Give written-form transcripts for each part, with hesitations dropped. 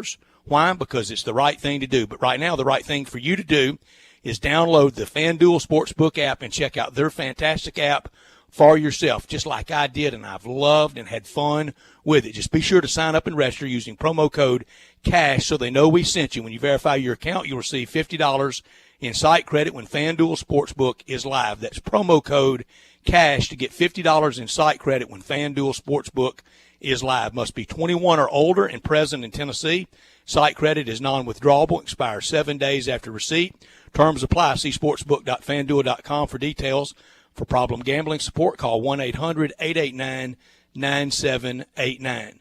$50. Why? Because it's the right thing to do. But right now, the right thing for you to do is download the FanDuel Sportsbook app and check out their fantastic app for yourself, just like I did, and I've loved and had fun with it. Just be sure to sign up and register using promo code CASH so they know we sent you. When you verify your account, you'll receive $50 in site credit when FanDuel Sportsbook is live. That's promo code CASH to get $50 in site credit when FanDuel Sportsbook is live. Must be 21 or older and present in Tennessee. Site credit is non-withdrawable, expires 7 days after receipt. Terms apply. See sportsbook.fanduel.com for details. For problem gambling support, call 1-800-889-9789.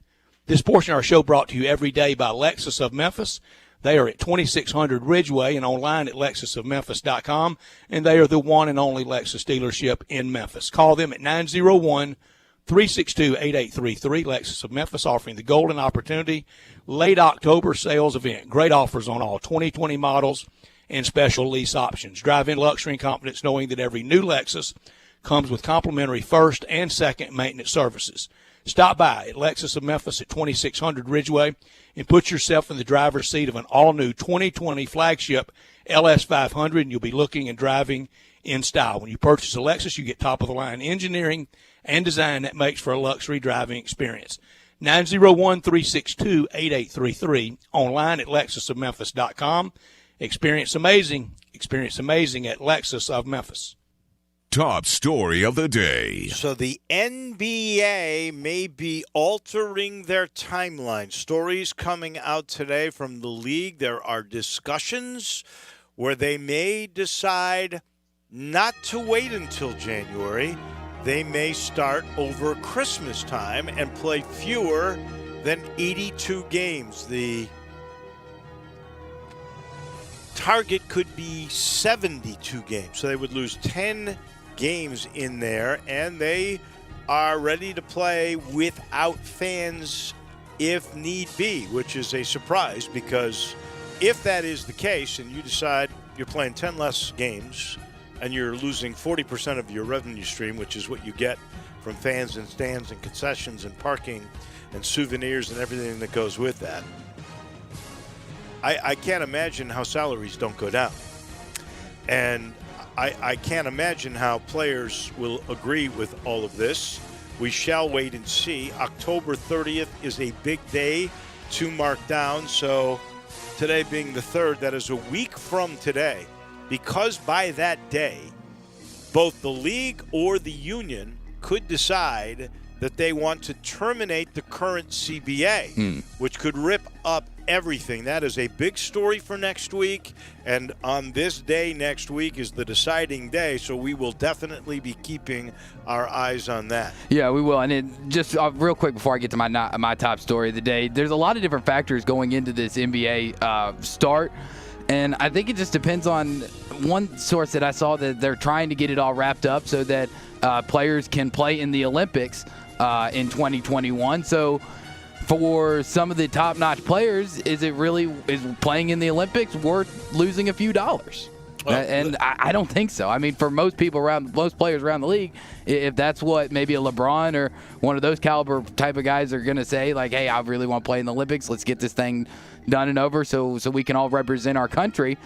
This portion of our show brought to you every day by Lexus of Memphis. They are at 2600 Ridgeway and online at lexusofmemphis.com, and they are the one and only Lexus dealership in Memphis. Call them at 901-362-8833. Lexus of Memphis offering the golden opportunity late October sales event. Great offers on all 2020 models and special lease options. Drive in luxury and confidence knowing that every new Lexus comes with complimentary first and second maintenance services. Stop by at Lexus of Memphis at 2600 Ridgeway and put yourself in the driver's seat of an all-new 2020 flagship LS500, and you'll be looking and driving in style. When you purchase a Lexus, you get top-of-the-line engineering and design that makes for a luxury driving experience. 901-362-8833, online at lexusofmemphis.com. Experience amazing at Lexus of Memphis. Top story of the day. So the NBA may be altering their timeline. Stories coming out today from the league. There are discussions where they may decide not to wait until January. They may start over Christmas time and play fewer than 82 games. The target could be 72 games. So they would lose 10 games in there, and they are ready to play without fans if need be, which is a surprise, because if that is the case and you decide you're playing 10 less games and you're losing 40% of your revenue stream, which is what you get from fans and stands and concessions and parking and souvenirs and everything that goes with that, I can't imagine how salaries don't go down. And I can't imagine how players will agree with all of this. We shall wait and see. October 30th is a big day to mark down. So today being the 3rd, that is a week from today. Because by that day, both the league or the union could decide that they want to terminate the current CBA, which could rip up everything. That is a big story for next week, and on this day next week is the deciding day, so we will definitely be keeping our eyes on that. Yeah, we will. And just real quick before I get to my top story of the day, there's a lot of different factors going into this NBA start, and I think it just depends on one source that I saw that they're trying to get it all wrapped up so that players can play in the Olympics in 2021. So for some of the top-notch players, is playing in the Olympics worth losing a few dollars? And I don't think so. I mean, for most players around the league, if that's what maybe a LeBron or one of those caliber type of guys are going to say, like, hey, I really want to play in the Olympics, let's get this thing done and over so we can all represent our country.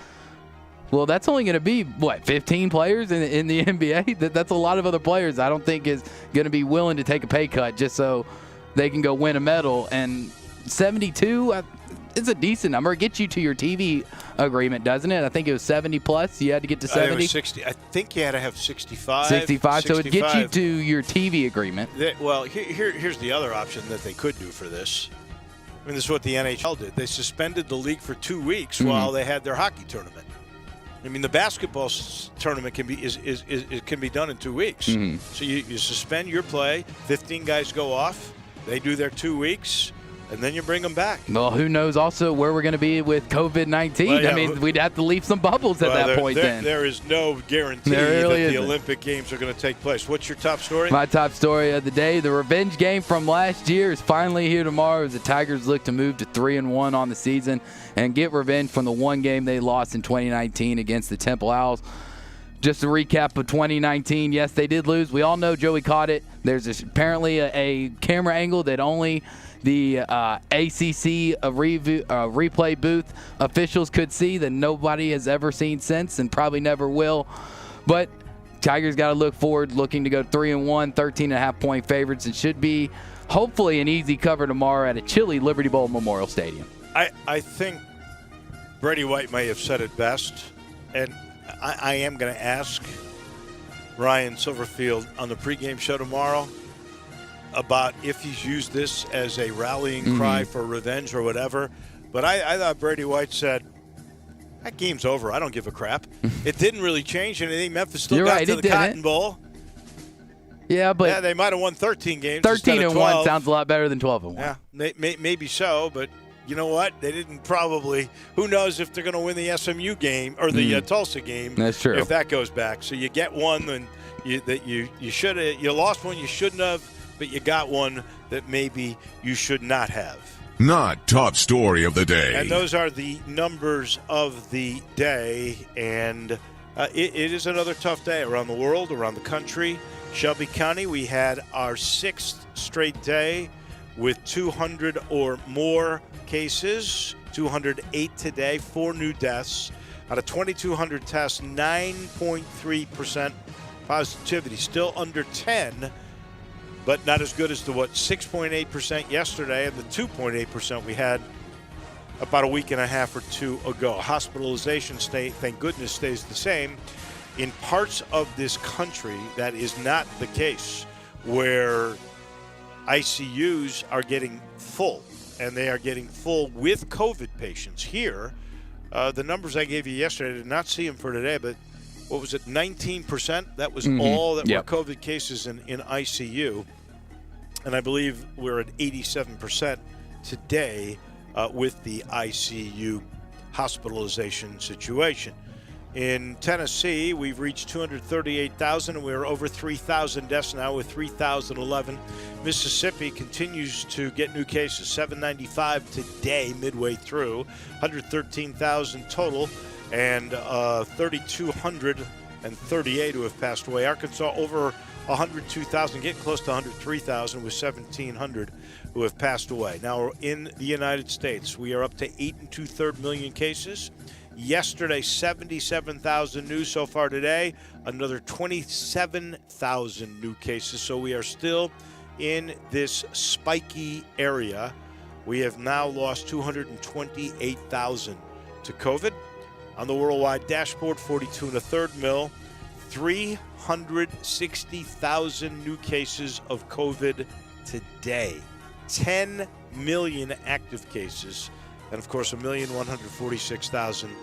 Well, that's only going to be, 15 players in the NBA? That's a lot of other players I don't think is going to be willing to take a pay cut just so they can go win a medal. And 72, it's a decent number. It gets you to your TV agreement, doesn't it? I think it was 70 plus. You had to get to 70. It was 60. I think you had to have 65. 65. So it gets you to your TV agreement. Here's the other option that they could do for this. I mean, this is what the NHL did. They suspended the league for 2 weeks while they had their hockey tournament. I mean, the basketball tournament can be done in 2 weeks. So you suspend your play. 15 guys go off. They do their 2 weeks, and then you bring them back. Well, who knows also where we're going to be with COVID-19. Well, yeah, I mean, we'd have to leave some bubbles at that point then. There is no guarantee that the Olympic Games are going to take place. What's your top story? My top story of the day, the revenge game from last year is finally here tomorrow as the Tigers look to move to 3-1 on the season and get revenge from the one game they lost in 2019 against the Temple Owls. just a recap of 2019. Yes, they did lose. We all know Joey caught it. There's apparently a camera angle that only the ACC replay booth officials could see that nobody has ever seen since and probably never will. But Tigers got to look forward, looking to go 3-1, 13.5-point favorites. It should be hopefully an easy cover tomorrow at a chilly Liberty Bowl Memorial Stadium. I think Brady White may have said it best, and I am going to ask Ryan Silverfield on the pregame show tomorrow about if he's used this as a rallying cry for revenge or whatever. But I thought Brady White said, that game's over. I don't give a crap. It didn't really change anything. Memphis still got to the Cotton Bowl. Yeah, but they might have won 13 games. 13-1 sounds a lot better than 12-1. Yeah, maybe so, but you know what? They didn't probably. Who knows if they're going to win the SMU game or the Tulsa game? That's true. If that goes back, so you get one and you should have. You lost one you shouldn't have, but you got one that maybe you should not have. Not top story of the day. And those are the numbers of the day, and it is another tough day around the world, around the country. Shelby County, we had our 6th straight day with 200 or more cases, 208 today, 4 new deaths. Out of 2,200 tests, 9.3% positivity, still under 10, but not as good as the 6.8% yesterday and the 2.8% we had about a week and a half or two ago. Hospitalization, thank goodness, stays the same. In parts of this country, that is not the case, where ICUs are getting full, and they are getting full with COVID patients. Here, the numbers I gave you yesterday, I did not see them for today, but what was it, 19%? That was all that were COVID cases in ICU. And I believe we're at 87% today with the ICU hospitalization situation. In Tennessee, we've reached 238,000, and we're over 3,000 deaths now with 3,011. Mississippi continues to get new cases, 795 today, midway through, 113,000 total, and 3,238 who have passed away. Arkansas, over 102,000, getting close to 103,000 with 1,700 who have passed away. Now, in the United States, we are up to 8 2/3 million cases. Yesterday, 77,000 new so far today, another 27,000 new cases. So we are still in this spiky area. We have now lost 228,000 to COVID. On the worldwide dashboard, 42 1/3 mil, 360,000 new cases of COVID today. 10 million active cases. And, of course, 1,146,000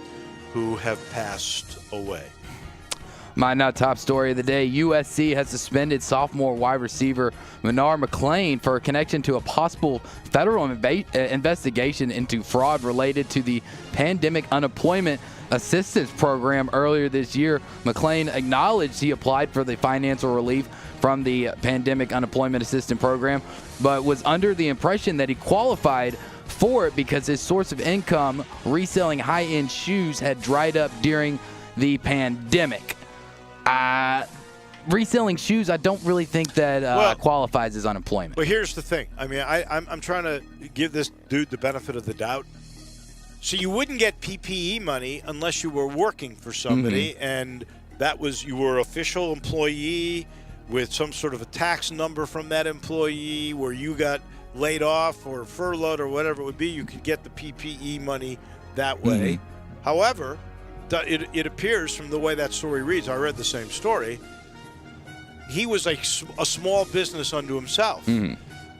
who have passed away. My not top story of the day, USC has suspended sophomore wide receiver Menard McClain for a connection to a possible federal investigation into fraud related to the Pandemic Unemployment Assistance Program earlier this year. McClain acknowledged he applied for the financial relief from the Pandemic Unemployment Assistance Program, but was under the impression that he qualified for it because his source of income, reselling high-end shoes, had dried up during the pandemic. Reselling shoes, I don't really think that qualifies as unemployment. But here's the thing. I mean, I'm trying to give this dude the benefit of the doubt. So you wouldn't get PPE money unless you were working for somebody, and that was you were an official employee with some sort of a tax number from that employee where you got laid off or furloughed or whatever it would be. You could get the PPE money that way. However, it appears from the way that story reads, I read the same story, he was a small business unto himself.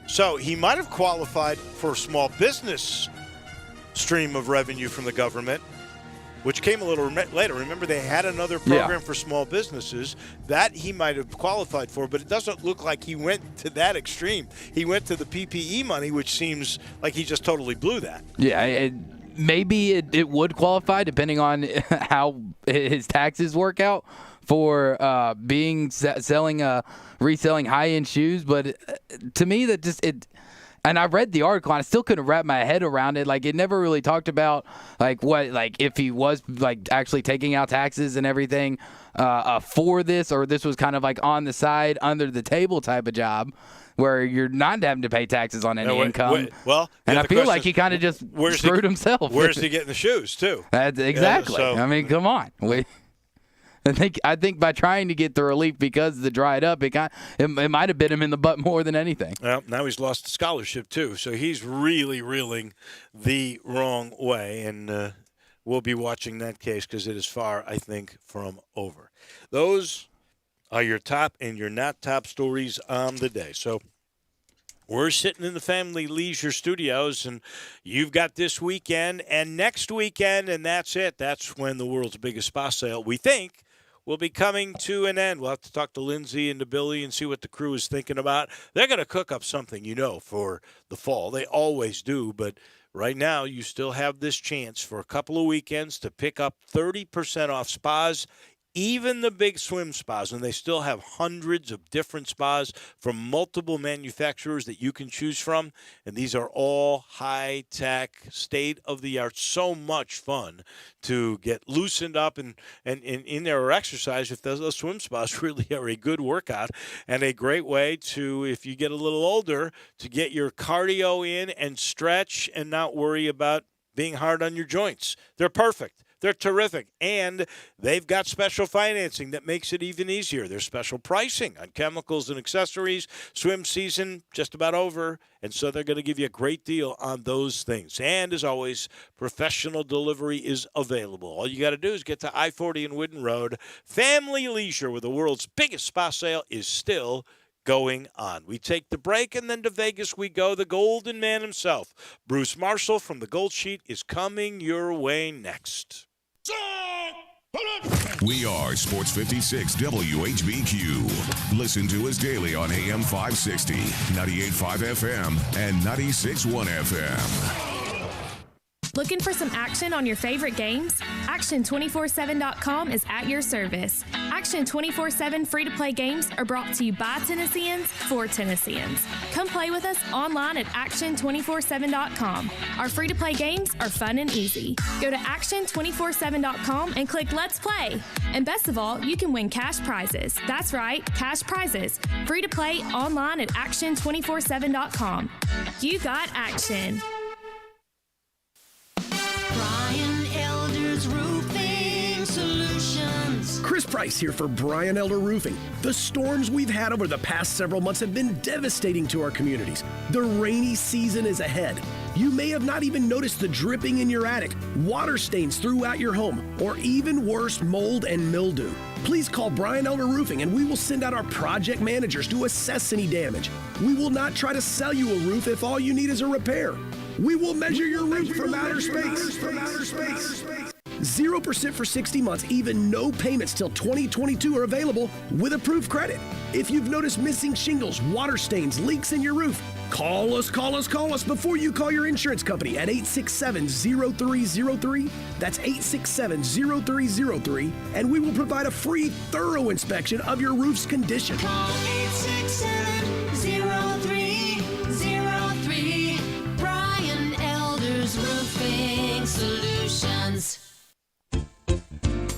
So he might have qualified for a small business stream of revenue from the government, which came a little later. Remember, they had another program for small businesses that he might have qualified for, but it doesn't look like he went to that extreme. He went to the PPE money, which seems like he just totally blew that. Yeah, maybe it would qualify depending on how his taxes work out for reselling high-end shoes. But to me, that just And I read the article, and I still couldn't wrap my head around it. Like, it never really talked about, like, what, like, if he was, like, actually taking out taxes and everything for this, or this was kind of like on the side, under the table type of job where you're not having to pay taxes on any income. And I feel like he kind of just screwed himself. Where's he getting the shoes, too? Exactly. Yeah, so, I mean, come on. I think by trying to get the relief because of the dried up, it might have bit him in the butt more than anything. Well, now he's lost the scholarship, too. So he's really reeling the wrong way. And we'll be watching that case because it is far, I think, from over. Those are your top and your not top stories on the day. So we're sitting in the Family Leisure Studios, and you've got this weekend and next weekend, and that's it. That's when the world's biggest spa sale, we think, will be coming to an end. We'll have to talk to Lindsay and to Billy and see what the crew is thinking about. They're going to cook up something, for the fall. They always do, but right now you still have this chance for a couple of weekends to pick up 30% off spas, even the big swim spas, and they still have hundreds of different spas from multiple manufacturers that you can choose from. And these are all high-tech, state-of-the-art, so much fun to get loosened up and in there or exercise if those swim spas really are a good workout and a great way to, if you get a little older, to get your cardio in and stretch and not worry about being hard on your joints. They're perfect. They're terrific, and they've got special financing that makes it even easier. There's special pricing on chemicals and accessories. Swim season just about over, and so they're going to give you a great deal on those things. And as always, professional delivery is available. All you got to do is get to I-40 and Whidden Road. Family Leisure, where the world's biggest spa sale is still going on. We take the break, and then to Vegas we go. The Golden Man himself, Bruce Marshall from the Gold Sheet, is coming your way next. We are Sports 56 WHBQ. Listen to us daily on AM 560, 98.5 FM, and 96.1 FM. Looking for some action on your favorite games? Action247.com is at your service. Action 24/7 free-to-play games are brought to you by Tennesseans for Tennesseans. Come play with us online at Action247.com. Our free-to-play games are fun and easy. Go to Action247.com and click Let's Play. And best of all, you can win cash prizes. That's right, cash prizes. Free to play online at Action247.com. You got action. Brian Elder's Roofing Solutions. Chris Price here for Brian Elder Roofing. The storms we've had over the past several months have been devastating to our communities. The rainy season is ahead. You may have not even noticed the dripping in your attic, water stains throughout your home, or even worse, mold and mildew. Please call Brian Elder Roofing and we will send out our project managers to assess any damage. We will not try to sell you a roof if all you need is a repair. We will measure your roof from outer space. 0% for 60 months, even no payments till 2022 are available with approved credit. If you've noticed missing shingles, water stains, leaks in your roof, call us before you call your insurance company at 867-0303. That's 867-0303, and we will provide a free, thorough inspection of your roof's condition. Call 867-0303. Brian Elder's Roofing Solutions.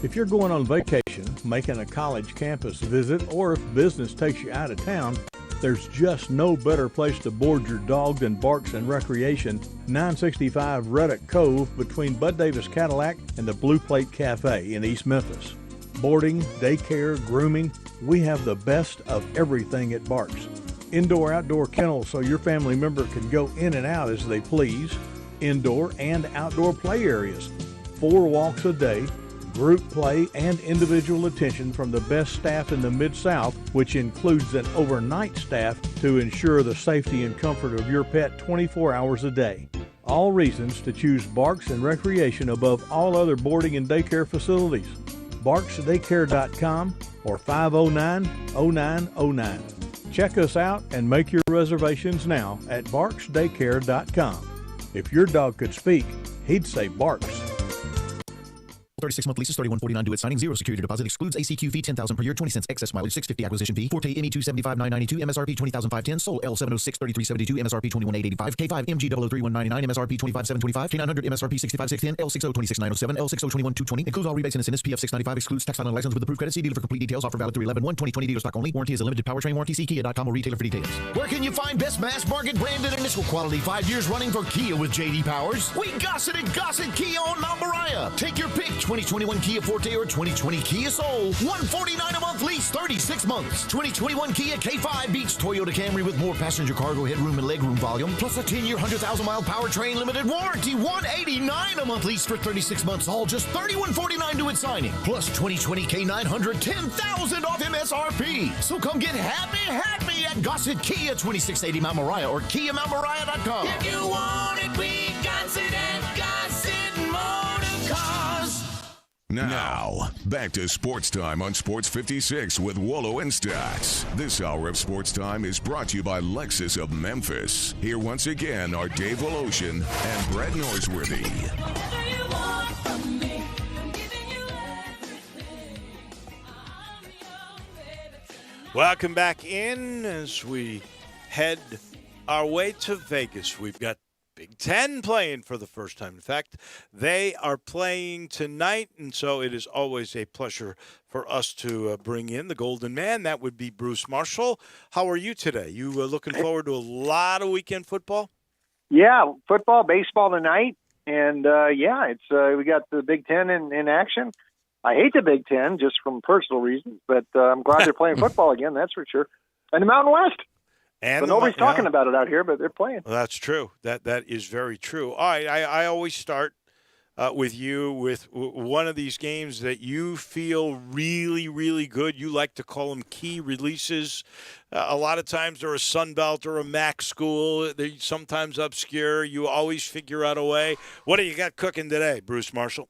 If you're going on vacation, making a college campus visit, or if business takes you out of town, there's just no better place to board your dog than Barks and Recreation, 965 Reddick Cove between Bud Davis Cadillac and the Blue Plate Cafe in East Memphis. Boarding, daycare, grooming, we have the best of everything at Barks. Indoor-outdoor kennels so your family member can go in and out as they please. Indoor and outdoor play areas. 4 walks a day. Group play and individual attention from the best staff in the Mid-South, which includes an overnight staff to ensure the safety and comfort of your pet 24 hours a day. All reasons to choose Barks and Recreation above all other boarding and daycare facilities. BarksDaycare.com or 509-0909. Check us out and make your reservations now at BarksDaycare.com. If your dog could speak, he'd say Barks. 36-month leases, $31.49 due at signing. 0 security deposit. Excludes ACQ fee, $10,000 per year, 20 cents excess mileage, $6.50 acquisition fee. Forte ME 275,992, MSRP 20,510. Sold L706 3372, MSRP 21,885. K5 MG 003,199, MSRP 25,725. K900 MSRP 65,610. L60 26,907. L60 21,220. Includes all rebates and incentives. PF 695 excludes tax final license with approved credit. See dealer for complete details. Offer valid through 11/1/2020. Dealer stock only. Warranty is a limited powertrain warranty. See Kia.com or retailer for details. Where can you find best mass market branded initial quality 5 years running for Kia with J.D. Powers? We Gossett and Gossett Kia on Mount Moriah. Take your pick, 2021 Kia Forte or 2020 Kia Soul. $149 a month lease, 36 months. 2021 Kia K5 beats Toyota Camry with more passenger cargo headroom and legroom volume, plus a 10-year, 100,000-mile powertrain limited warranty. $189 a month lease for 36 months, all just $31.49 due at signing. Plus 2020 K900, $10,000 off MSRP. So come get happy at Gossett Kia, 2680 Mount Moriah or KiaMountMoriah.com. If you want it, we got it at Gossett Motor Cars. Now, back to Sports Time on Sports 56 with Wolo and Stats. This hour of Sports Time is brought to you by Lexus of Memphis. Here once again are Dave Voloshin and Brett Norsworthy. Welcome back in as we head our way to Vegas. We've got Big Ten playing for the first time. In fact, they are playing tonight, and so it is always a pleasure for us to bring in the Golden Man. That would be Bruce Marshall. How are you today? You looking forward to a lot of weekend football? Yeah, football, baseball tonight, and it's we got the Big Ten in action. I hate the Big Ten just from personal reasons, but I'm glad they're playing football again, that's for sure. And the Mountain West. And nobody's talking about it out here, but they're playing. Well, that's true. That is very true. All right, I always start with you with one of these games that you feel really, really good. You like to call them key releases. A lot of times they're a Sun Belt or a MAC school. They're sometimes obscure. You always figure out a way. What do you got cooking today, Bruce Marshall?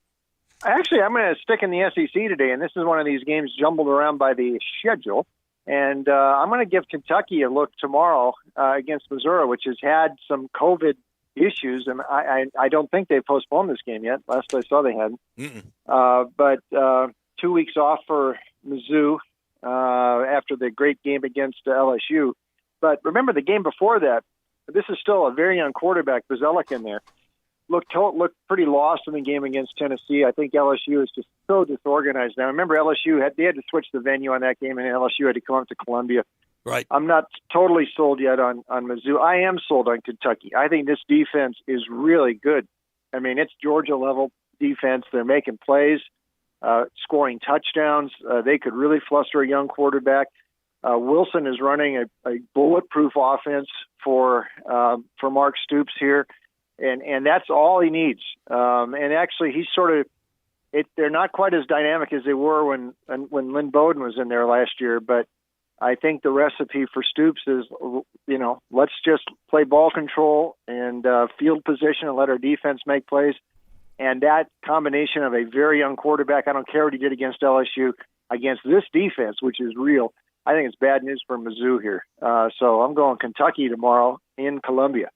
Actually, I'm going to stick in the SEC today, and this is one of these games jumbled around by the schedule. And I'm going to give Kentucky a look tomorrow against Missouri, which has had some COVID issues. And I don't think they've postponed this game yet. Last I saw, they hadn't. But 2 weeks off for Mizzou after the great game against LSU. But remember, the game before that, this is still a very young quarterback, Bazelic, in there. Looked pretty lost in the game against Tennessee. I think LSU is just so disorganized now. Remember, LSU had to switch the venue on that game, and LSU had to come up to Columbia. Right. I'm not totally sold yet on Mizzou. I am sold on Kentucky. I think this defense is really good. I mean, it's Georgia-level defense. They're making plays, scoring touchdowns. They could really fluster a young quarterback. Wilson is running a bulletproof offense for Mark Stoops here. And that's all he needs. And actually, he's they're not quite as dynamic as they were when Lynn Bowden was in there last year. But I think the recipe for Stoops is, let's just play ball control and field position and let our defense make plays. And that combination of a very young quarterback, I don't care what he did against LSU, against this defense, which is real, I think it's bad news for Mizzou here. So I'm going Kentucky tomorrow in Columbia.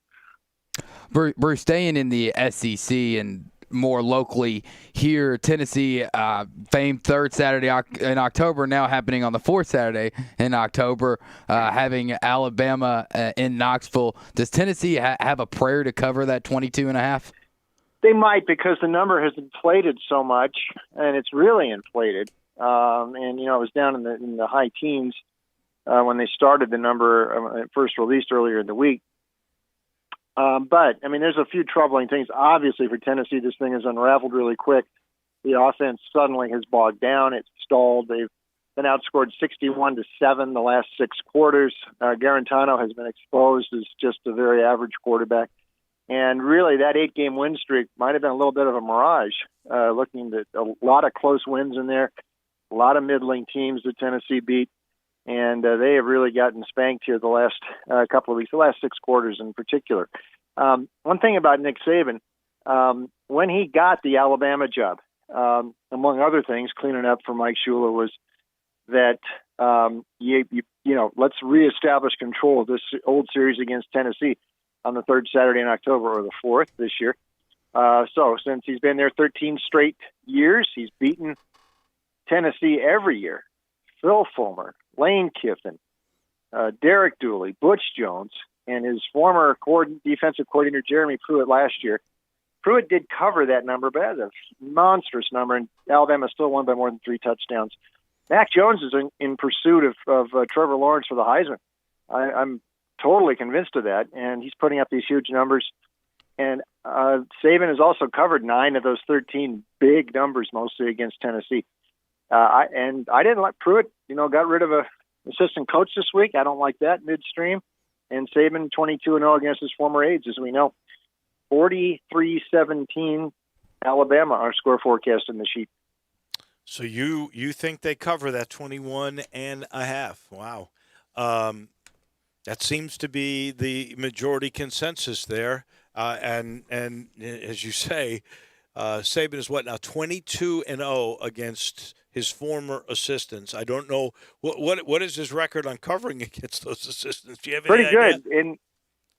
Bruce, staying in the SEC and more locally here, Tennessee, famed third Saturday in October, now happening on the fourth Saturday in October, having Alabama in Knoxville. Does Tennessee have a prayer to cover that 22.5? They might, because the number has inflated so much, and it's really inflated. It was down in the high teens when they started the number first released earlier in the week. But, I mean, there's a few troubling things. Obviously, for Tennessee, this thing has unraveled really quick. The offense suddenly has bogged down. It's stalled. They've been outscored 61-7 the last 6 quarters. Garantano has been exposed as just a very average quarterback. And really, that 8-game win streak might have been a little bit of a mirage, looking at a lot of close wins in there, a lot of middling teams that Tennessee beat. And they have really gotten spanked here the last couple of weeks, the last 6 quarters in particular. One thing about Nick Saban, when he got the Alabama job, among other things, cleaning up for Mike Shula, was that, let's reestablish control of this old series against Tennessee on the third Saturday in October, or the fourth this year. So since he's been there 13 straight years, he's beaten Tennessee every year. Phil Fulmer, Lane Kiffin, Derek Dooley, Butch Jones, and his former defensive coordinator Jeremy Pruitt last year. Pruitt did cover that number, but that's a monstrous number, and Alabama still won by more than 3 touchdowns. Mac Jones is in pursuit of Trevor Lawrence for the Heisman. I'm totally convinced of that, and he's putting up these huge numbers. And Saban has also covered 9 of those 13 big numbers, mostly against Tennessee. I didn't like Pruitt, got rid of a assistant coach this week. I don't like that midstream. And Saban 22-0 against his former aides, as we know. 43-17 Alabama, our score forecast in the sheet. So you think they cover that 21.5? Wow. That seems to be the majority consensus there. And as you say, Saban is what now, 22-0 against his former assistants. I don't know what is his record on covering against those assistants. Do you have any idea? Pretty good. And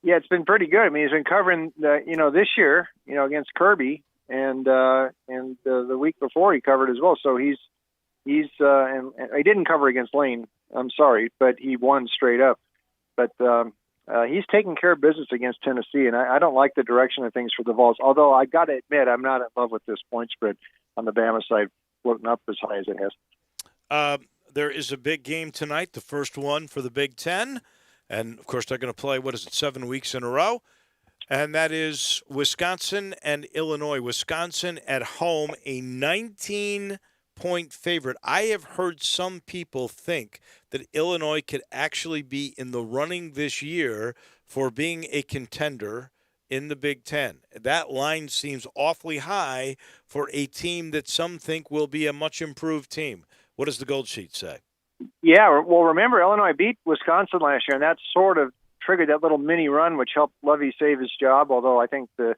yeah, it's been pretty good. I mean, he's been covering this year, against Kirby, and the week before he covered as well. So he's and he didn't cover against Lane. I'm sorry, but he won straight up. But he's taking care of business against Tennessee, and I don't like the direction of things for the Vols. Although I got to admit, I'm not in love with this point spread on the Bama side floating up as high as it has. There is a big game tonight, the first one for the Big Ten. And, of course, they're going to play, 7 weeks in a row? And that is Wisconsin and Illinois. Wisconsin at home, a 19-point favorite. I have heard some people think that Illinois could actually be in the running this year for being a contender in the Big Ten. That line seems awfully high for a team that some think will be a much improved team. What does the Gold Sheet say? Yeah, well, remember, Illinois beat Wisconsin last year, and that sort of triggered that little mini run, which helped Lovie save his job, although I think the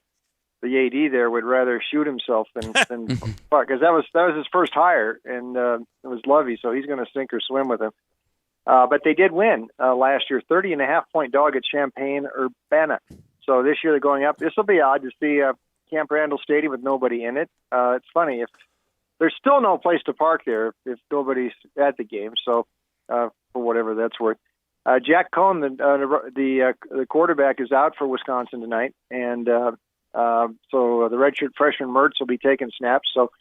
AD there would rather shoot himself than because that was his first hire, and it was Lovie, so he's going to sink or swim with him. But they did win last year, 30.5-point dog at Champaign-Urbana. So this year they're going up. This will be odd to see Camp Randall Stadium with nobody in it. It's funny, if there's still no place to park there if nobody's at the game. So for whatever that's worth, Jack Cohn, the quarterback, is out for Wisconsin tonight, and so the redshirt freshman Mertz will be taking snaps. So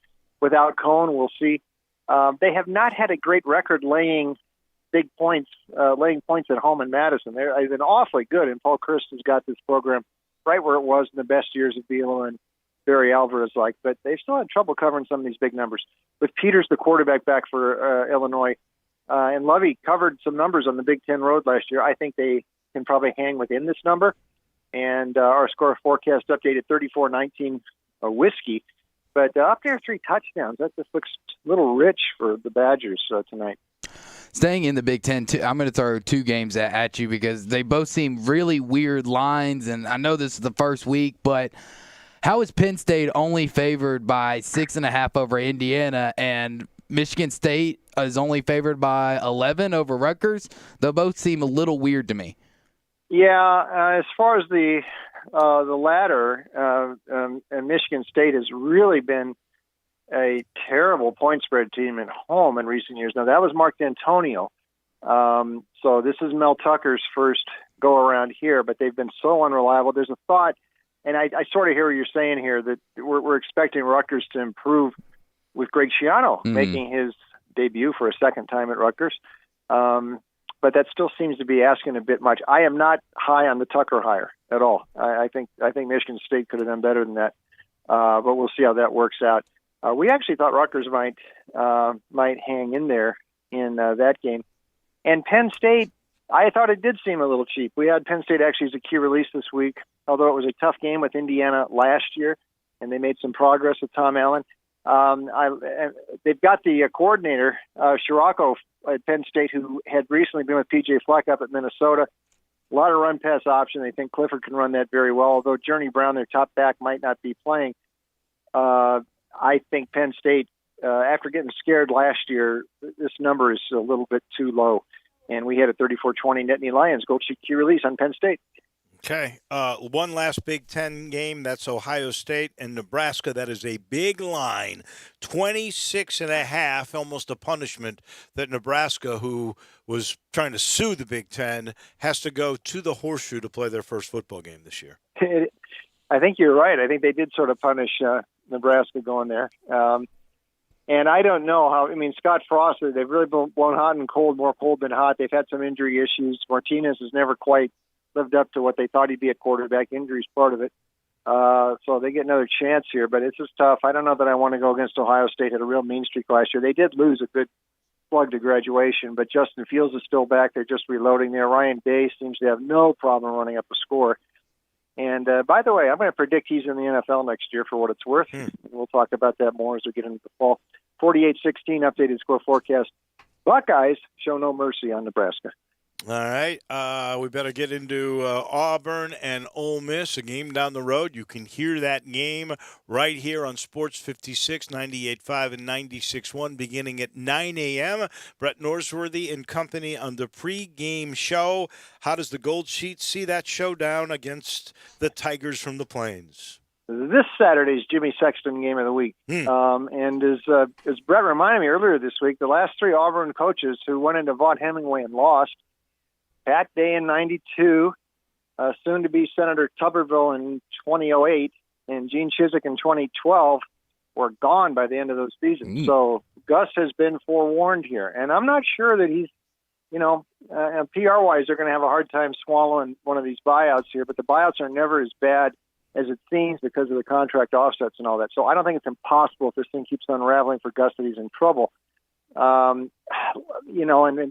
without Cohn, we'll see. They have not had a great record laying points at home in Madison. They've been awfully good, and Paul Chryst has got this program right where it was in the best years of Bielema and Barry Alvarez, but they've still had trouble covering some of these big numbers. With Peters, the quarterback, back for Illinois, and Lovie covered some numbers on the Big Ten road last year. I think they can probably hang within this number. And our score forecast updated 34-19 Whiskey. But up there, 3 touchdowns. That just looks a little rich for the Badgers tonight. Staying in the Big Ten, I'm going to throw 2 games at you because they both seem really weird lines. And I know this is the first week, but how is Penn State only favored by 6.5 over Indiana, and Michigan State is only favored by 11 over Rutgers? They both seem a little weird to me. Yeah, as far as the latter, and Michigan State has really been a terrible point spread team at home in recent years. Now, that was Mark D'Antonio. So this is Mel Tucker's first go-around here, but they've been so unreliable. There's a thought, and I sort of hear what you're saying here, that we're expecting Rutgers to improve with Greg Schiano making his debut for a second time at Rutgers. But that still seems to be asking a bit much. I am not high on the Tucker hire at all. I think Michigan State could have done better than that, but we'll see how that works out. We actually thought Rutgers might hang in there in that game. And Penn State, I thought it did seem a little cheap. We had Penn State actually as a key release this week, although it was a tough game with Indiana last year, and they made some progress with Tom Allen. They've got the coordinator, Scirocco at Penn State, who had recently been with P.J. Fleck up at Minnesota. A lot of run-pass option. They think Clifford can run that very well, although Journey Brown, their top back, might not be playing. I think Penn State, after getting scared last year, this number is a little bit too low. And we had a 34-20 Nittany Lions Gold Sheet key release on Penn State. Okay. One last Big Ten game. That's Ohio State and Nebraska. That is a big line. 26.5, almost a punishment that Nebraska, who was trying to sue the Big Ten, has to go to the Horseshoe to play their first football game this year. I think you're right. I think they did sort of punish Nebraska going there. And I don't know how. I mean, Scott Frost, they've really blown hot and cold, more cold than hot. They've had some injury issues. Martinez has never quite lived up to what they thought he'd be at quarterback. Injury's part of it. So they get another chance here, but it's just tough. I don't know that I want to go against Ohio State. Had a real mean streak last year. They did lose a good slug to graduation, but Justin Fields is still back. They're just reloading there. Ryan Day seems to have no problem running up a score. And by the way, I'm going to predict he's in the NFL next year for what it's worth. We'll talk about that more as we get into the fall. 48-16 updated score forecast. Buckeyes show no mercy on Nebraska. All right. We better get into Auburn and Ole Miss, a game down the road. You can hear that game right here on Sports 56, 98.5 and 96.1 beginning at 9 a.m. Brett Norsworthy and company on the pregame show. How does the Gold Sheet see that showdown against the Tigers from the Plains? This Saturday's Jimmy Sexton game of the week. And as Brett reminded me earlier this week, the last three Auburn coaches who went into Vaught Hemingway and lost, Pat Day in 92, soon to be Senator Tuberville in 2008, and Gene Chizik in 2012 were gone by the end of those seasons. So Gus has been forewarned here. And I'm not sure that he's, PR-wise, they're going to have a hard time swallowing one of these buyouts here, but the buyouts are never as bad as it seems because of the contract offsets and all that. So I don't think it's impossible if this thing keeps unraveling for Gus that he's in trouble. And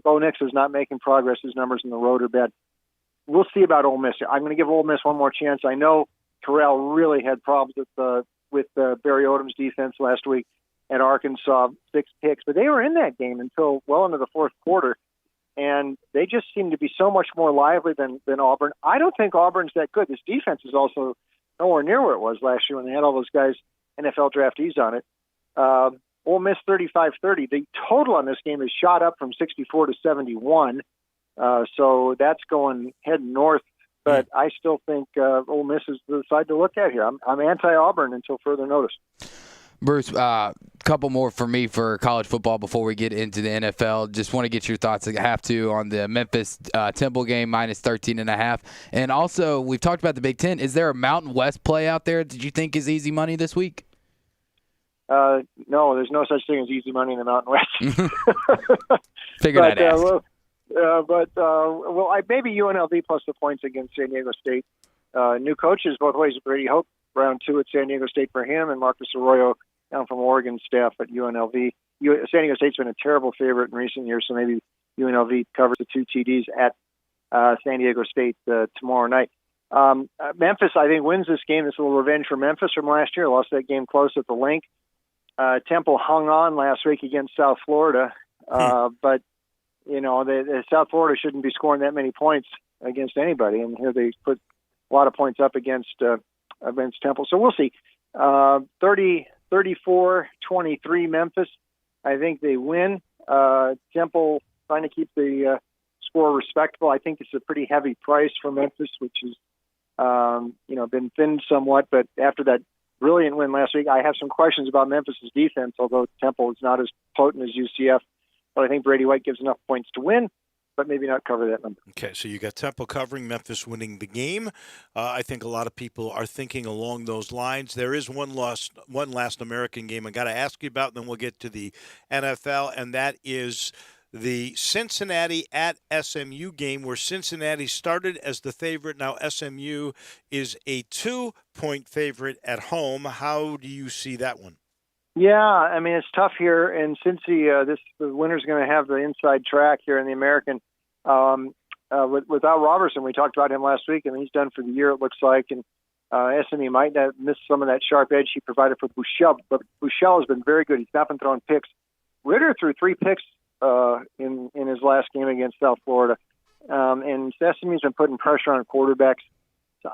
Bo Nix is not making progress. His numbers in the road are bad. We'll see about Ole Miss. I'm going to give Ole Miss one more chance. I know Terrell really had problems with Barry Odom's defense last week at Arkansas, 6 picks, but they were in that game until well into the fourth quarter, and they just seem to be so much more lively than Auburn. I don't think Auburn's that good. This defense is also nowhere near where it was last year when they had all those guys, NFL draftees on it. Ole Miss 35-30. The total on this game is shot up from 64 to 71. So that's going heading north. But I still think Ole Miss is the side to look at here. I'm anti-Auburn until further notice. Bruce, couple more for me for college football before we get into the NFL. Just want to get your thoughts. I have to on the Memphis Temple game minus 13.5. And also, we've talked about the Big Ten. Is there a Mountain West play out there that you think is easy money this week? No, there's no such thing as easy money in the Mountain West. Figured I'd ask. Maybe UNLV plus the points against San Diego State. New coaches both ways. Brady Hope, round 2 at San Diego State for him, and Marcus Arroyo down from Oregon staff at UNLV. San Diego State's been a terrible favorite in recent years, so maybe UNLV covers the 2 TDs at San Diego State tomorrow night. Memphis, I think, wins this game. This is a little revenge for Memphis from last year. Lost that game close at the link. Temple hung on last week against South Florida, but the South Florida shouldn't be scoring that many points against anybody, and here they put a lot of points up against Temple. So we'll see. 34-23 Memphis. I think they win. Temple trying to keep the score respectable. I think it's a pretty heavy price for Memphis, which has been thinned somewhat, but after that brilliant win last week, I have some questions about Memphis's defense, although Temple is not as potent as UCF. But I think Brady White gives enough points to win, but maybe not cover that number. Okay, so you got Temple covering, Memphis winning the game. I think a lot of people are thinking along those lines. There is one last American game I got to ask you about, and then we'll get to the NFL, and that is the Cincinnati at SMU game, where Cincinnati started as the favorite. Now SMU is a 2-point favorite at home. How do you see that one? Yeah, I mean, it's tough here, and Cincy, the winner's going to have the inside track here in the American. Without Robertson, we talked about him last week, and he's done for the year, it looks like, and SMU might have missed some of that sharp edge he provided for Buechele, but Buechele has been very good. He's not been throwing picks. Ritter threw 3 picks in his last game against South Florida, and SMU's been putting pressure on quarterbacks. So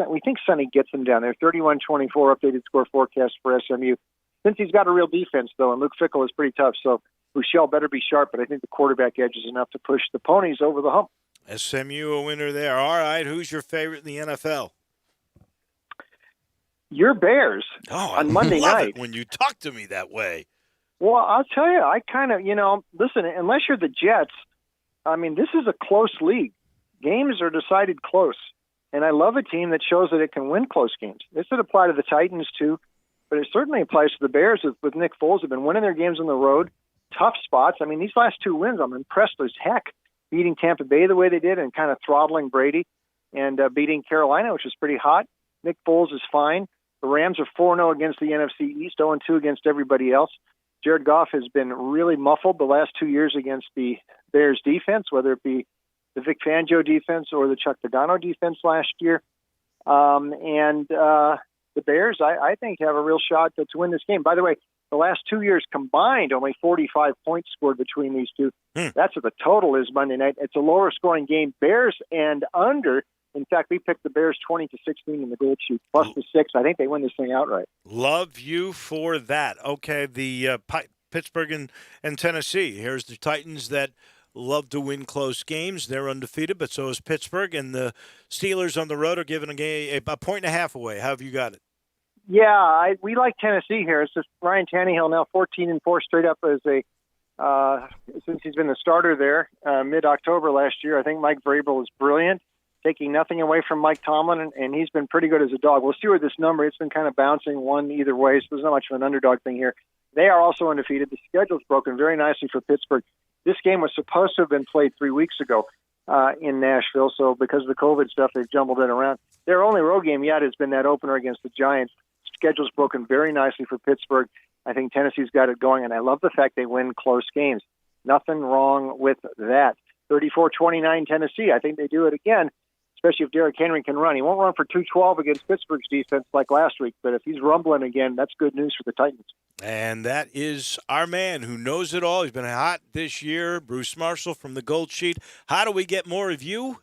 we think Sonny gets them down there. 31-24 updated score forecast for SMU. Since he's got a real defense, though, and Luke Fickell is pretty tough, so Buechele better be sharp, but I think the quarterback edge is enough to push the Ponies over the hump. SMU a winner there. All right, who's your favorite in the NFL? Your Bears on Monday love night. It when you talk to me that way. Well, I'll tell you, I kind of, listen, unless you're the Jets, I mean, this is a close league. Games are decided close. And I love a team that shows that it can win close games. This would apply to the Titans, too, but it certainly applies to the Bears with Nick Foles. Have been winning their games on the road, tough spots. I mean, these last 2 wins, I'm impressed as heck, beating Tampa Bay the way they did and kind of throttling Brady, and beating Carolina, which is pretty hot. Nick Foles is fine. The Rams are 4-0 against the NFC East, 0-2 against everybody else. Jared Goff has been really muffled the last 2 years against the Bears defense, whether it be the Vic Fangio defense or the Chuck Pagano defense last year. The Bears, I think, have a real shot to win this game. By the way, the last 2 years combined, only 45 points scored between these two. That's what the total is Monday night. It's a lower scoring game. Bears and under. In fact, we picked the Bears 20-16 in the gold sheet, plus the 6. I think they win this thing outright. Love you for that. Okay, the Pittsburgh and Tennessee. Here's the Titans that love to win close games. They're undefeated, but so is Pittsburgh. And the Steelers on the road are giving a 1.5 away. How have you got it? Yeah, we like Tennessee here. It's just Ryan Tannehill now 14-4 straight up as since he's been the starter there mid-October last year. I think Mike Vrabel is brilliant, taking nothing away from Mike Tomlin, and he's been pretty good as a dog. We'll see where this number, it's been kind of bouncing one either way, so there's not much of an underdog thing here. They are also undefeated. The schedule's broken very nicely for Pittsburgh. This game was supposed to have been played 3 weeks ago in Nashville, so because of the COVID stuff, they've jumbled it around. Their only road game yet has been that opener against the Giants. Schedule's broken very nicely for Pittsburgh. I think Tennessee's got it going, and I love the fact they win close games. Nothing wrong with that. 34-29 Tennessee. I think they do it again, especially if Derrick Henry can run. He won't run for 212 against Pittsburgh's defense like last week, but if he's rumbling again, that's good news for the Titans. And that is our man who knows it all. He's been hot this year, Bruce Marshall from the Gold Sheet. How do we get more of you?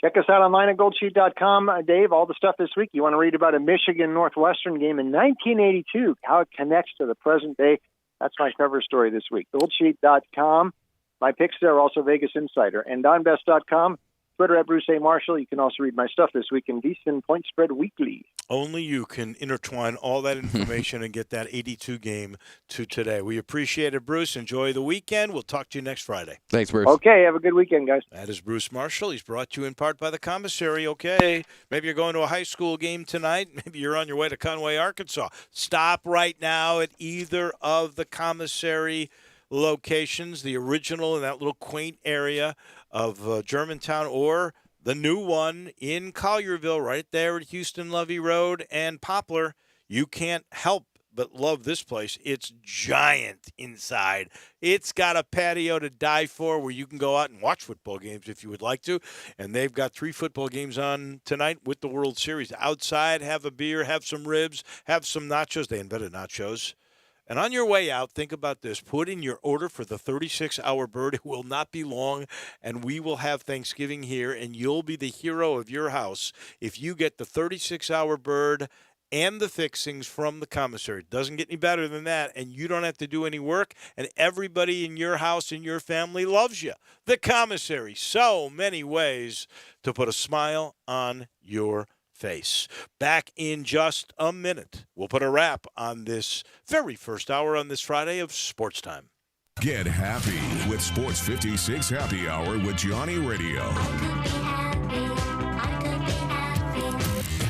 Check us out online at goldsheet.com, Dave. All the stuff this week. You want to read about a Michigan Northwestern game in 1982, how it connects to the present day. That's my cover story this week. Goldsheet.com. My picks there are also Vegas Insider. And DonBest.com. Twitter at Bruce A. Marshall. You can also read my stuff this week in VSiN Point Spread Weekly. Only you can intertwine all that information and get that 82 game to today. We appreciate it, Bruce. Enjoy the weekend. We'll talk to you next Friday. Thanks, Bruce. Okay, have a good weekend, guys. That is Bruce Marshall. He's brought to you in part by the commissary. Okay, maybe you're going to a high school game tonight. Maybe you're on your way to Conway, Arkansas. Stop right now at either of the commissary locations, the original in that little quaint area of Germantown, or the new one in Collierville, right there at Houston-Lovey Road and Poplar. You can't help but love this place. It's giant inside. It's got a patio to die for where you can go out and watch football games if you would like to. And they've got 3 football games on tonight with the World Series. Outside, have a beer, have some ribs, have some nachos. They invented nachos. And on your way out, think about this. Put in your order for the 36-hour bird. It will not be long, and we will have Thanksgiving here, and you'll be the hero of your house if you get the 36-hour bird and the fixings from the commissary. It doesn't get any better than that, and you don't have to do any work, and everybody in your house and your family loves you. The commissary, so many ways to put a smile on your face. Back in just a minute. We'll put a wrap on this very first hour on this Friday of Sports Time. Get happy with Sports 56 Happy Hour with Johnny Radio.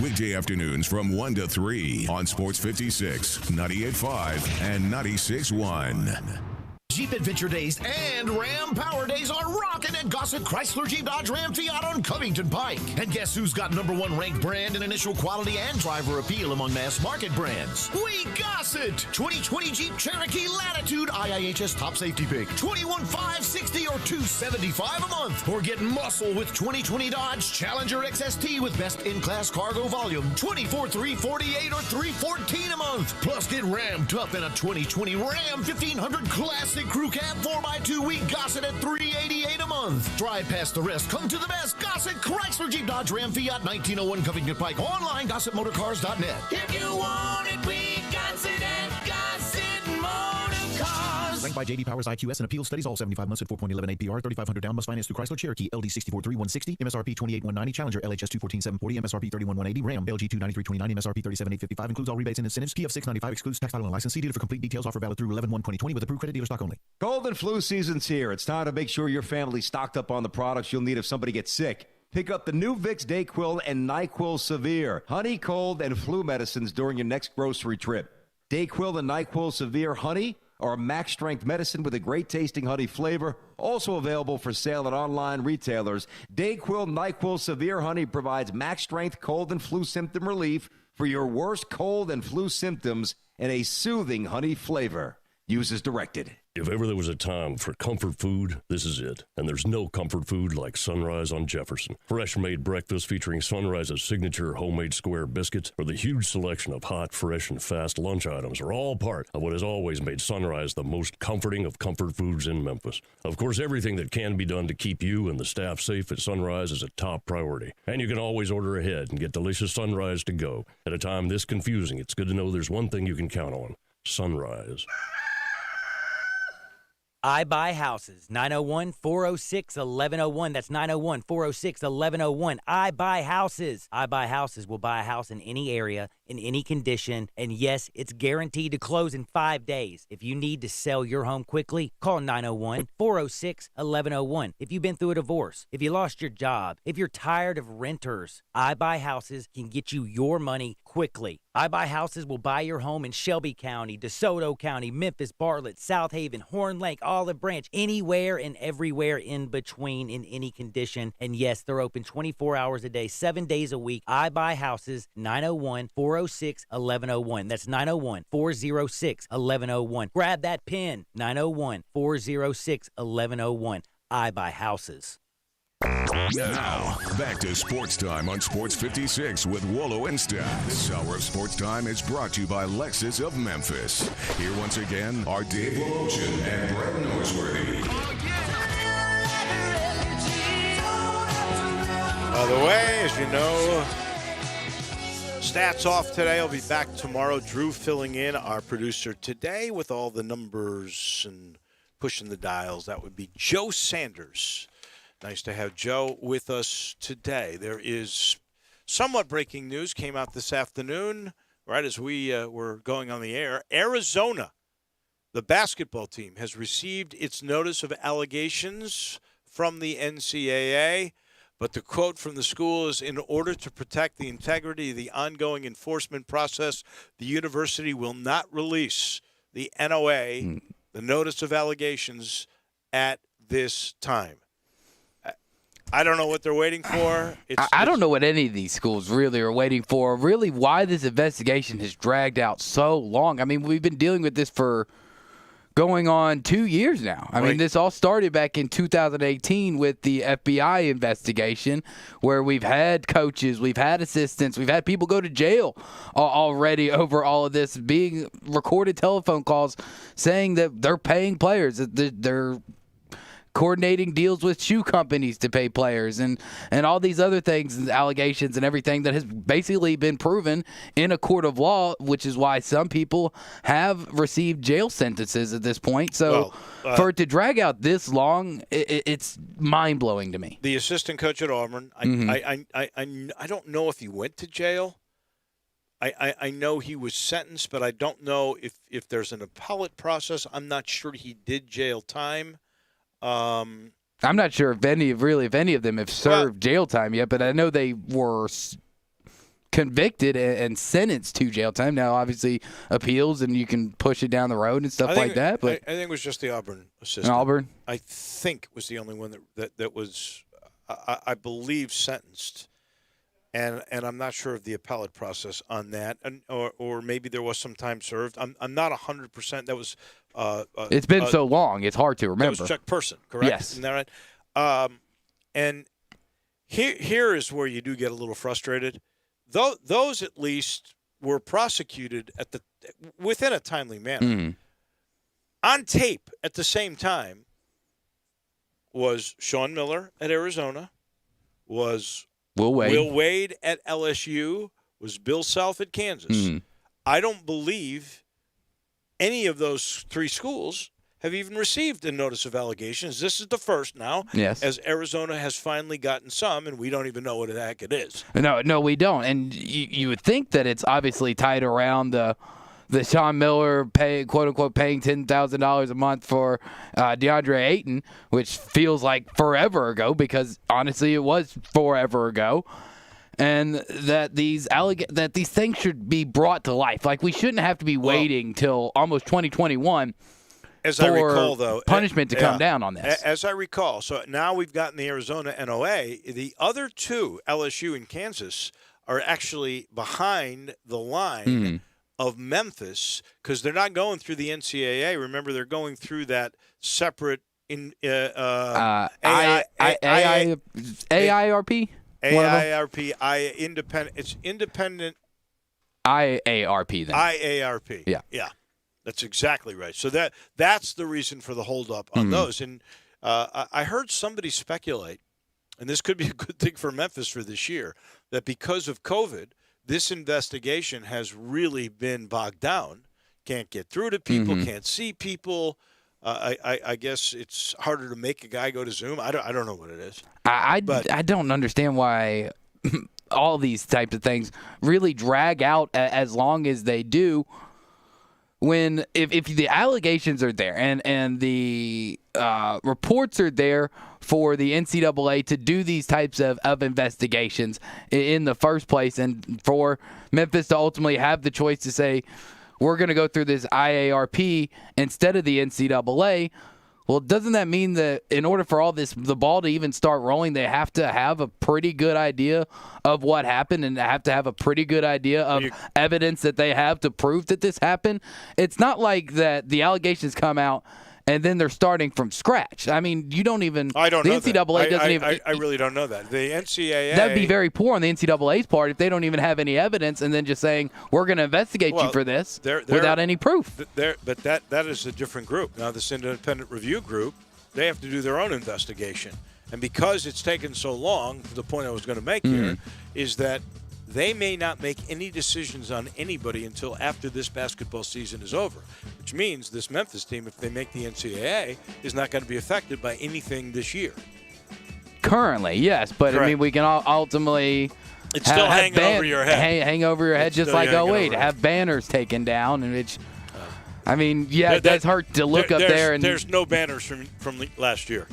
Weekday afternoons from 1 to 3 on Sports 56, 98.5, and 96.1. Jeep Adventure Days and Ram Power Days are rocking at Gossett Chrysler Jeep Dodge Ram Fiat on Covington Pike. And guess who's got #1 ranked brand in initial quality and driver appeal among mass market brands? We Gossett! 2020 Jeep Cherokee Latitude IIHS top safety pick. $21,560 or $275 a month. Or get muscle with 2020 Dodge Challenger XST with best in-class cargo volume. $24,348 or $314 a month. Plus get rammed up in a 2020 Ram 1500 Classic Crew Cab 4x2 week Gossett at $388 a month. Drive past the rest. Come to the best. Gossett Chrysler Jeep Dodge Ram Fiat 1901 Covington Pike. Online, GossettMotorCars.net. If you want it, we got it at Gossett Motor Cars. by J.D. Powers, IQS, and Appeals Studies. All 75 months at 4.11 APR. 3,500 down. Must finance through Chrysler Cherokee. LD 643160. MSRP 28,190. Challenger LHS 214,740. MSRP 31,180. Ram LG 293,29. MSRP 37,855. Includes all rebates and incentives. Key of 695. Excludes tax, title, and license. See dealer for complete details. Offer valid through 11/1/2020 with approved credit dealer stock only. Cold and flu season's here. It's time to make sure your family's stocked up on the products you'll need if somebody gets sick. Pick up the new Vicks DayQuil and NyQuil Severe, honey, cold, and flu medicines during your next grocery trip. DayQuil and NyQuil Severe Honey are a max-strength medicine with a great-tasting honey flavor, also available for sale at online retailers. DayQuil NyQuil Severe Honey provides max-strength cold and flu symptom relief for your worst cold and flu symptoms in a soothing honey flavor. Use as directed. If ever there was a time for comfort food, this is it. And there's no comfort food like Sunrise on Jefferson. Fresh-made breakfast featuring Sunrise's signature homemade square biscuits or the huge selection of hot, fresh, and fast lunch items are all part of what has always made Sunrise the most comforting of comfort foods in Memphis. Of course, everything that can be done to keep you and the staff safe at Sunrise is a top priority. And you can always order ahead and get delicious Sunrise to go. At a time this confusing, it's good to know there's one thing you can count on: Sunrise. I Buy Houses, 901-406-1101. That's 901-406-1101. I Buy Houses. I Buy Houses will buy a house in any area, in any condition, and yes, it's guaranteed to close in 5 days. If you need to sell your home quickly, call 901-406-1101. If you've been through a divorce, if you lost your job, if you're tired of renters, I Buy Houses can get you your money quickly. I Buy Houses will buy your home in Shelby County, DeSoto County, Memphis, Bartlett, South Haven, Horn Lake, Olive Branch, anywhere and everywhere in between in any condition. And yes, they're open 24 hours a day, 7 days a week. I Buy Houses, 901-406-1101. That's 901-406-1101. Grab that pen, 901-406-1101. I Buy Houses. Now, back to Sports Time on Sports 56 with Wolo and Stats. This hour of Sports Time is brought to you by Lexus of Memphis. Here once again are Dave Willochen and Brett Norsworthy. By the way, as you know, Stats off today. I'll be back tomorrow. Drew filling in, our producer today, with all the numbers and pushing the dials. That would be Joe Sanders. Nice to have Joe with us today. There is somewhat breaking news, came out this afternoon, right as we were going on the air. Arizona, the basketball team, has received its notice of allegations from the NCAA, but the quote from the school is, in order to protect the integrity of the ongoing enforcement process, the university will not release the NOA, the notice of allegations, at this time. I don't know what they're waiting for. I don't know what any of these schools really are waiting for, really why this investigation has dragged out so long. I mean, we've been dealing with this for going on 2 years now. I mean, this all started back in 2018 with the FBI investigation, where we've had coaches, we've had assistants, we've had people go to jail already over all of this, being recorded telephone calls saying that they're paying players, that they're coordinating deals with shoe companies to pay players and all these other things and allegations and everything that has basically been proven in a court of law, which is why some people have received jail sentences at this point. So for it to drag out this long, it's mind-blowing to me. The assistant coach at Auburn, I don't know if he went to jail. I know he was sentenced, but I don't know if there's an appellate process. I'm not sure he did jail time. I'm not sure if any of them have served jail time yet, but I know they were convicted and sentenced to jail time. Now, obviously, appeals and you can push it down the road and stuff like that. But I think it was just the Auburn assistant. Auburn, I think, was the only one that was, I believe, sentenced. And I'm not sure of the appellate process on that, or maybe there was some time served. I'm not 100%. That was. It's been so long; it's hard to remember. That was Chuck Person, correct? Yes. Isn't that right? And here is where you do get a little frustrated. Those at least were prosecuted within a timely manner. On tape at the same time was Sean Miller at Arizona, was Will Wade at LSU, was Bill Self at Kansas. I don't believe any of those three schools have even received a notice of allegations. This is the first now, Yes. as Arizona has finally gotten some, and we don't even know what the heck it is. No, we don't. And you would think that it's obviously tied around the Sean Miller quote unquote paying $10,000 a month for DeAndre Ayton, which feels like forever ago, because honestly it was forever ago. And that these things should be brought to life. Like, we shouldn't have to be waiting till almost 2021 As for I recall, though, punishment to come down on this. As I recall, so now we've gotten the Arizona NOA. The other two, LSU and Kansas, are actually behind the line of Memphis, because they're not going through the NCAA. Remember, they're going through that separate AIRP? Independent. It's independent. IARP then. IARP. Yeah. That's exactly right. So that's the reason for the holdup on those. And I heard somebody speculate, and this could be a good thing for Memphis for this year, that because of COVID, this investigation has really been bogged down. Can't get through to people, can't see people. I guess it's harder to make a guy go to Zoom. I don't know what it is. I don't understand why all these types of things really drag out as long as they do. When if the allegations are there and the reports are there for the NCAA to do these types of investigations in the first place, and for Memphis to ultimately have the choice to say, we're going to go through this IARP instead of the NCAA, well, doesn't that mean that in order for the ball to even start rolling, they have to have a pretty good idea of what happened and have to have a pretty good idea of evidence that they have to prove that this happened? It's not like that the allegations come out and then they're starting from scratch. I mean, you don't even. I don't know. The NCAA doesn't even. I really don't know that. The NCAA. That'd be very poor on the NCAA's part if they don't even have any evidence and then just saying, we're going to investigate you for this without any proof. But that is a different group. Now, this independent review group, they have to do their own investigation. And because it's taken so long, the point I was going to make here is that they may not make any decisions on anybody until after this basketball season is over, which means this Memphis team, if they make the NCAA, is not going to be affected by anything this year. Currently, yes, but Correct. I mean, we can ultimately it's still hanging over your head. Hang over your head, just like have banners taken down, and which, I mean, it does hurt to look up there. And there's no banners from last year.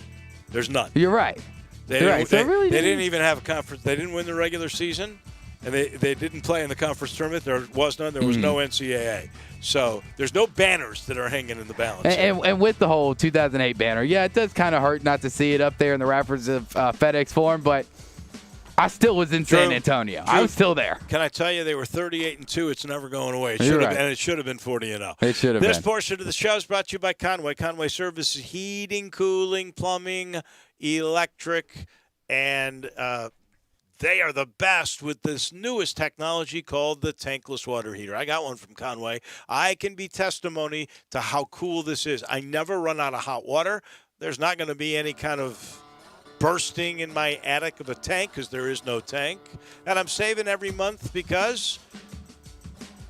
There's none. You're right. They didn't even have a conference. They didn't win the regular season. And they didn't play in the conference tournament. There was none. There was no NCAA. So there's no banners that are hanging in the balance. And with the whole 2008 banner, it does kind of hurt not to see it up there in the rafters of FedEx Forum, but I still was in San Antonio. I was still there. Can I tell you, they were 38-2. It's never going away. You're right. And it should have been 40-0. It should have been. This portion of the show is brought to you by Conway. Conway Services, heating, cooling, plumbing, electric, and they are the best with this newest technology called the tankless water heater. I got one from Conway. I can be testimony to how cool this is. I never run out of hot water. There's not going to be any kind of bursting in my attic of a tank because there is no tank. And I'm saving every month because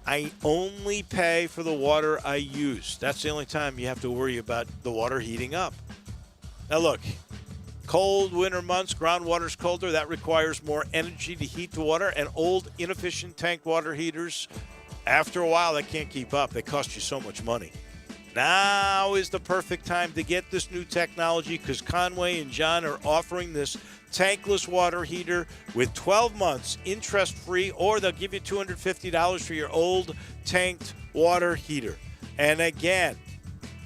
I only pay for the water I use. That's the only time you have to worry about the water heating up. Now, look. Cold winter months, groundwater's colder. That requires more energy to heat the water. And old, inefficient tank water heaters, after a while, they can't keep up. They cost you so much money. Now is the perfect time to get this new technology because Conway and John are offering this tankless water heater with 12 months interest-free, or they'll give you $250 for your old tanked water heater. And again,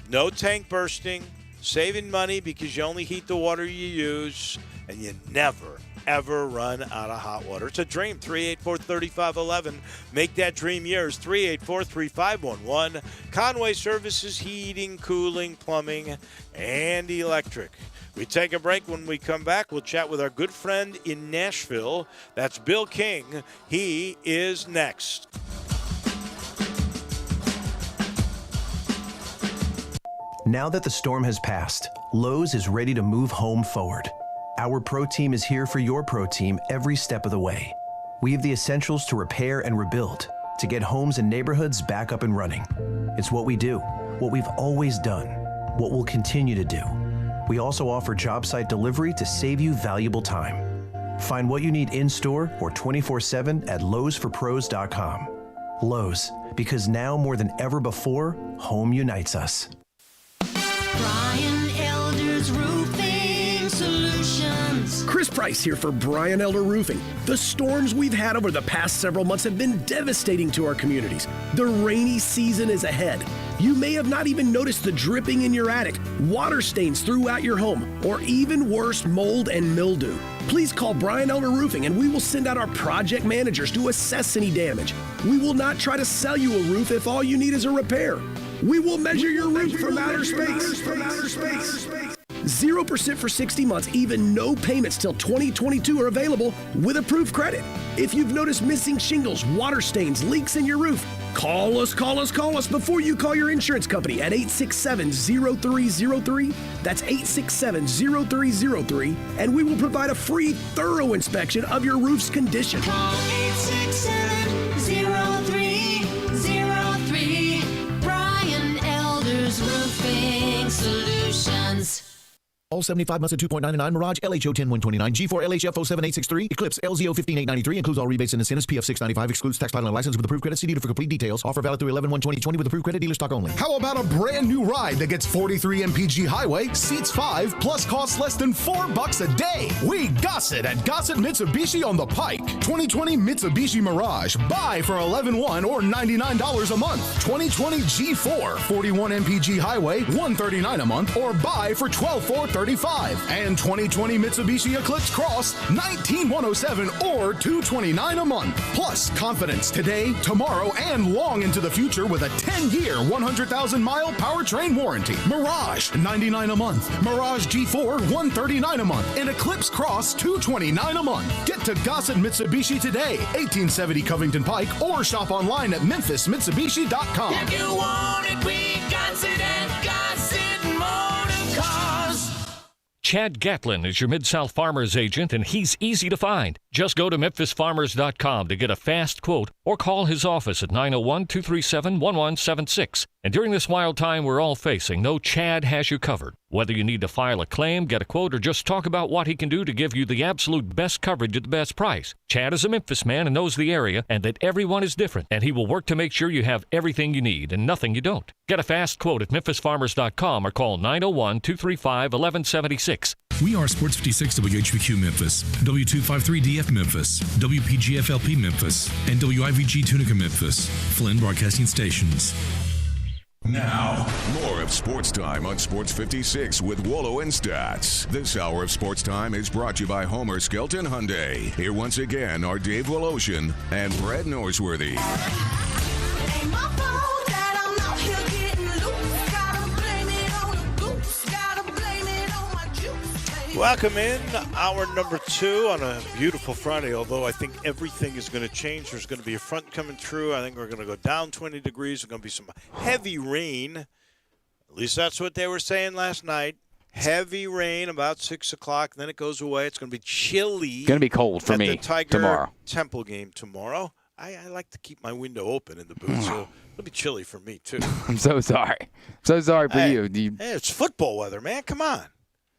no tank bursting. Saving money because you only heat the water you use, and you never, ever run out of hot water. It's a dream. 384-3511. Make that dream yours. 384-3511. Conway Services, heating, cooling, plumbing, and electric. We take a break. When we come back, we'll chat with our good friend in Nashville. That's Bill King. He is next. Now that the storm has passed, Lowe's is ready to move home forward. Our Pro Team is here for your Pro Team every step of the way. We have the essentials to repair and rebuild, to get homes and neighborhoods back up and running. It's what we do, what we've always done. what we'll continue to do. We also offer job site delivery to save you valuable time. Find what you need in-store or 24/7 at lowesforpros.com. Lowe's, because now more than ever before, home unites us. Brian Elder's Roofing Solutions. Chris Price here for Brian Elder Roofing. The storms we've had over the past several months have been devastating to our communities. The rainy season is ahead. You may have not even noticed the dripping in your attic, water stains throughout your home, or even worse, mold and mildew. Please call Brian Elder Roofing and we will send out our project managers to assess any damage. We will not try to sell you a roof if all you need is a repair. We will measure your roof from outer space. 0% for 60 months, even no payments till 2022 are available with approved credit. If you've noticed missing shingles, water stains, leaks in your roof, call us before you call your insurance company at 867-0303. That's 867-0303, and we will provide a free, thorough inspection of your roof's condition. Call 867-0303. Brian Elder's Roofing Solutions. All 75 months at 2.99, Mirage LHO 10129, G4 LHF 07863, Eclipse LZO 15893, includes all rebates and incentives, PF 695, excludes tax title and license with approved credit. See dealer for complete details. Offer valid through 11/1/2020 with approved credit, dealer stock only. How about a brand new ride that gets 43 mpg highway, seats 5, plus costs less than $4 a day? We Gossett at Gossett Mitsubishi on the Pike. 2020 Mitsubishi Mirage, buy for $11,100 or $99 a month. 2020 G4, 41 mpg highway, $139 a month, or buy for $12,435. And 2020 Mitsubishi Eclipse Cross, $19,107 or $229 a month. Plus confidence today, tomorrow, and long into the future with a 10-year, 100,000-mile powertrain warranty. Mirage, $99 a month. Mirage G4, $139 a month. And Eclipse Cross, $229 a month. Get to Gossett Mitsubishi today, 1870 Covington Pike, or shop online at memphismitsubishi.com. If you want it, we got it at Gossett Motor Cars. Chad Gatlin is your Mid-South Farmers agent, and he's easy to find. Just go to memphisfarmers.com to get a fast quote or call his office at 901-237-1176. And during this wild time we're all facing, know Chad has you covered. Whether you need to file a claim, get a quote, or just talk about what he can do to give you the absolute best coverage at the best price. Chad is a Memphis man and knows the area and that everyone is different, and he will work to make sure you have everything you need and nothing you don't. Get a fast quote at memphisfarmers.com or call 901-235-1176. We are Sports 56 WHBQ Memphis, W253DF Memphis, WPGFLP Memphis, and WIVG Tunica Memphis, Flynn Broadcasting Stations. Now, more of Sports Time on Sports 56 with Wolo and Stats. This hour of Sports Time is brought to you by Homer Skelton Hyundai. Here once again are Dave Woloshin and Brad Norsworthy. Welcome in, hour number 2 on a beautiful Friday, although I think everything is going to change. There's going to be a front coming through. I think we're going to go down 20 degrees. There's going to be some heavy rain. At least that's what they were saying last night. Heavy rain about 6 o'clock, then it goes away. It's going to be chilly. Going to be cold for me at the Tiger tomorrow. Temple game tomorrow. I like to keep my window open in the booth, so it'll be chilly for me, too. I'm so sorry. So sorry for you. Hey, it's football weather, man. Come on.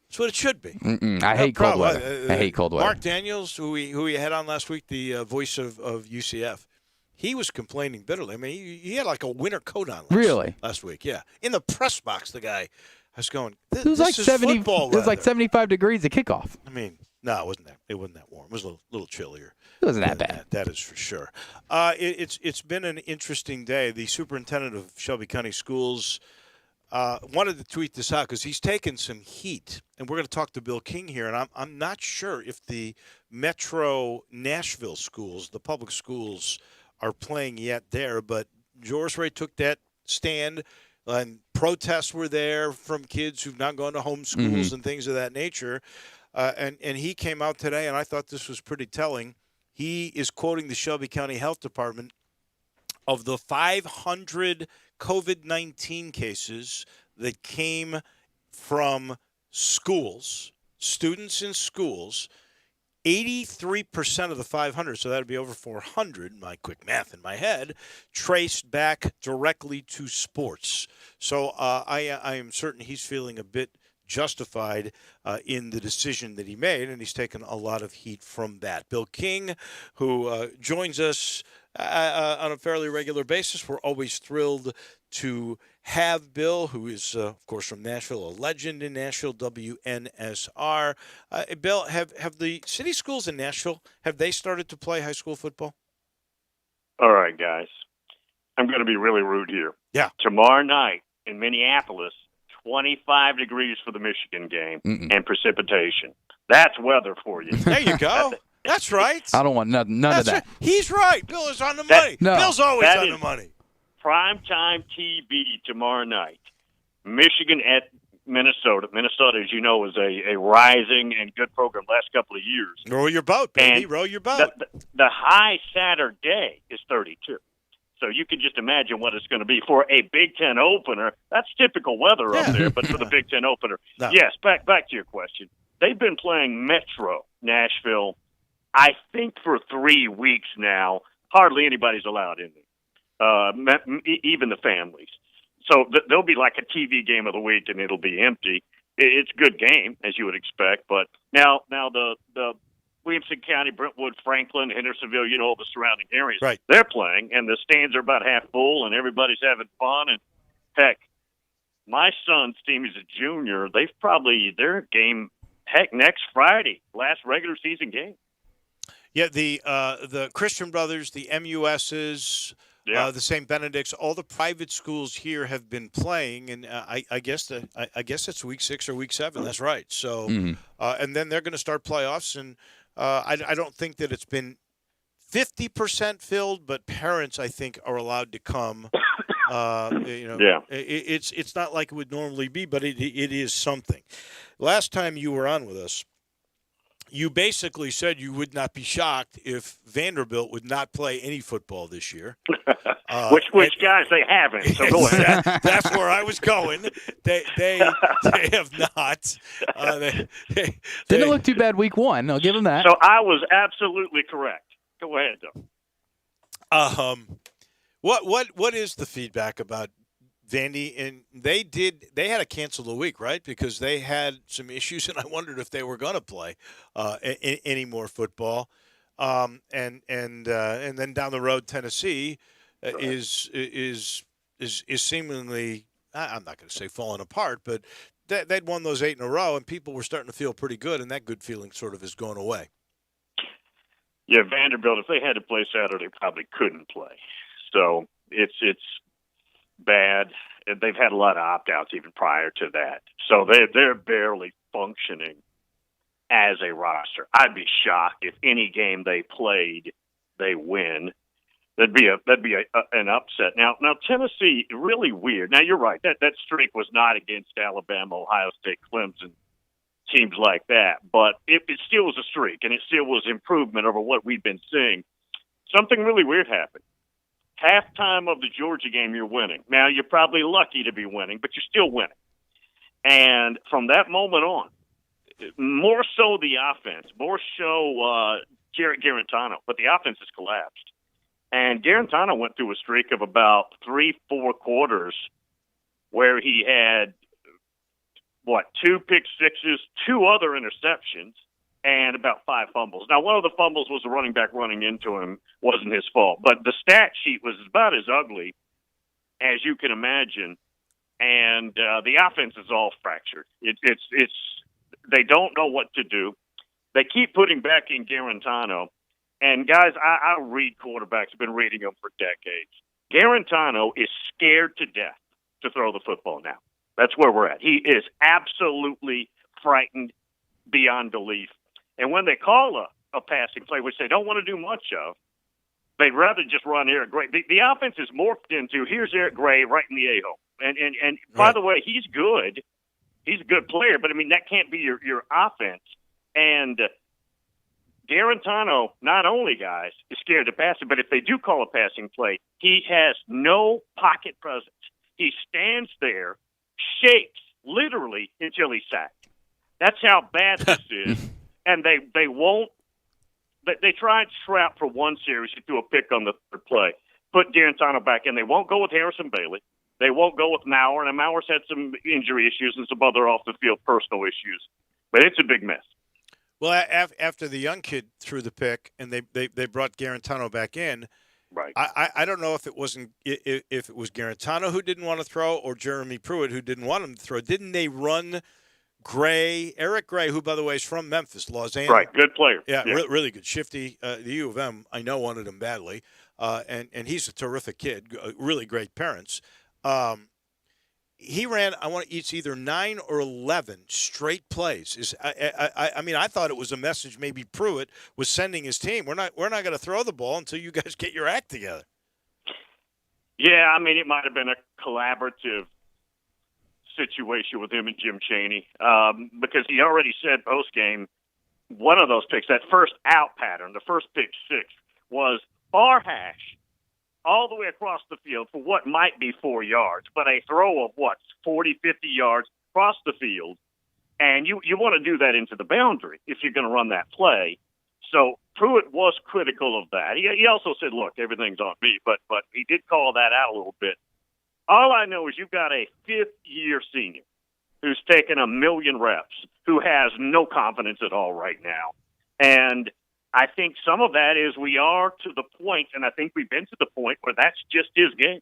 That's what it should be. I hate cold weather. I hate cold weather. Mark Daniels, who we had on last week, the voice of UCF, he was complaining bitterly. I mean, he had like a winter coat on last week. Yeah. In the press box, the guy was going, it was like 70. It was like 75 degrees at kickoff. I mean, no, it wasn't that warm. It was a little chillier. It wasn't that bad. That is for sure. It's been an interesting day. The superintendent of Shelby County Schools wanted to tweet this out because he's taken some heat, and we're going to talk to Bill King here. And I'm not sure if the Metro Nashville schools, the public schools, are playing yet there. But Joris Ray took that stand, and protests were there from kids who've not gone to home schools and things of that nature. And he came out today, and I thought this was pretty telling. He is quoting the Shelby County Health Department. Of the 500 COVID-19 cases that came from schools, students in schools, 83% of the 500, so that would be over 400, my quick math in my head, traced back directly to sports. So I am certain he's feeling a bit justified in the decision that he made, and he's taken a lot of heat from that. Bill King, who joins us on a fairly regular basis. We're always thrilled to have Bill, who is, of course, from Nashville, a legend in Nashville, WNSR. Bill, have the city schools in Nashville, have they started to play high school football? All right, guys. I'm going to be really rude here. Yeah. Tomorrow night in Minneapolis, 25 degrees for the Michigan game and precipitation. That's weather for you. There you go. That's right. I don't want none of that. Right. He's right. Bill is on the money. No. Bill's always on the money. Primetime TV tomorrow night. Michigan at Minnesota. Minnesota, as you know, is a rising and good program last couple of years. Row your boat, baby. And row your boat. The high Saturday is 32. So you can just imagine what it's going to be for a Big Ten opener. That's typical weather up there, but for the Big Ten opener. No. Yes, back to your question. They've been playing Metro Nashville, I think, for 3 weeks now. Hardly anybody's allowed in there, even the families. So there'll be like a TV game of the week, and it'll be empty. It's a good game, as you would expect. But now the Williamson County, Brentwood, Franklin, Hendersonville, all the surrounding areas, right, they're playing, and the stands are about half full, and everybody's having fun. And, heck, my son's team is a junior. Their game, next Friday, last regular season game. Yeah, the Christian Brothers, the MUSs, the St. Benedict's, all the private schools here have been playing, and I guess it's week 6 or week 7. That's right. So, and then they're going to start playoffs, and I don't think that it's been 50% filled, but parents, I think, are allowed to come. It's not like it would normally be, but it is something. Last time you were on with us, you basically said you would not be shocked if Vanderbilt would not play any football this year. Which guys they haven't. So go ahead. That's where I was going. They have not. Didn't look too bad week 1. I'll give them that. So I was absolutely correct. Go ahead, though. What is the feedback about Vandy? And they had to cancel the week, right? Because they had some issues, and I wondered if they were going to play any more football. And then down the road, Tennessee is seemingly, I'm not going to say falling apart, but they'd won those 8 in a row, and people were starting to feel pretty good, and that good feeling sort of is going away. Yeah, Vanderbilt, if they had to play Saturday, probably couldn't play. So it's bad. They've had a lot of opt-outs even prior to that. So they're barely functioning as a roster. I'd be shocked if any game they played, they win. That'd be an upset. Now Tennessee, really weird. Now you're right. That streak was not against Alabama, Ohio State, Clemson, teams like that. But it still was a streak, and it still was improvement over what we've been seeing. Something really weird happened. Halftime of the Georgia game, you're winning. Now, you're probably lucky to be winning, but you're still winning. And from that moment on, more so the offense, more so Jarrett Garantano, but the offense has collapsed. And Garantano went through a streak of about 3-4 quarters where he had, 2 pick sixes, 2 other interceptions, and about 5 fumbles. Now, one of the fumbles was a running back running into him. Wasn't his fault. But the stat sheet was about as ugly as you can imagine, and the offense is all fractured. It's they don't know what to do. They keep putting back in Garantano. And, guys, I read quarterbacks. I've been reading them for decades. Garantano is scared to death to throw the football now. That's where we're at. He is absolutely frightened beyond belief. And when they call a passing play, which they don't want to do much of, they'd rather just run Eric Gray. The offense is morphed into, here's Eric Gray right in the A-hole. And by the way, he's good. He's a good player, but, I mean, that can't be your offense. And Garantano, not only, guys, is scared to pass it, but if they do call a passing play, he has no pocket presence. He stands there, shakes literally until he's sacked. That's how bad this is. And they won't they tried Trout for one series. He threw a pick on the third play. Put Garantano back in. They won't go with Harrison Bailey. They won't go with Maurer. And Maurer's had some injury issues and some other off-the-field personal issues. But it's a big mess. Well, after the young kid threw the pick and they brought Garantano back in, right? I don't know if it was Garantano who didn't want to throw or Jeremy Pruitt who didn't want him to throw. Didn't they run Eric Gray, who by the way is from Memphis, Los Angeles? Right, good player. Yeah. Really good. Shifty. The U of M, I know, wanted him badly, and he's a terrific kid. Really great parents. He ran, it's either 9 or 11 straight plays. I mean, I thought it was a message maybe Pruitt was sending his team. We're not going to throw the ball until you guys get your act together. Yeah, I mean, it might have been a collaborative situation with him and Jim Chaney because he already said post-game one of those picks, that first out pattern, the first pick six, was far hash all the way across the field for what might be 4 yards, but a throw of 40, 50 yards across the field. And you want to do that into the boundary if you're going to run that play. So Pruitt was critical of that. He also said, look, everything's on me, but he did call that out a little bit. All I know is you've got a fifth-year senior who's taken 1 million reps, who has no confidence at all right now. And I think some of that is we are to the point, and I think we've been to the point where that's just his game.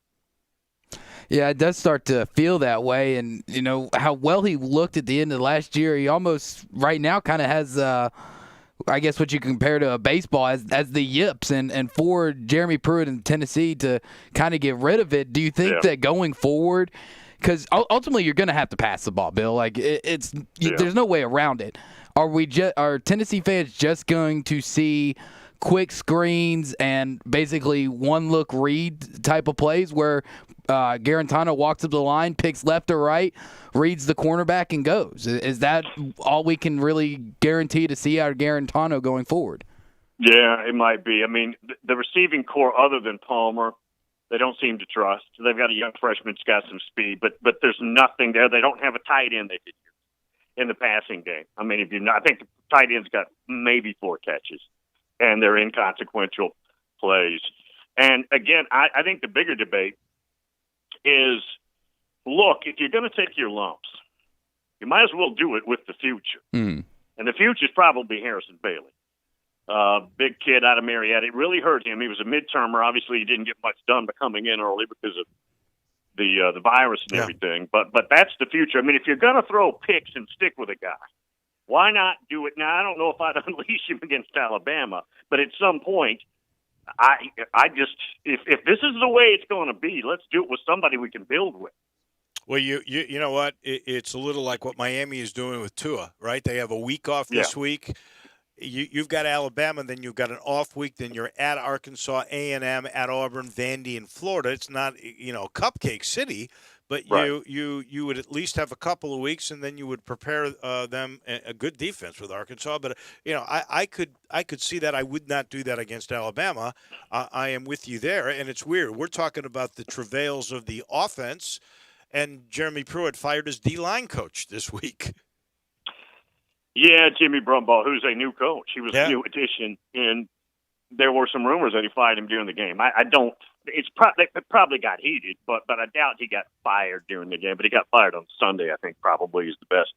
Yeah, it does start to feel that way. And, you know, how well he looked at the end of last year, he almost right now kind of has, I guess, what you compare to a baseball as the yips. And for Jeremy Pruitt in Tennessee to kind of get rid of it, do you think that going forward, because ultimately you're going to have to pass the ball, Bill. Like, there's no way around it. Are Tennessee fans just going to see quick screens and basically one-look read type of plays where Garantano walks up the line, picks left or right, reads the cornerback, and goes? Is that all we can really guarantee to see out of Garantano going forward? Yeah, it might be. I mean, the receiving core, other than Palmer, they don't seem to trust. They've got a young freshman that's got some speed, but there's nothing there. They don't have a tight end they could use in the passing game. I mean, I think the tight end's got maybe 4 catches, and they're inconsequential plays. And again, I think the bigger debate is, look, if you're going to take your lumps, you might as well do it with the future. And the future is probably Harrison Bailey. Big kid out of Marietta. It really hurt him. He was a midtermer. Obviously, he didn't get much done by coming in early because of the virus and everything. But that's the future. I mean, if you're going to throw picks and stick with a guy, why not do it now? I don't know if I'd unleash him against Alabama, but at some point, I just if this is the way it's going to be, let's do it with somebody we can build with. Well, you know what? It's a little like what Miami is doing with Tua, right? They have a week off this week. You've got Alabama, then you've got an off week, then you're at Arkansas, A&M, at Auburn, Vandy, and Florida. It's not, Cupcake City, but you would at least have a couple of weeks, and then you would prepare them a good defense with Arkansas. But I could see that. I would not do that against Alabama. I am with you there, and it's weird. We're talking about the travails of the offense, and Jeremy Pruitt fired his D-line coach this week. Yeah, Jimmy Brumbaugh, who's a new coach. He was a new addition, and there were some rumors that he fired him during the game. It probably got heated, but I doubt he got fired during the game. But he got fired on Sunday, I think, probably is the best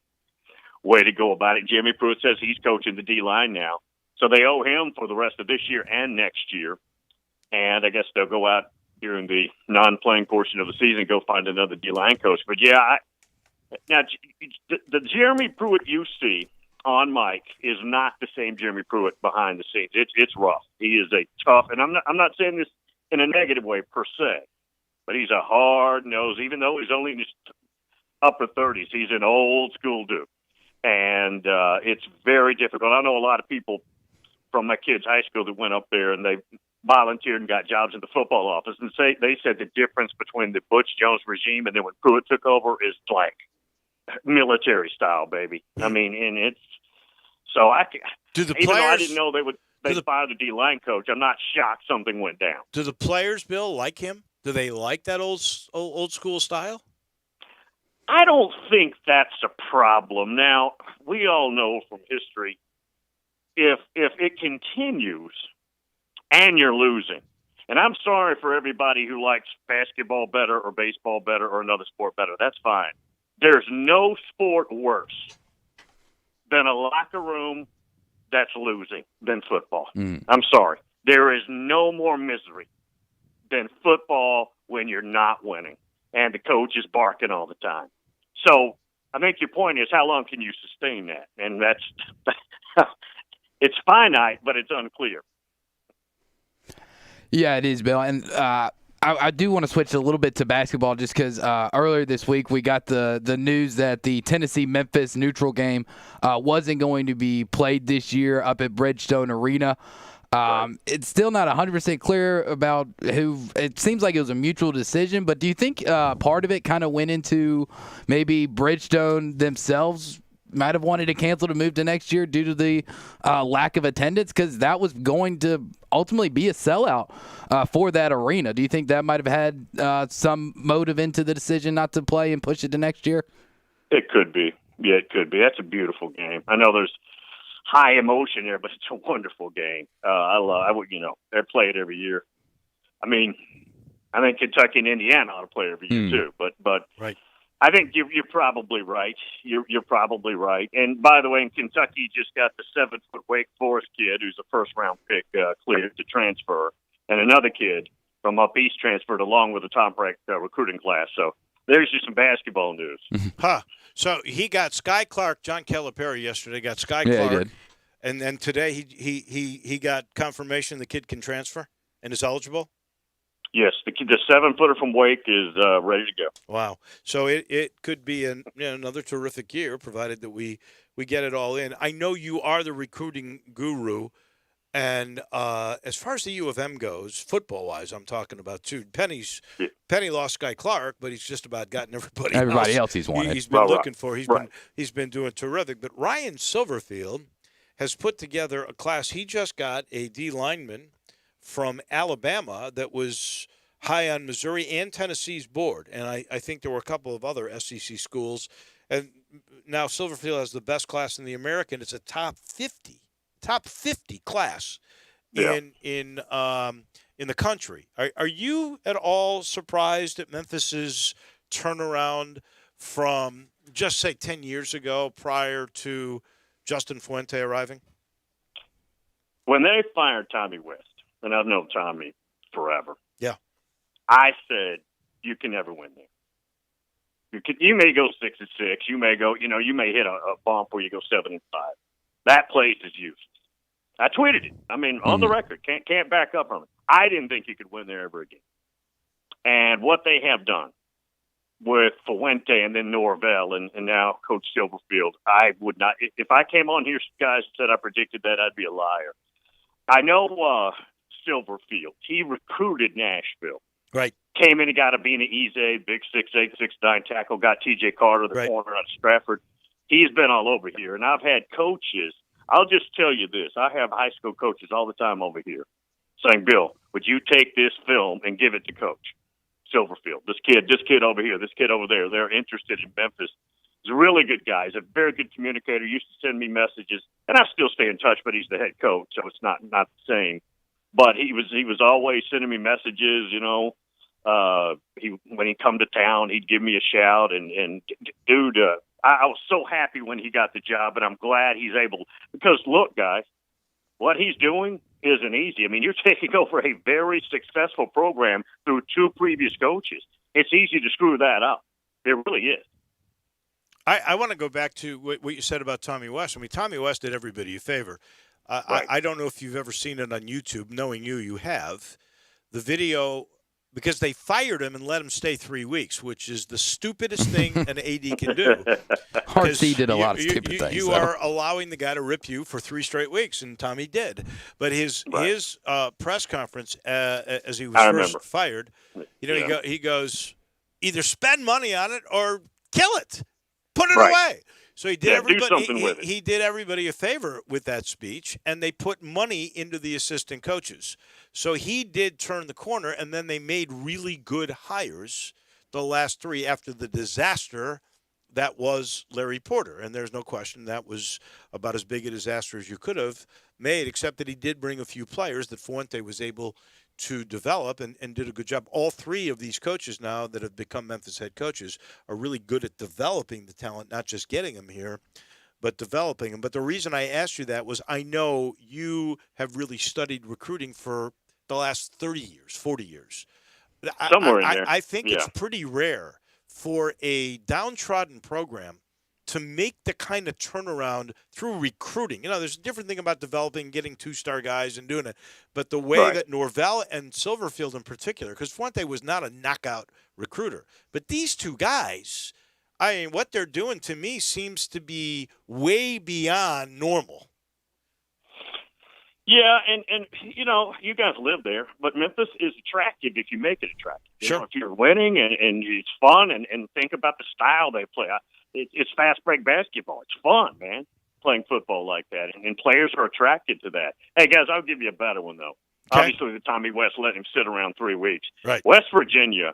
way to go about it. Jimmy Pruitt says he's coaching the D-line now, so they owe him for the rest of this year and next year. And I guess they'll go out during the non-playing portion of the season, go find another D-line coach. But, now the Jeremy Pruitt you see on Mike is not the same Jeremy Pruitt behind the scenes. It's rough. He is a tough, and I'm not saying this in a negative way per se, but he's a hard nose. Even though he's only in his upper 30s, he's an old school dude, and it's very difficult. I know a lot of people from my kids' high school that went up there and they volunteered and got jobs in the football office, and they said the difference between the Butch Jones regime and then when Pruitt took over is like military style, baby. I mean, and it's so even though I didn't know they'd fire the D-line coach, I'm not shocked something went down. Do the players, Bill, like him? Do they like that old school style? I don't think that's a problem. Now, we all know from history if it continues and you're losing, and I'm sorry for everybody who likes basketball better or baseball better or another sport better. That's fine. There's no sport worse than a locker room that's losing than football. I'm sorry. There is no more misery than football when you're not winning and the coach is barking all the time. So I think your point is, how long can you sustain that? And that's it's finite, but it's unclear. Yeah, it is, Bill. And I do want to switch a little bit to basketball just because earlier this week we got the news that the Tennessee-Memphis neutral game wasn't going to be played this year up at Bridgestone Arena. It's still not 100% clear about who. It seems like it was a mutual decision, but do you think part of it kind of went into maybe Bridgestone themselves might have wanted to cancel to move to next year due to the lack of attendance? Because that was going to ultimately be a sellout for that arena. Do you think that might have had some motive into the decision not to play and push it to next year? It could be. Yeah, it could be. That's a beautiful game. I know there's high emotion there, but it's a wonderful game. I would, they play it every year. I mean, I think Kentucky and Indiana ought to play it every year too. But right. I think you're probably right. You're probably right. And by the way, in Kentucky, just got the 7-foot Wake Forest kid who's a first-round pick cleared to transfer, and another kid from up east transferred along with the top-ranked recruiting class. So there's just some basketball news. So he got Sky Clark, John Calipari yesterday got Sky Yeah, Clark, he did. and then today he got confirmation the kid can transfer and is eligible. Yes, the 7-footer from Wake is ready to go. Wow! So it could be another terrific year, provided that we get it all in. I know you are the recruiting guru, and as far as the U of M goes, football wise, I'm talking about too. Penny lost Sky Clark, but he's just about gotten everybody else he's wanted. He's been looking for. He's been doing terrific. But Ryan Silverfield has put together a class. He just got a D lineman from Alabama that was high on Missouri and Tennessee's board. And I think there were a couple of other SEC schools. And now Silverfield has the best class in the American. It's a top 50 class in the country. Are you at all surprised at Memphis's turnaround from just say 10 years ago prior to Justin Fuente arriving? When they fired Tommy West, and I've known Tommy forever. Yeah. I said, you can never win there. You may go 6-6. You may go, you may hit a bump where you go 7-5. That place is useless. I tweeted it. I mean, on the record, can't back up on it. I didn't think you could win there ever again. And what they have done with Fuente and then Norvell and now Coach Silverfield, I would not. If I came on here, guys, and said I predicted that, I'd be a liar. I know Silverfield. He recruited Nashville. Right. Came in and got a Bina Eze, big 6'8", 6'9" tackle, got T.J. Carter, the corner out of Stratford. He's been all over here. And I've had coaches. I'll just tell you this. I have high school coaches all the time over here saying, Bill, would you take this film and give it to Coach Silverfield? This kid over here, this kid over there. They're interested in Memphis. He's a really good guy. He's a very good communicator. Used to send me messages, and I still stay in touch, but he's the head coach, so it's not the same. But he was always sending me messages, when he come to town, he'd give me a shout. And dude, I was so happy when he got the job, and I'm glad he's able. Because look, guys, what he's doing isn't easy. I mean, you're taking over a very successful program through 2 previous coaches. It's easy to screw that up. It really is. I want to go back to what you said about Tommy West. I mean, Tommy West did everybody a favor. Right. I don't know if you've ever seen it on YouTube. Knowing you have. The video, because they fired him and let him stay 3 weeks, which is the stupidest thing an AD can do. RC did a lot of stupid things. You are allowing the guy to rip you for 3 straight weeks, and Tommy did. But his press conference, as he was first fired, he goes, either spend money on it or kill it. Put it away. So he did he did everybody a favor with that speech, and they put money into the assistant coaches. So he did turn the corner, and then they made really good hires the last 3 after the disaster that was Larry Porter, and there's no question that was about as big a disaster as you could have made, except that he did bring a few players that Fuente was able to develop and did a good job. All three of these coaches now that have become Memphis head coaches are really good at developing the talent, not just getting them here, but developing them. But the reason I asked you that was I know you have really studied recruiting for the last 30 years, 40 years. Somewhere in there. I think Yeah. it's pretty rare for a downtrodden program to make the kind of turnaround through recruiting. There's a different thing about developing, getting two-star guys and doing it. But the way Right. that Norvell and Silverfield in particular, because Fuente was not a knockout recruiter, but these two guys, what they're doing to me seems to be way beyond normal. Yeah, and you guys live there, but Memphis is attractive if you make it attractive. You know, if you're winning and it's fun, and think about the style they play. It's fast break basketball. It's fun, man, playing football like that, and players are attracted to that. Hey, guys, I'll give you a better one, though. Okay. Obviously, the Tommy West let him sit around 3 weeks. Right. West Virginia,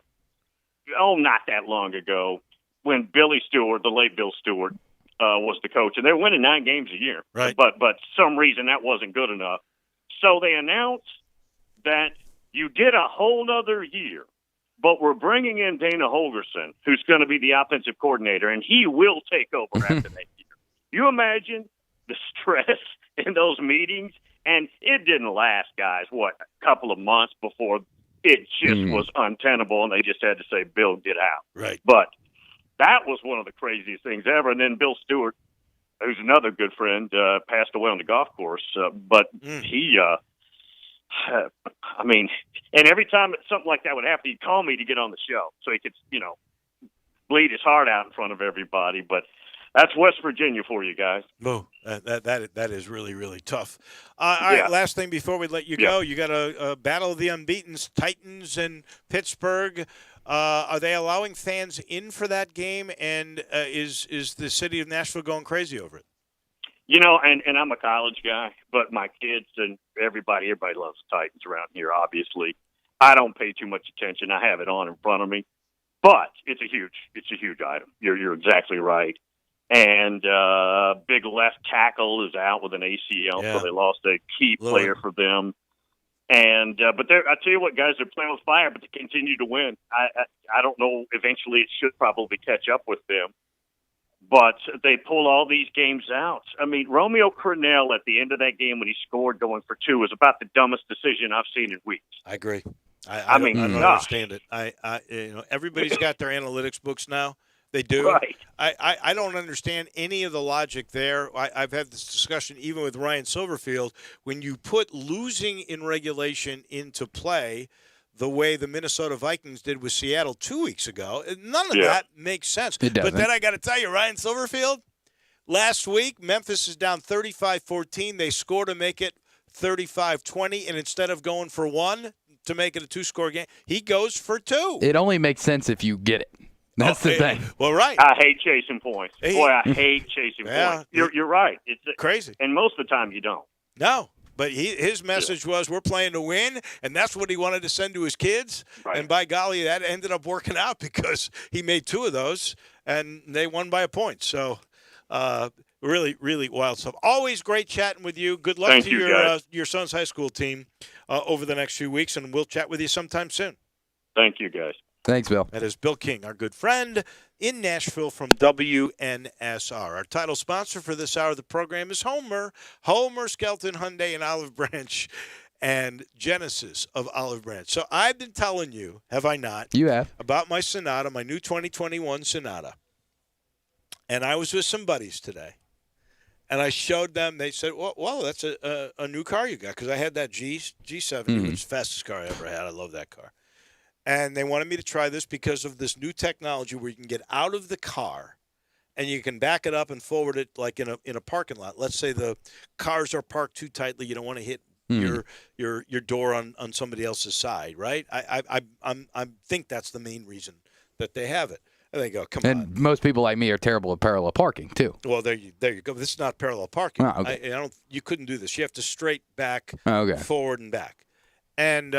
not that long ago, when Billy Stewart, the late Bill Stewart, was the coach, and they were winning 9 games a year. Right. But some reason that wasn't good enough. So they announced that you get a whole nother year, but we're bringing in Dana Holgerson, who's going to be the offensive coordinator, and he will take over after that year. You imagine the stress in those meetings? And it didn't last, guys, a couple of months before it just was untenable, and they just had to say, Bill, get out. Right. But that was one of the craziest things ever. And then Bill Stewart, who's another good friend, passed away on the golf course. But he, and every time something like that would happen, he'd call me to get on the show so he could, bleed his heart out in front of everybody. But that's West Virginia for you guys. Oh, that is really, really tough. All right, last thing before we let you go, you got a battle of the unbeatens, Titans and Pittsburgh. Are they allowing fans in for that game? And is the city of Nashville going crazy over it? And I'm a college guy, but my kids and everybody loves the Titans around here, obviously. I don't pay too much attention. I have it on in front of me. But it's a huge item. You're exactly right. And big left tackle is out with an ACL, so they lost a key player for them. And but I tell you what, guys, they're playing with fire, but they continue to win. I don't know. Eventually, it should probably catch up with them. But they pull all these games out. I mean, Romeo Crennel at the end of that game when he scored going for 2 was about the dumbest decision I've seen in weeks. I agree. I don't understand it. Everybody's got their analytics books now. They do. Right. I don't understand any of the logic there. I've had this discussion even with Ryan Silverfield. When you put losing in regulation into play the way the Minnesota Vikings did with Seattle 2 weeks ago, none of that makes sense. It doesn't. But then I got to tell you, Ryan Silverfield, last week, Memphis is down 35-14. They score to make it 35-20, and instead of going for 1 to make it a 2-score game, he goes for 2. It only makes sense if you get it. That's the thing. Well, right. I hate chasing points. Boy, I hate chasing points. You're right. It's crazy. And most of the time you don't. No. But his message was we're playing to win, and that's what he wanted to send to his kids. Right. And by golly, that ended up working out because he made 2 of those, and they won by a point. So really, really wild stuff. Always great chatting with you. Good luck to your son's high school team over the next few weeks, and we'll chat with you sometime soon. Thank you, guys. Thanks, Bill. That is Bill King, our good friend in Nashville from WNSR. Our title sponsor for this hour of the program is Homer Skelton Hyundai in Olive Branch and Genesis of Olive Branch. So I've been telling you, have I not? You have. About my Sonata, my new 2021 Sonata. And I was with some buddies today. And I showed them. They said, well, that's a new car you got. Because I had that G70, which is the fastest car I ever had. I love that car. And they wanted me to try this because of this new technology where you can get out of the car and you can back it up and forward it like in a parking lot. Let's say the cars are parked too tightly. You don't want to hit your door on somebody else's side, right? I think that's the main reason that they have it. And they go, come on. And most people like me are terrible at parallel parking too. Well, there you go. This is not parallel parking. Oh, okay. You couldn't do this. You have to straight back, okay. forward and back. And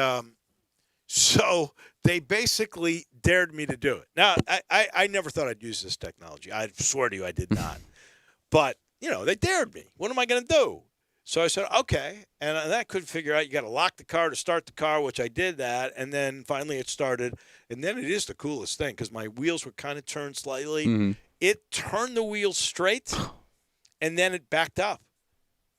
so they basically dared me to do it. Now, I never thought I'd use this technology. I swear to you I did not. But, they dared me. What am I going to do? So I said, okay. And I couldn't figure out you got to lock the car to start the car, which I did that. And then finally it started. And then it is the coolest thing because my wheels were kind of turned slightly. Mm-hmm. It turned the wheels straight, and then it backed up.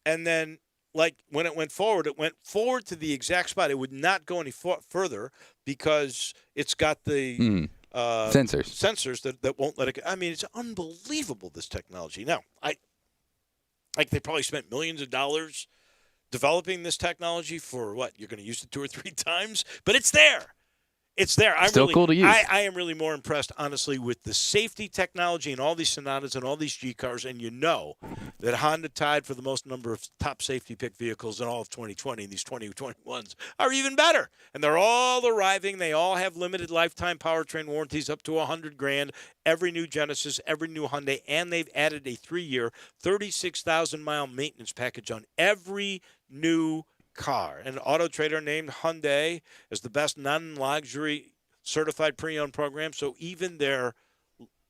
And then, when it went forward to the exact spot. It would not go any further because it's got the sensors that won't let it go. I mean, it's unbelievable, this technology. Now, they probably spent millions of dollars developing this technology for what? You're going to use it 2 or 3 times? But it's there. It's there. Still cool to use. I am really more impressed, honestly, with the safety technology in all these Sonatas and all these G cars. And that Honda tied for the most number of top safety pick vehicles in all of 2020. And these 2021s are even better. And they're all arriving. They all have limited lifetime powertrain warranties up to $100,000. Every new Genesis, every new Hyundai, and they've added a 3-year, 36,000-mile maintenance package on every new car. An Auto Trader named Hyundai as the best non-luxury certified pre-owned program. So even their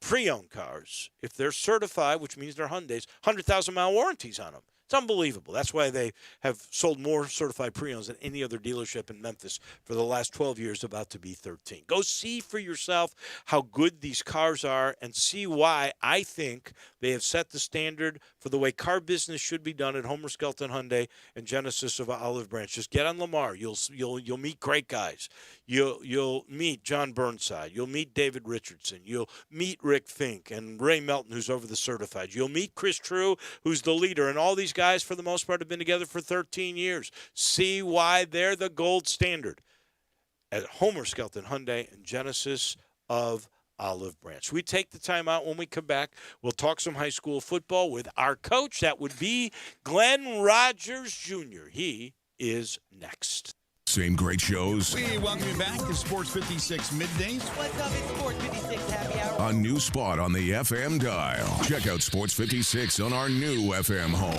pre-owned cars, if they're certified, which means they're Hyundais, 100,000-mile warranties on them. It's unbelievable. That's why they have sold more certified pre-owns than any other dealership in Memphis for the last 12 years, about to be 13. Go see for yourself how good these cars are and see why I think they have set the standard for the way car business should be done at Homer Skelton Hyundai and Genesis of Olive Branch. Just get on Lamar. You'll meet great guys. You'll meet John Burnside. You'll meet David Richardson. You'll meet Rick Fink and Ray Melton, who's over the certified. You'll meet Chris True, who's the leader. And all these guys, for the most part, have been together for 13 years. See why they're the gold standard at Homer Skelton Hyundai and Genesis of Olive Branch. We take the time out. When we come back, we'll talk some high school football with our coach. That would be Glenn Rogers Jr. He is next. Same great shows. We welcome you back to Sports 56 Middays. What's up? It's Sports 56 Happy Hour. A new spot on the FM dial. Check out Sports 56 on our new FM home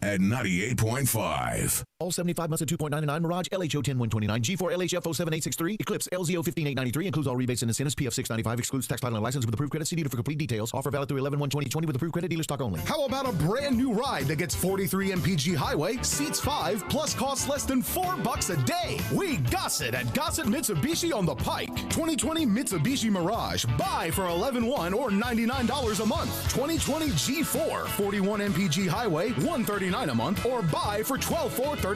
at 98.5. All 75 Mazda 2.99, Mirage LHO 10129, G4 LHF 07863, Eclipse LZO 15893, includes all rebates and incentives, PF 695, excludes tax title and license with approved credit. See dealer for complete details. Offer valid through 11/1/2020 with approved credit, dealer stock only. How about a brand new ride that gets 43 MPG highway, seats 5, plus costs less than $4 a day? We Gossett at Gossett Mitsubishi on the Pike. 2020 Mitsubishi Mirage, buy for $11,100 or $99 a month. 2020 G4, 41 MPG highway, $139 a month, or buy for $12,435.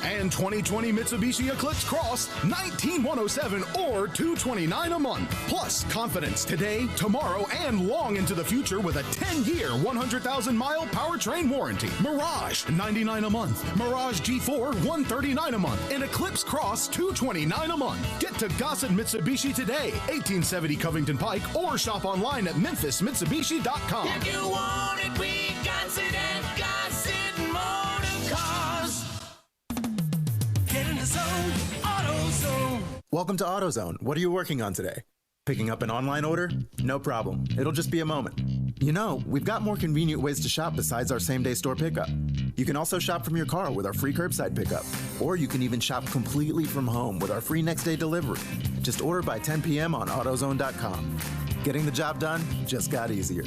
And 2020 Mitsubishi Eclipse Cross, $19,107 or $229 a month. Plus confidence today, tomorrow, and long into the future with a 10-year, 100,000-mile powertrain warranty. Mirage, $99 a month. Mirage G4, $139 a month. And Eclipse Cross, $229 a month. Get to Gossett Mitsubishi today, 1870 Covington Pike, or shop online at memphismitsubishi.com. If you want it, we got it at Gossett Motor Cars. Get in the zone, AutoZone. Welcome to AutoZone. What are you working on today? Picking up an online order? No problem. It'll just be a moment. We've got more convenient ways to shop besides our same-day store pickup. You can also shop from your car with our free curbside pickup. Or you can even shop completely from home with our free next-day delivery. Just order by 10 p.m. on AutoZone.com. Getting the job done just got easier.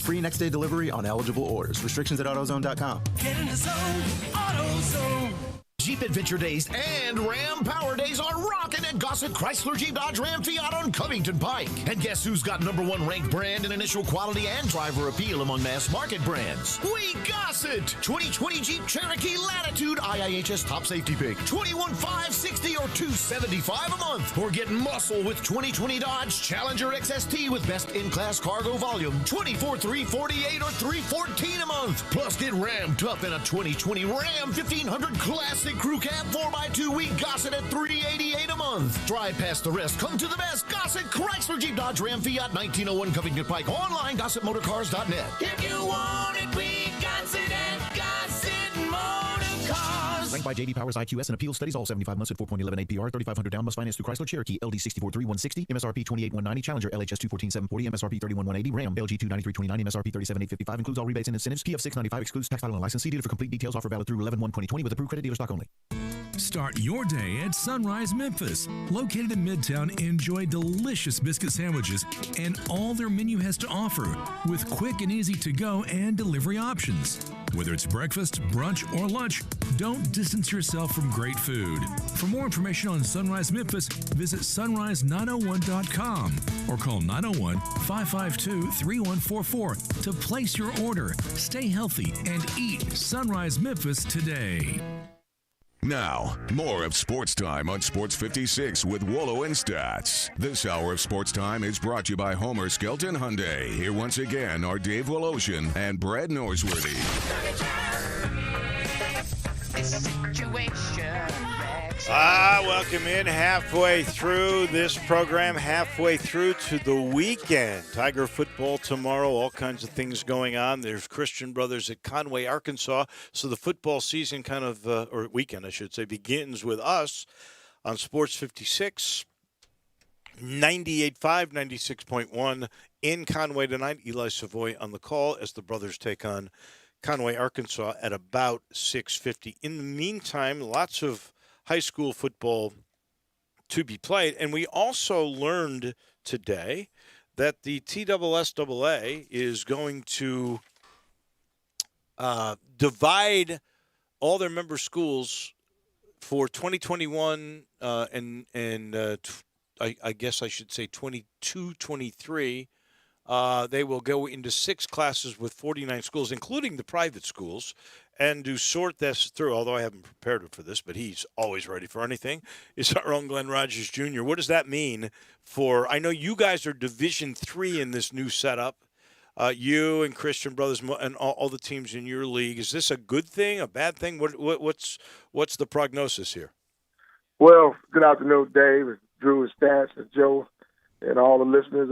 Free next-day delivery on eligible orders. Restrictions at AutoZone.com. Get in the zone, AutoZone. Jeep Adventure Days and Ram Power Days are rocking at Gossett Chrysler Jeep Dodge Ram Fiat on Covington Pike. And guess who's got #1 ranked brand in initial quality and driver appeal among mass market brands? We Gossett! 2020 Jeep Cherokee Latitude IIHS top safety pick. $21,560 or $275 a month. Or get muscle with 2020 Dodge Challenger XST with best in-class cargo volume. $24,348 or $314 a month. Plus get Ram tough in a 2020 Ram 1500 Classic Crew Cab 4x2. We Gossett at $388 a month. Drive past the rest. Come to the best. Gossett Chrysler Jeep Dodge Ram Fiat 1901 Covington Pike. Online, GossettMotorCars.net. If you want it, we got it at Gossett Motor Cars. Ranked by J.D. Powers IQS and Appeal Studies, all 75 months at 4.11 APR, 3,500 down, must finance through Chrysler Cherokee, LD 643160, MSRP 28190, Challenger LHS 214740, MSRP 31180, Ram LG 29329, MSRP 37855, includes all rebates and incentives. PF 695 excludes tax, title, and license. See dealer for complete details. Offer valid through 11/1/2020 with approved credit dealer stock only. Start your day at Sunrise Memphis. Located in Midtown, enjoy delicious biscuit sandwiches and all their menu has to offer with quick and easy to-go and delivery options. Whether it's breakfast, brunch, or lunch, don't distance yourself from great food. For more information on Sunrise Memphis, visit sunrise901.com or call 901-552-3144 to place your order. Stay healthy and eat Sunrise Memphis today. Now, more of Sports Time on Sports 56 with Wolo and Stats. This hour of Sports Time is brought to you by Homer Skelton Hyundai. Here once again are Dave Woloshin and Brad Norsworthy. Welcome in halfway through this program, halfway through to the weekend. Tiger football tomorrow, all kinds of things going on. There's Christian Brothers at Conway, Arkansas. So the football season or weekend, I should say, begins with us on Sports 56, 98.5, 96.1 in Conway tonight. Eli Savoy on the call as the brothers take on Conway, Arkansas at about 6:50. In the meantime, lots of high school football to be played. And we also learned today that the TSSAA is going to divide all their member schools for 2021 I guess I should say 22-23. They will go into 6 classes with 49 schools, including the private schools, and to sort this through, although I haven't prepared him for this, but he's always ready for anything, is our own Glenn Rogers Jr. What does that mean for – I know you guys are Division III in this new setup, you and Christian Brothers and all the teams in your league. Is this a good thing, a bad thing? What's the prognosis here? Well, good afternoon, Dave, and Drew, and Stats, and Joe, and all the listeners.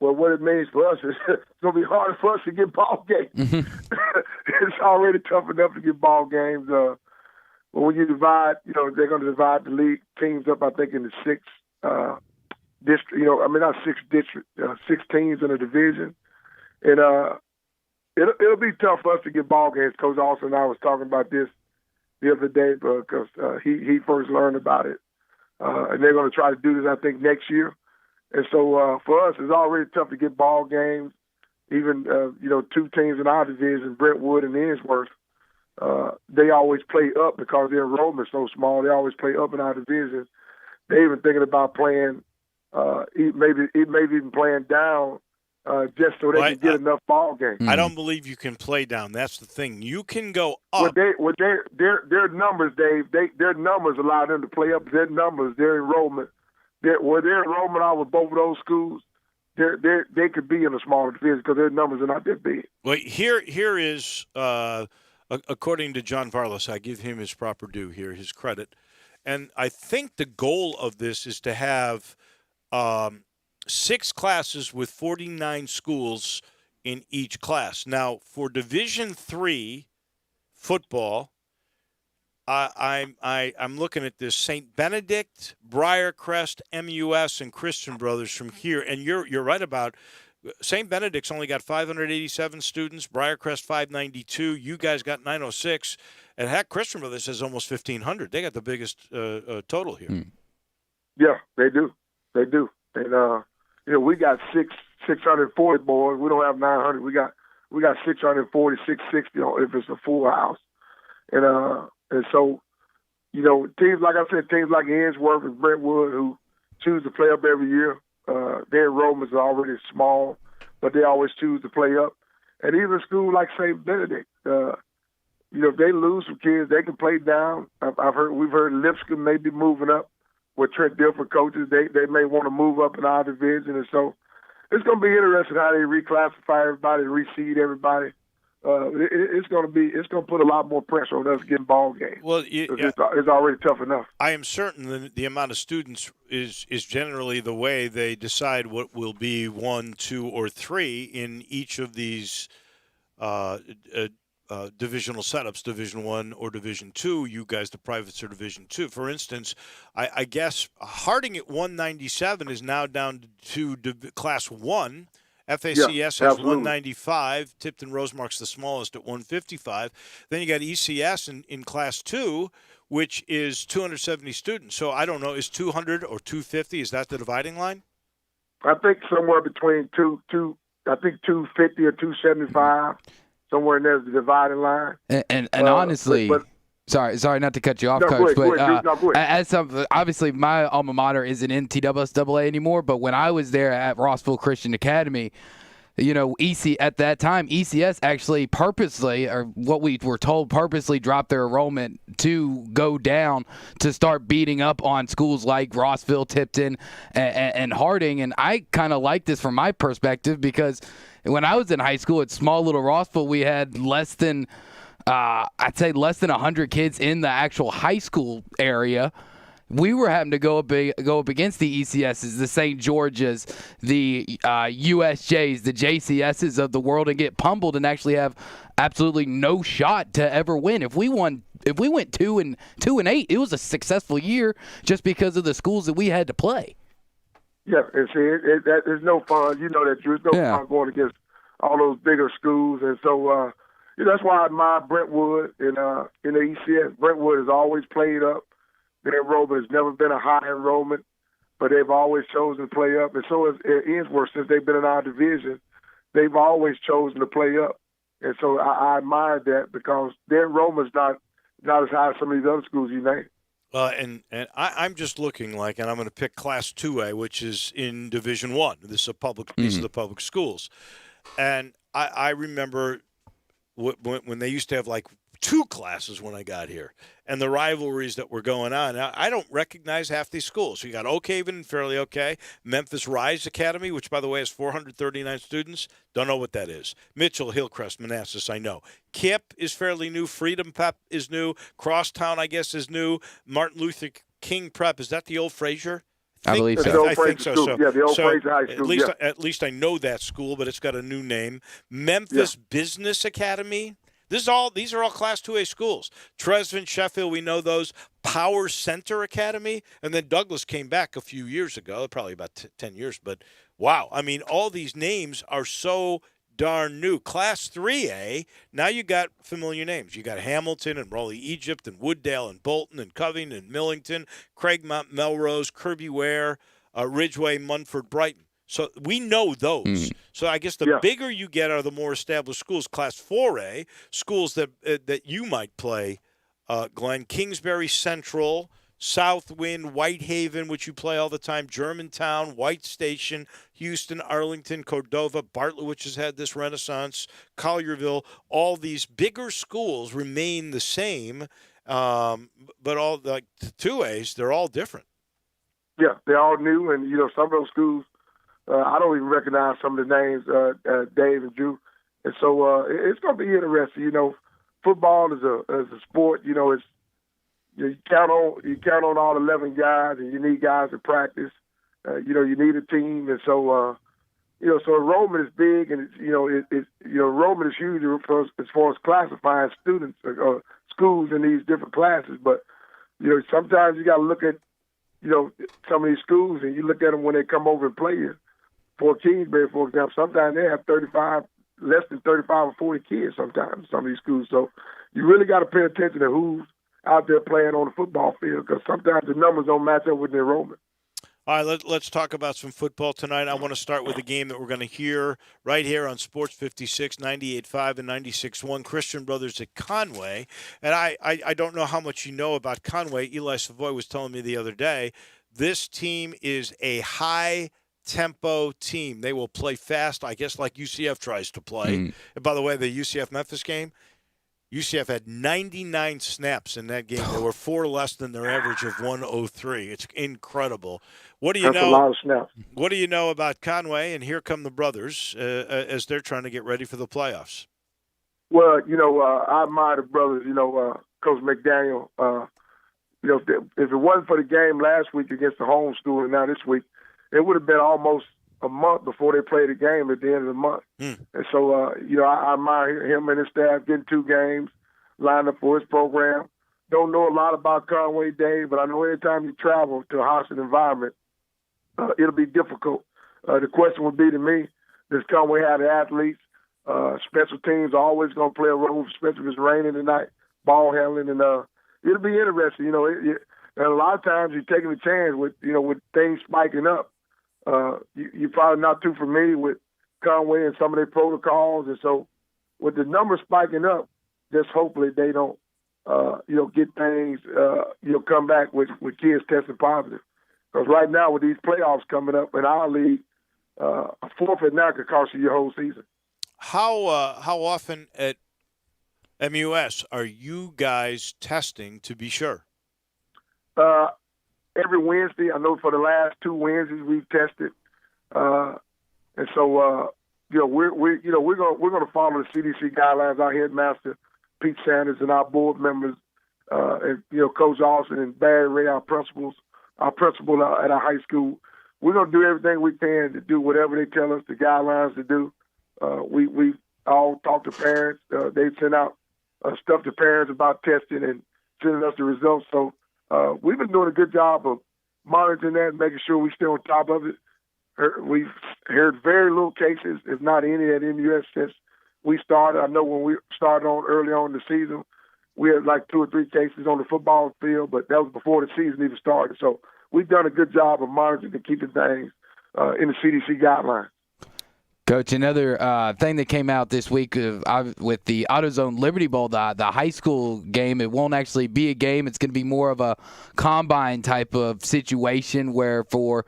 Well, what it means for us is it's going to be harder for us to get ball games. It's already tough enough to get ball games. But when you divide, they're going to divide the league teams up, I think, into 6 district. Not 6 district, 6 teams in a division, and it'll be tough for us to get ball games. Coach Austin and I was talking about this the other day because he first learned about it, and they're going to try to do this, I think, next year. And so for us, it's already tough to get ball games. Even 2 teams in our division, Brentwood and Ainsworth, they always play up because their enrollment's so small. They always play up in our division. They're even thinking about playing, maybe even playing down just so they can get enough ball games. I don't believe you can play down. That's the thing. You can go up. Their numbers, Dave. Their numbers allow them to play up. Their numbers, their enrollment. Their enrollment out with both of those schools, they could be in a smaller division because their numbers are not that big. Well, here is, according to John Varlas, I give him his proper due here, his credit. And I think the goal of this is to have 6 classes with 49 schools in each class. Now, for Division III football, I'm looking at this: St. Benedict, Briarcrest, MUS, and Christian Brothers from here. And you're right about St. Benedict's only got 587 students, Briarcrest 592. You guys got 906, and heck, Christian Brothers has almost 1,500. They got the biggest total here. Yeah, they do. They do. And we got 640 boys. We don't have 900. We got 640, 660 if it's a full house. And so, teams like I said, teams like Ainsworth and Brentwood who choose to play up every year, their enrollments are already small, but they always choose to play up. And even a school like St. Benedict, if they lose some kids, they can play down. We've heard Lipscomb may be moving up with Trent Dilfer coaches. They may want to move up in our division, and so it's going to be interesting how they reclassify everybody, reseed everybody. It's going to put a lot more pressure on us getting ball games. Well, it's already tough enough. I am certain the amount of students is generally the way they decide what will be 1, 2, or 3 in each of these divisional setups, Division I or Division II. You guys, the privates, are Division II. For instance, I guess Harding at 197 is now down to Class 1. FACS has absolutely. 195. Tipton Rosemark's the smallest at 155. Then you got ECS in Class 2, which is 270 students. So I don't know, is 200 or 250, is that the dividing line? I think somewhere between 250 or 275, somewhere in there is the dividing line. And honestly, sorry not to cut you off, Coach, go ahead. as obviously my alma mater isn't in TSSAA anymore, but when I was there at Rossville Christian Academy, at that time, ECS actually purposely, or what we were told, purposely dropped their enrollment to go down to start beating up on schools like Rossville, Tipton, and Harding. And I kind of like this from my perspective because when I was in high school at small little Rossville, we had less than 100 kids in the actual high school area. We were having to go up against the ECSs, the St. George's, the USJs, the JCSs of the world, and get pummeled and actually have absolutely no shot to ever win. If we went 2-8, it was a successful year just because of the schools that we had to play. Yeah, and see, there's no fun. You know that, Drew. There's no fun going against all those bigger schools, and so that's why I admire Brentwood in the ECS. Brentwood has always played up. Their enrollment has never been a high enrollment, but they've always chosen to play up. And so has Ainsworth, since they've been in our division, they've always chosen to play up. And so I admire that because their enrollment's not as high as some of these other schools you named. And I'm just looking and I'm going to pick Class 2A, which is in Division I. This is a public piece of the public schools. And I remember when they used to have like 2 classes when I got here, and the rivalries that were going on. Now, I don't recognize half these schools. You got Oak Haven, fairly okay. Memphis Rise Academy, which, by the way, has 439 students. Don't know what that is. Mitchell, Hillcrest, Manassas, I know. KIPP is fairly new. Freedom Prep is new. Crosstown, I guess, is new. Martin Luther King Prep, is that the old Fraser? I believe so. I think so. Yeah, the old Fraser High School. At least I know that school, but it's got a new name. Memphis Business Academy. These are all Class 2A schools. Tresvant, Sheffield, we know those. Power Center Academy. And then Douglas came back a few years ago, probably about 10 years. But, wow, I mean, all these names are so darn new. Class 3A, now you got familiar names. You got Hamilton and Raleigh, Egypt, and Wooddale and Bolton and Covington and Millington, Craigmont, Melrose, Kirby Ware, Ridgeway, Munford, Brighton. So we know those. So I guess the bigger you get are the more established schools. Class 4A, schools that you might play, Glenn, Kingsbury Central, Southwind, Whitehaven, which you play all the time, Germantown, White Station, Houston, Arlington, Cordova, Bartlett, which has had this renaissance, Collierville. All these bigger schools remain the same, but all like 2As, they're all different. Yeah, they're all new, and some of those schools, I don't even recognize some of the names, Dave and Drew, and so it's going to be interesting. Football is a sport. It's you count on all 11 guys, and you need guys to practice. You need a team, and so so enrollment is big, and enrollment is huge as far as classifying students or schools in these different classes. But sometimes you got to look at some of these schools, and you look at them when they come over and play you. For Kingsbury, for example, sometimes they have less than 35 or 40 kids sometimes, some of these schools. So you really got to pay attention to who's out there playing on the football field because sometimes the numbers don't match up with the enrollment. All right, let's talk about some football tonight. I want to start with a game that we're going to hear right here on Sports 56, 98.5 and 96.1, Christian Brothers at Conway. And I don't know how much you know about Conway. Eli Savoy was telling me the other day, this team is a high-tempo team. They will play fast, I guess, like UCF tries to play. And by the way, the UCF-Memphis game, UCF had 99 snaps in that game. They were 4 less than their average of 103. It's incredible. What do you That's know? a lot of snaps. What do you know about Conway? And here come the brothers as they're trying to get ready for the playoffs. Well, I admire the brothers. Coach McDaniel. If it wasn't for the game last week against the home school and now this week, it would have been almost a month before they play the game at the end of the month. And so, I admire him and his staff getting 2 games lined up for his program. Don't know a lot about Conway, Dave, but I know anytime you travel to a hostile environment, it'll be difficult. The question would be to me, does Conway have the athletes? Special teams are always going to play a role, especially if it's raining tonight, ball handling, and it'll be interesting. And a lot of times you're taking a chance with things spiking up. You're probably not too familiar with Conway and some of their protocols, and so with the numbers spiking up, just hopefully they don't, get things, come back with kids testing positive. Because right now with these playoffs coming up in our league, a forfeit now could cost you your whole season. How often at MUS are you guys testing to be sure? Every Wednesday. I know for the last 2 Wednesdays we've tested, and so we're going to follow the CDC guidelines. Our headmaster Pete Sanders and our board members, and Coach Austin and Barry Ray, our principal at our high school. We're going to do everything we can to do whatever they tell us the guidelines to do. We all talk to parents. They send out stuff to parents about testing and sending us the results. So we've been doing a good job of monitoring that and making sure we stay on top of it. We've heard very little cases, if not any, at MUS since we started. I know when we started on early on in the season, we had like 2 or 3 cases on the football field, but that was before the season even started. So we've done a good job of monitoring and keeping things in the CDC guidelines. Coach, another thing that came out this week with the AutoZone Liberty Bowl, the high school game, it won't actually be a game. It's going to be more of a combine type of situation where for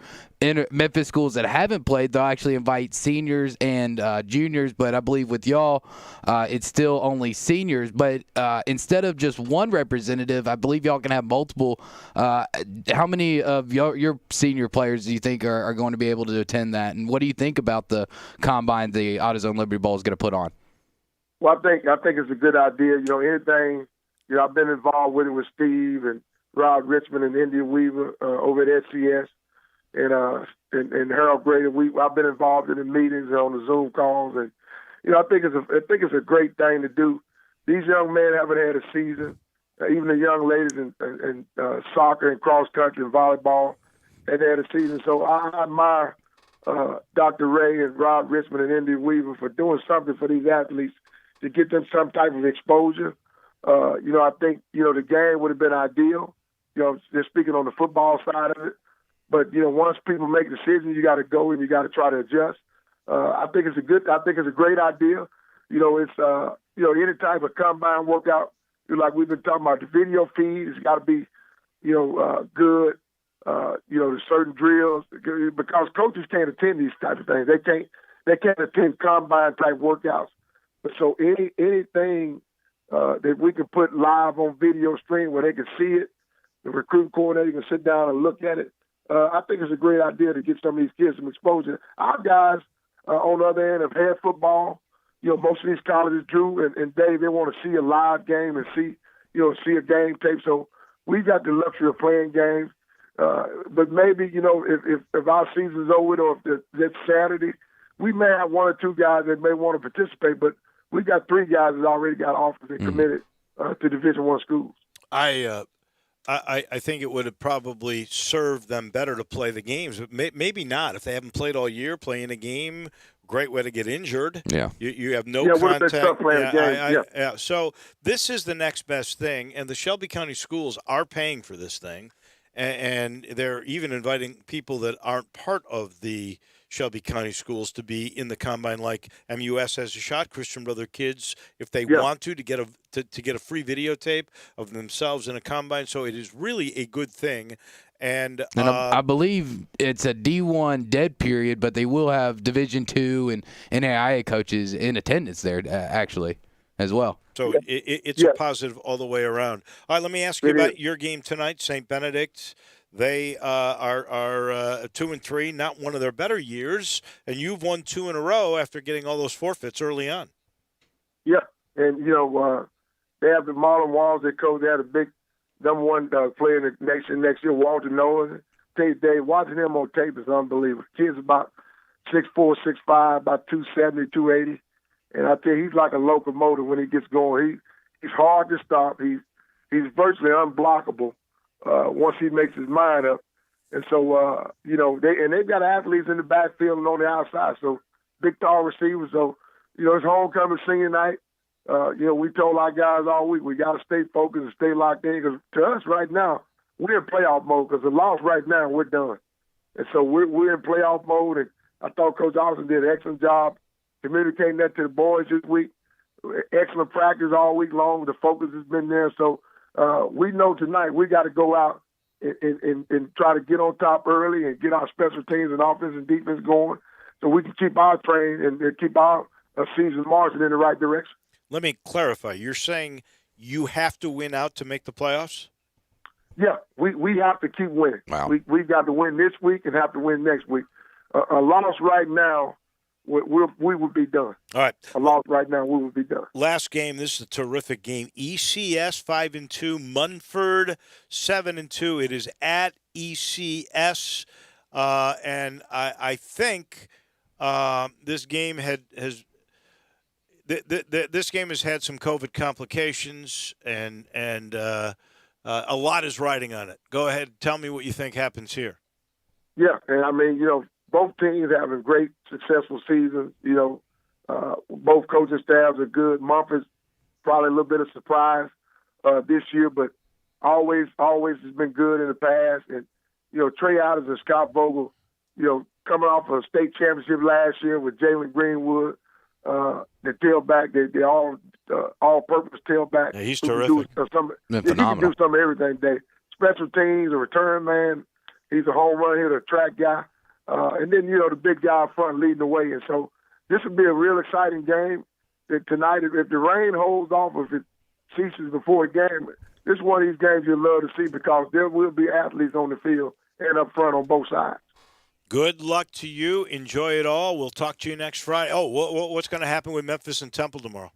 Memphis schools that haven't played, they'll actually invite seniors and juniors. But I believe with y'all, it's still only seniors. But instead of just one representative, I believe y'all can have multiple. How many of your senior players do you think are going to be able to attend that? And what do you think about the combine the AutoZone Liberty Bowl is going to put on? Well, I think it's a good idea. Anything, I've been involved with it with Steve and Rod Richmond and India Weaver over at SCS. And Harold Grady, I've been involved in the meetings and on the Zoom calls, and I think it's a great thing to do. These young men haven't had a season. Even the young ladies in soccer and cross country and volleyball had a season. So I admire Dr. Ray and Rod Richmond and Indy Weaver for doing something for these athletes to get them some type of exposure. I think the game would have been ideal. Just speaking on the football side of it. But once people make decisions, you got to go and you got to try to adjust. I think it's a great idea. It's any type of combine workout. Like we've been talking about, the video feed has got to be good. The certain drills, because coaches can't attend these types of things. They can't attend combine type workouts. But so anything that we can put live on video stream where they can see it, the recruit coordinator can sit down and look at it. I think it's a great idea to get some of these kids some exposure. Our guys, on the other end, have had football. Most of these colleges, Drew and Dave, they want to see a live game and see a game tape. So we've got the luxury of playing games. But maybe, if our season's over or if it's Saturday, we may have 1 or 2 guys that may want to participate. But we've got 3 guys that already got offers and committed to Division I schools. I think it would have probably served them better to play the games, but maybe not. If they haven't played all year, playing a game, great way to get injured. Yeah, you have no Been contact. tough playing games. Yeah. So this is the next best thing, and the Shelby County schools are paying for this thing, and they're even inviting people that aren't part of the Shelby County schools to be in the combine. Like MUS has a shot, Christian Brother kids, if they want to get a free videotape of themselves in a combine. So it is really a good thing. And I believe it's a D1 dead period, but they will have Division II and NAIA coaches in attendance there actually as well. So it's a positive all the way around. All right, let me ask you about your game tonight, St. Benedict. They are 2-3, not one of their better years, and you've won 2 in a row after getting all those forfeits early on. Yeah, and they have the Marlon Walls. They had a big number 1 player in the nation next year, Walter Nolan. Dave, watching him on tape is unbelievable. Kid's about 6'4", 6'5", about 270, 280. And I tell you, he's like a locomotive when he gets going. He's hard to stop. He's virtually unblockable once he makes his mind up. And so, they've got athletes in the backfield and on the outside. So big, tall receivers. So, it's homecoming senior night. We told our guys all week, we got to stay focused and stay locked in, because to us right now, we're in playoff mode, because the loss right now, we're done. And so we're in playoff mode, and I thought Coach Austin did an excellent job communicating that to the boys this week. Excellent practice all week long. The focus has been there. So we know tonight we got to go out and try to get on top early and get our special teams and offense and defense going, so we can keep our train and keep our season marching in the right direction. Let me clarify. You're saying you have to win out to make the playoffs? Yeah, we have to keep winning. Wow. We got to win this week and have to win next week. A loss right now, we would be done. All right. A loss right now, we would be done. Last game, this is a terrific game. ECS 5-2, Munford 7-2. It is at ECS, and I think this game has had some COVID complications, and a lot is riding on it. Go ahead, tell me what you think happens here. Yeah, and I mean, both teams having great, successful seasons. Both coaching staffs are good. Mumford's probably a little bit of surprise this year, but always has been good in the past. And, Trey Adams and Scott Vogel, coming off of a state championship last year with Jalen Greenwood, the tailback, they all-purpose tailback. Yeah, he's terrific. He can do some of everything. Special teams, a return man. He's a home run hitter, a track guy. And then, the big guy up front leading the way. And so this will be a real exciting game tonight. If the rain holds off, if it ceases before the game, this is one of these games you'll love to see, because there will be athletes on the field and up front on both sides. Good luck to you. Enjoy it all. We'll talk to you next Friday. Oh, what's going to happen with Memphis and Temple tomorrow?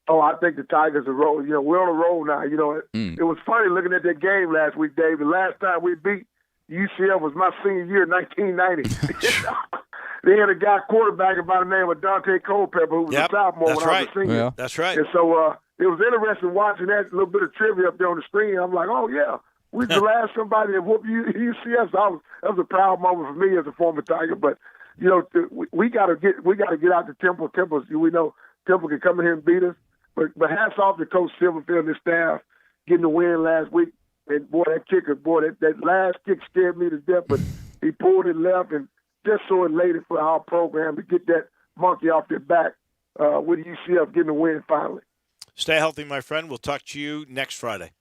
Oh, I think the Tigers are rolling. We're on a roll now. It was funny looking at that game last week, Dave. The last time we beat UCF was my senior year, 1990. They had a guy quarterbacking by the name of Dante Culpepper, who was a sophomore when I was a senior. Yeah. That's right. And so it was interesting watching that little bit of trivia up there on the screen. I'm like, oh, yeah, we the last somebody that whooped UCF. So that was a proud moment for me as a former Tiger. But, we got to get out to Temple. We know Temple can come in here and beat us. But hats off to Coach Silverfield and his staff getting the win last week. And, boy, that kicker, that last kick scared me to death. But he pulled it left, and just so elated for our program to get that monkey off their back with UCF getting the win finally. Stay healthy, my friend. We'll talk to you next Friday.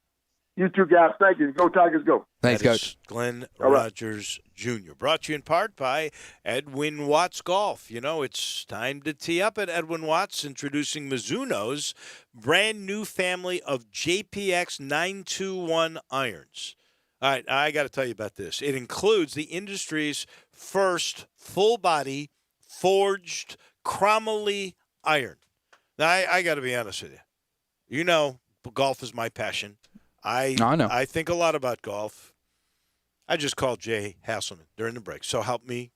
You two guys, thank you. Go Tigers, go. Thanks, That Coach. is Glenn Rogers Jr. Brought to you in part by Edwin Watts Golf. It's time to tee up at Edwin Watts, introducing Mizuno's brand new family of JPX 921 irons. All right, I got to tell you about this. It includes the industry's first full-body forged chromoly iron. Now, I got to be honest with you. Golf is my passion. I know. I think a lot about golf. I just called Jay Hasselman during the break. So help me.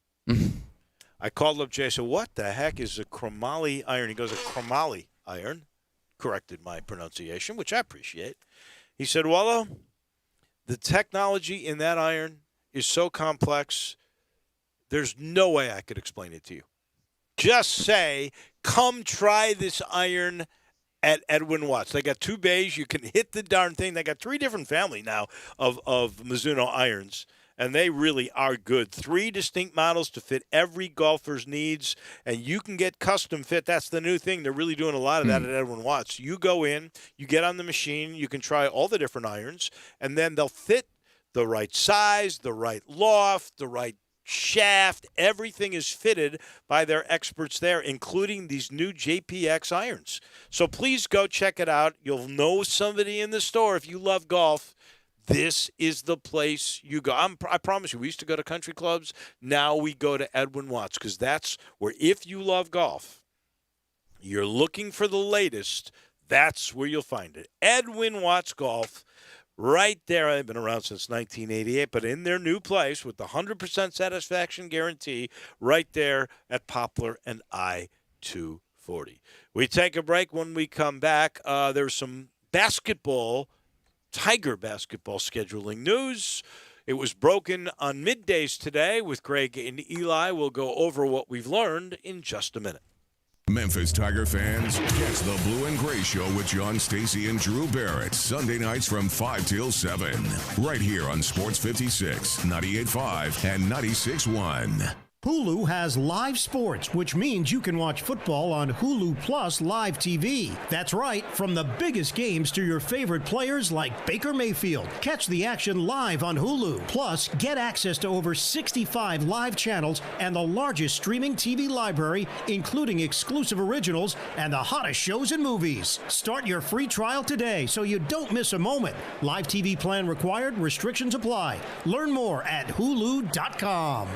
I called up Jay. I said, what the heck is a chromoly iron? He goes, a chromoly iron. Corrected my pronunciation, which I appreciate. He said, Wallo, the technology in that iron is so complex, there's no way I could explain it to you. Just say, come try this iron at Edwin Watts. They got 2 bays. You can hit the darn thing. They got 3 different family now of Mizuno irons, and they really are good. 3 distinct models to fit every golfer's needs, and you can get custom fit. That's the new thing. They're really doing a lot of that at Edwin Watts. You go in, you get on the machine, you can try all the different irons, and then they'll fit the right size, the right loft, the right shaft. Everything is fitted by their experts there, including these new JPX irons. So please go check it out. You'll know somebody in the store. If you love golf, this is the place you go. I promise you, we used to go to country clubs. Now we go to Edwin Watts, because that's where, if you love golf, you're looking for the latest, that's where you'll find it. Edwin Watts Golf, right there. They've been around since 1988, but in their new place with the 100% satisfaction guarantee right there at Poplar and I-240. We take a break. When we come back, there's some Tiger basketball scheduling news. It was broken on middays today with Greg and Eli. We'll go over what we've learned in just a minute. Memphis Tiger fans, catch the Blue and Gray Show with John Stacy and Drew Barrett, Sunday nights from 5 till 7, right here on Sports 56, 98.5, and 96.1. Hulu has live sports, which means you can watch football on Hulu Plus Live TV. That's right, from the biggest games to your favorite players like Baker Mayfield. Catch the action live on Hulu. Plus, get access to over 65 live channels and the largest streaming TV library, including exclusive originals and the hottest shows and movies. Start your free trial today so you don't miss a moment. Live TV plan required. Restrictions apply. Learn more at Hulu.com.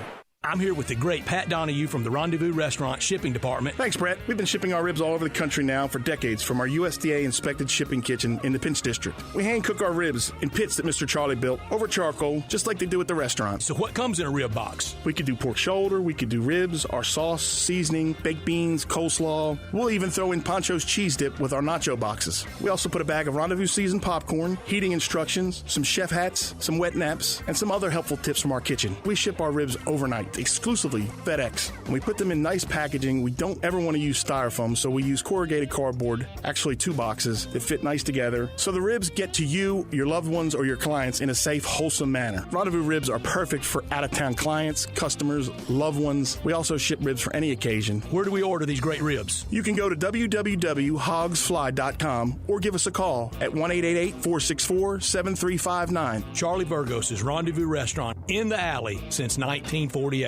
I'm here with the great Pat Donahue from the Rendezvous Restaurant Shipping Department. Thanks, Brett. We've been shipping our ribs all over the country now for decades from our USDA-inspected shipping kitchen in the Pinch District. We hand-cook our ribs in pits that Mr. Charlie built over charcoal, just like they do at the restaurant. So what comes in a rib box? We could do pork shoulder, we could do ribs, our sauce, seasoning, baked beans, coleslaw. We'll even throw in Pancho's cheese dip with our nacho boxes. We also put a bag of Rendezvous seasoned popcorn, heating instructions, some chef hats, some wet naps, and some other helpful tips from our kitchen. We ship our ribs overnight, exclusively FedEx. And we put them in nice packaging. We don't ever want to use styrofoam, so we use corrugated cardboard, actually 2 boxes that fit nice together, so the ribs get to you, your loved ones, or your clients in a safe, wholesome manner. Rendezvous ribs are perfect for out-of-town clients, customers, loved ones. We also ship ribs for any occasion. Where do we order these great ribs? You can go to www.hogsfly.com or give us a call at 1-888-464-7359. Charlie Burgos' Rendezvous Restaurant in the alley since 1948.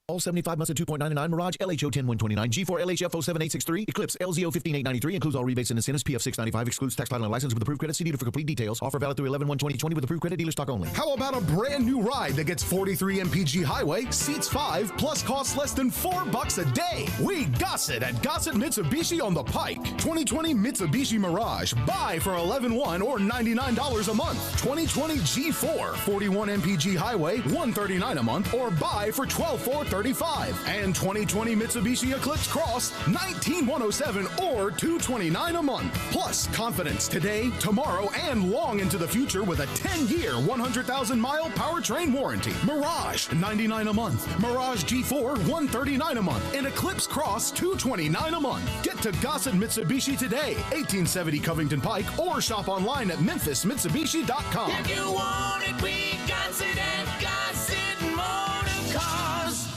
All 75 months at 2.99, Mirage LHO 10129, G4 LHF 07863, Eclipse LZO 15893, includes all rebates and incentives, PF 695, excludes tax title and license with approved credit. See dealer for complete details. Offer valid through 11/1/2020 with approved credit, dealer stock only. How about a brand new ride that gets 43 mpg highway, seats 5, plus costs less than $4 a day? We Gossett at Gossett Mitsubishi on the Pike. 2020 Mitsubishi Mirage, buy for $11,100 or $99 a month. 2020 G4, 41 mpg highway, $139 a month, or buy for $12,435. And 2020 Mitsubishi Eclipse Cross, $19,107 or $229 a month. Plus, confidence today, tomorrow, and long into the future with a 10-year, 100,000-mile powertrain warranty. Mirage, $99 a month. Mirage G4, $139 a month. And Eclipse Cross, $229 a month. Get to Gossett Mitsubishi today, 1870 Covington Pike, or shop online at memphismitsubishi.com. If you want it, we got it at Gossett Motor Cars.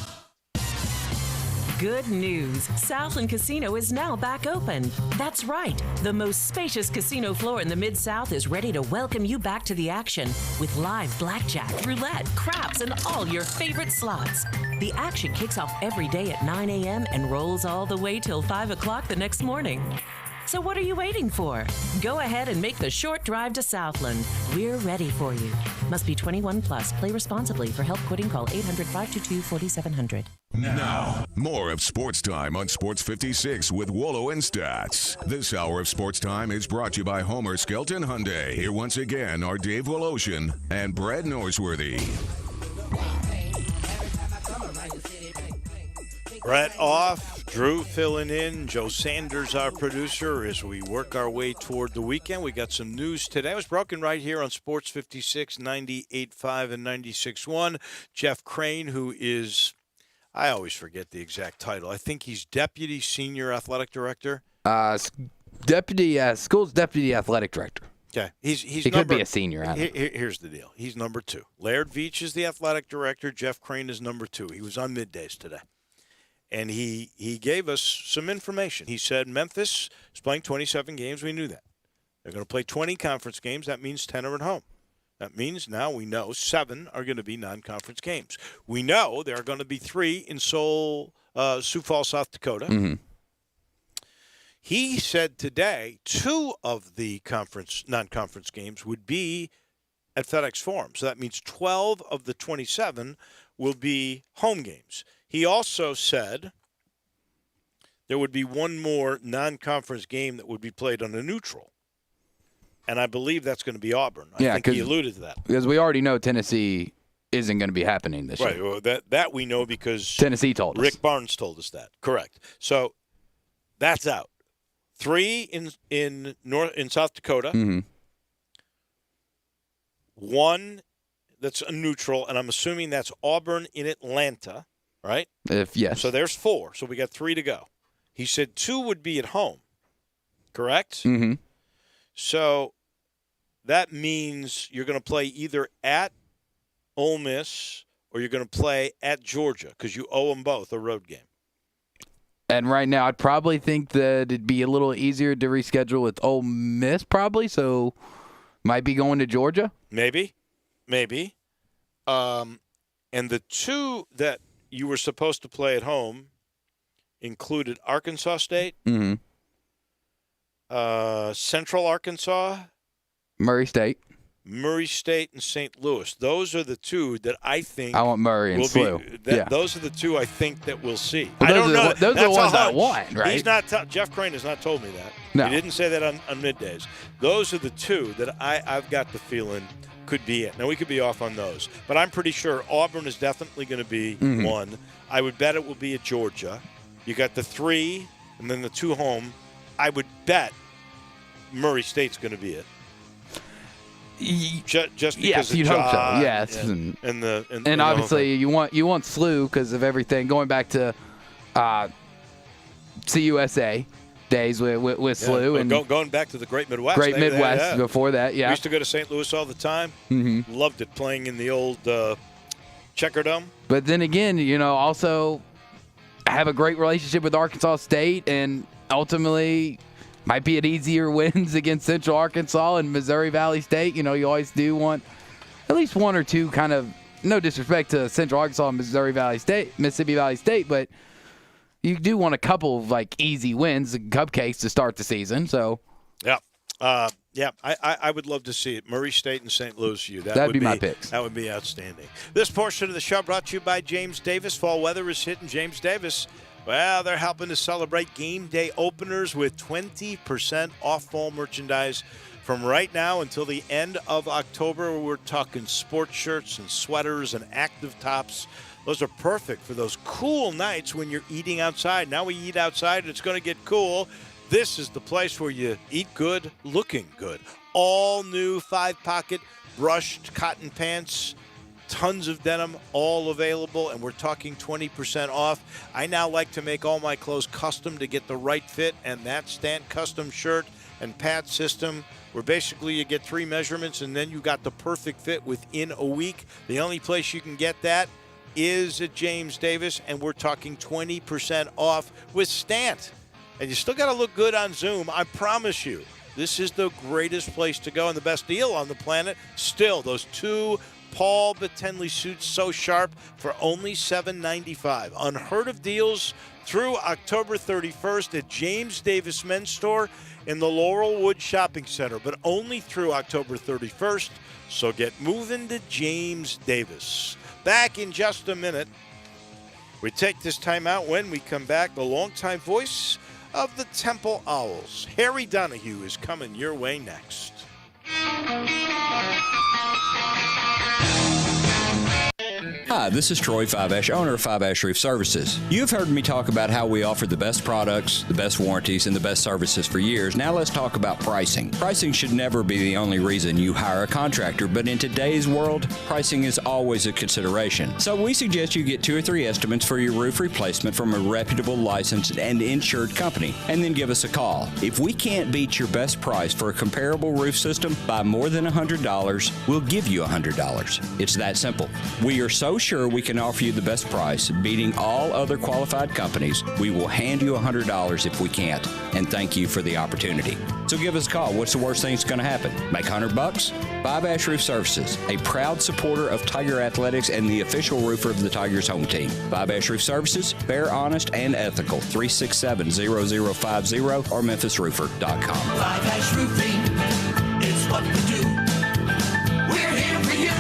Good news. Southland Casino is now back open. That's right. The most spacious casino floor in the Mid-South is ready to welcome you back to the action with live blackjack, roulette, craps, and all your favorite slots. The action kicks off every day at 9 a.m. and rolls all the way till 5 o'clock the next morning. So what are you waiting for? Go ahead and make the short drive to Southland. We're ready for you. Must be 21 plus. Play responsibly. For help quitting, call 800-522-4700. Now, more of Sports Time on Sports 56 with Wolo and Stats. This hour of Sports Time is brought to you by Homer Skelton Hyundai. Here once again are Dave Woloshin and Brad Norsworthy. Brett off, Drew filling in, Joe Sanders, our producer, as we work our way toward the weekend. We got some news today. It was broken right here on Sports 56, 98.5 and 96.1. Jeff Crane, who is, I always forget the exact title. I think he's Deputy Senior Athletic Director. School's Deputy Athletic Director. Okay. He could be a senior. I don't know. Here's the deal. He's number 2. Laird Veach is the athletic director. Jeff Crane is number 2. He was on middays today. And he gave us some information. He said Memphis is playing 27 games. We knew that. They're going to play 20 conference games. That means 10 are at home. That means now we know 7 are going to be non-conference games. We know there are going to be 3 in Sioux Falls, South Dakota. Mm-hmm. He said today 2 of the non-conference games would be at FedEx Forum. So that means 12 of the 27 will be home games. He also said there would be 1 more non-conference game that would be played on a neutral. and I believe that's going to be Auburn. I think he alluded to that. Because we already know Tennessee isn't going to be happening this year. Right, well, that we know because Tennessee told us. Rick Barnes told us that. Correct. So that's out. 3 in South Dakota. Mm-hmm. 1 that's a neutral, and I'm assuming that's Auburn in Atlanta, right? Yes. So there's 4. So we got 3 to go. He said 2 would be at home. Correct? Mm-hmm. So that means you're going to play either at Ole Miss or you're going to play at Georgia because you owe them both a road game. And right now, I'd probably think that it'd be a little easier to reschedule with Ole Miss, probably. So might be going to Georgia. Maybe. And the 2 that you were supposed to play at home included Arkansas State, Mm-hmm. Central Arkansas, Murray State, and St. Louis. Those are the 2 that I think I want Murray and SLU. Those are the 2 I think that we'll see. Well, I don't know. Those are the ones I want, right? He's not. Jeff Crane has not told me that. No. He didn't say that on middays. Those are the 2 that I've got the feeling could be it. Now, we could be off on those, but I'm pretty sure Auburn is definitely going to be one. I would bet it will be at Georgia. You got the 3 and then the 2 home. I would bet Murray State's going to be it. Just because yes, you'd hope so. Yes, and obviously you want SLU because of everything going back to CUSA days with SLU and going back to the Great Midwest. Before that. Yeah, we used to go to St. Louis all the time. Mm-hmm. Loved it playing in the old Checker Dome. But then again, also have a great relationship with Arkansas State, and ultimately might be at easier wins against Central Arkansas and Missouri Valley State. You always do want at least 1 or 2 kind of, no disrespect to Central Arkansas and Mississippi Valley State, but you do want a couple of easy wins and cupcakes to start the season. So yeah. I would love to see it. Murray State and St. Louis U. That'd be my picks. That would be outstanding. This portion of the show brought to you by James Davis. Fall weather is hitting James Davis. Well, they're helping to celebrate game day openers with 20% off fall merchandise from right now until the end of October. We're talking sports shirts and sweaters and active tops. Those are perfect for those cool nights when you're eating outside. Now we eat outside and it's going to get cool. This is the place where you eat good, looking good. All new 5-pocket brushed cotton pants. Tons of denim, all available, and we're talking 20% off. I now like to make all my clothes custom to get the right fit, and that Stant Custom shirt and pad system, where basically you get 3 measurements, and then you got the perfect fit within a week. The only place you can get that is at James Davis, and we're talking 20% off with Stant. And you still got to look good on Zoom, I promise you. This is the greatest place to go and the best deal on the planet. Still, those 2 Paul Battenley suits so sharp for only $7.95. Unheard of deals through October 31st at James Davis Men's Store in the Laurelwood Shopping Center, but only through October 31st. So get moving to James Davis. Back in just a minute. We take this time out. When we come back, the longtime voice of the Temple Owls, Harry Donahue, is coming your way next. Hi, this is Troy Five-Ash, owner of Five-Ash Roof Services. You've heard me talk about how we offer the best products, the best warranties, and the best services for years. Now let's talk about pricing. Pricing should never be the only reason you hire a contractor, but in today's world, pricing is always a consideration. So we suggest you get 2 or 3 estimates for your roof replacement from a reputable, licensed, and insured company, and then give us a call. If we can't beat your best price for a comparable roof system by more than $100, we'll give you $100. It's that simple. We are so sure we can offer you the best price, beating all other qualified companies. We will hand you $100 if we can't, and thank you for the opportunity. So give us a call. What's the worst thing that's going to happen? Make $100? Five-Ash Roof Services, a proud supporter of Tiger Athletics and the official roofer of the Tigers home team. Five-Ash Roof Services, fair, honest, and ethical. 367-0050 or memphisroofer.com. Five-Ash Roofing is what we do. We're here for you.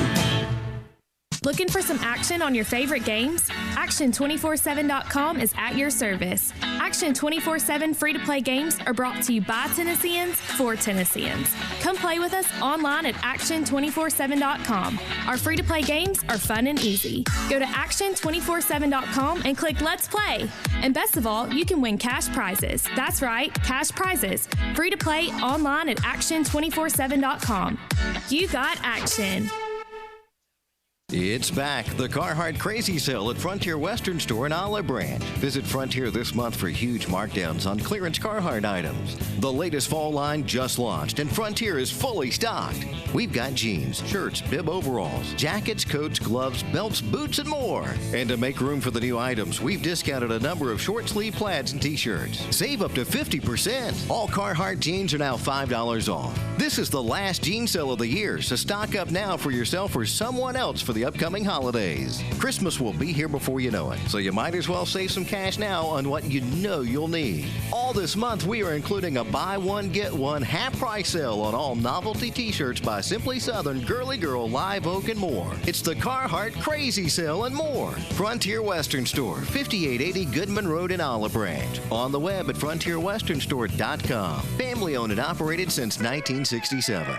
Looking for some action on your favorite games? Action247.com is at your service. Action 24/7 free-to-play games are brought to you by Tennesseans for Tennesseans. Come play with us online at Action247.com. Our free-to-play games are fun and easy. Go to Action247.com and click Let's Play. And best of all, you can win cash prizes. That's right, cash prizes. Free to play online at Action247.com. You got action. It's back. The Carhartt Crazy Sale at Frontier Western Store in Olive Branch. Visit Frontier this month for huge markdowns on clearance Carhartt items. The latest fall line just launched, and Frontier is fully stocked. We've got jeans, shirts, bib overalls, jackets, coats, gloves, belts, boots, and more. And to make room for the new items, we've discounted a number of short sleeve plaids and t-shirts. Save up to 50%. All Carhartt jeans are now $5 off. This is the last jean sale of the year, so stock up now for yourself or someone else for the upcoming holidays. Christmas will be here before you know it, so you might as well save some cash now on what you know you'll need. All this month, we are including a buy one, get one half price sale on all novelty t-shirts by Simply Southern, Girly Girl, Live Oak, and more. It's the Carhartt Crazy Sale and more. Frontier Western Store, 5880 Goodman Road in Olive Branch. On the web at frontierwesternstore.com. Family owned and operated since 1967.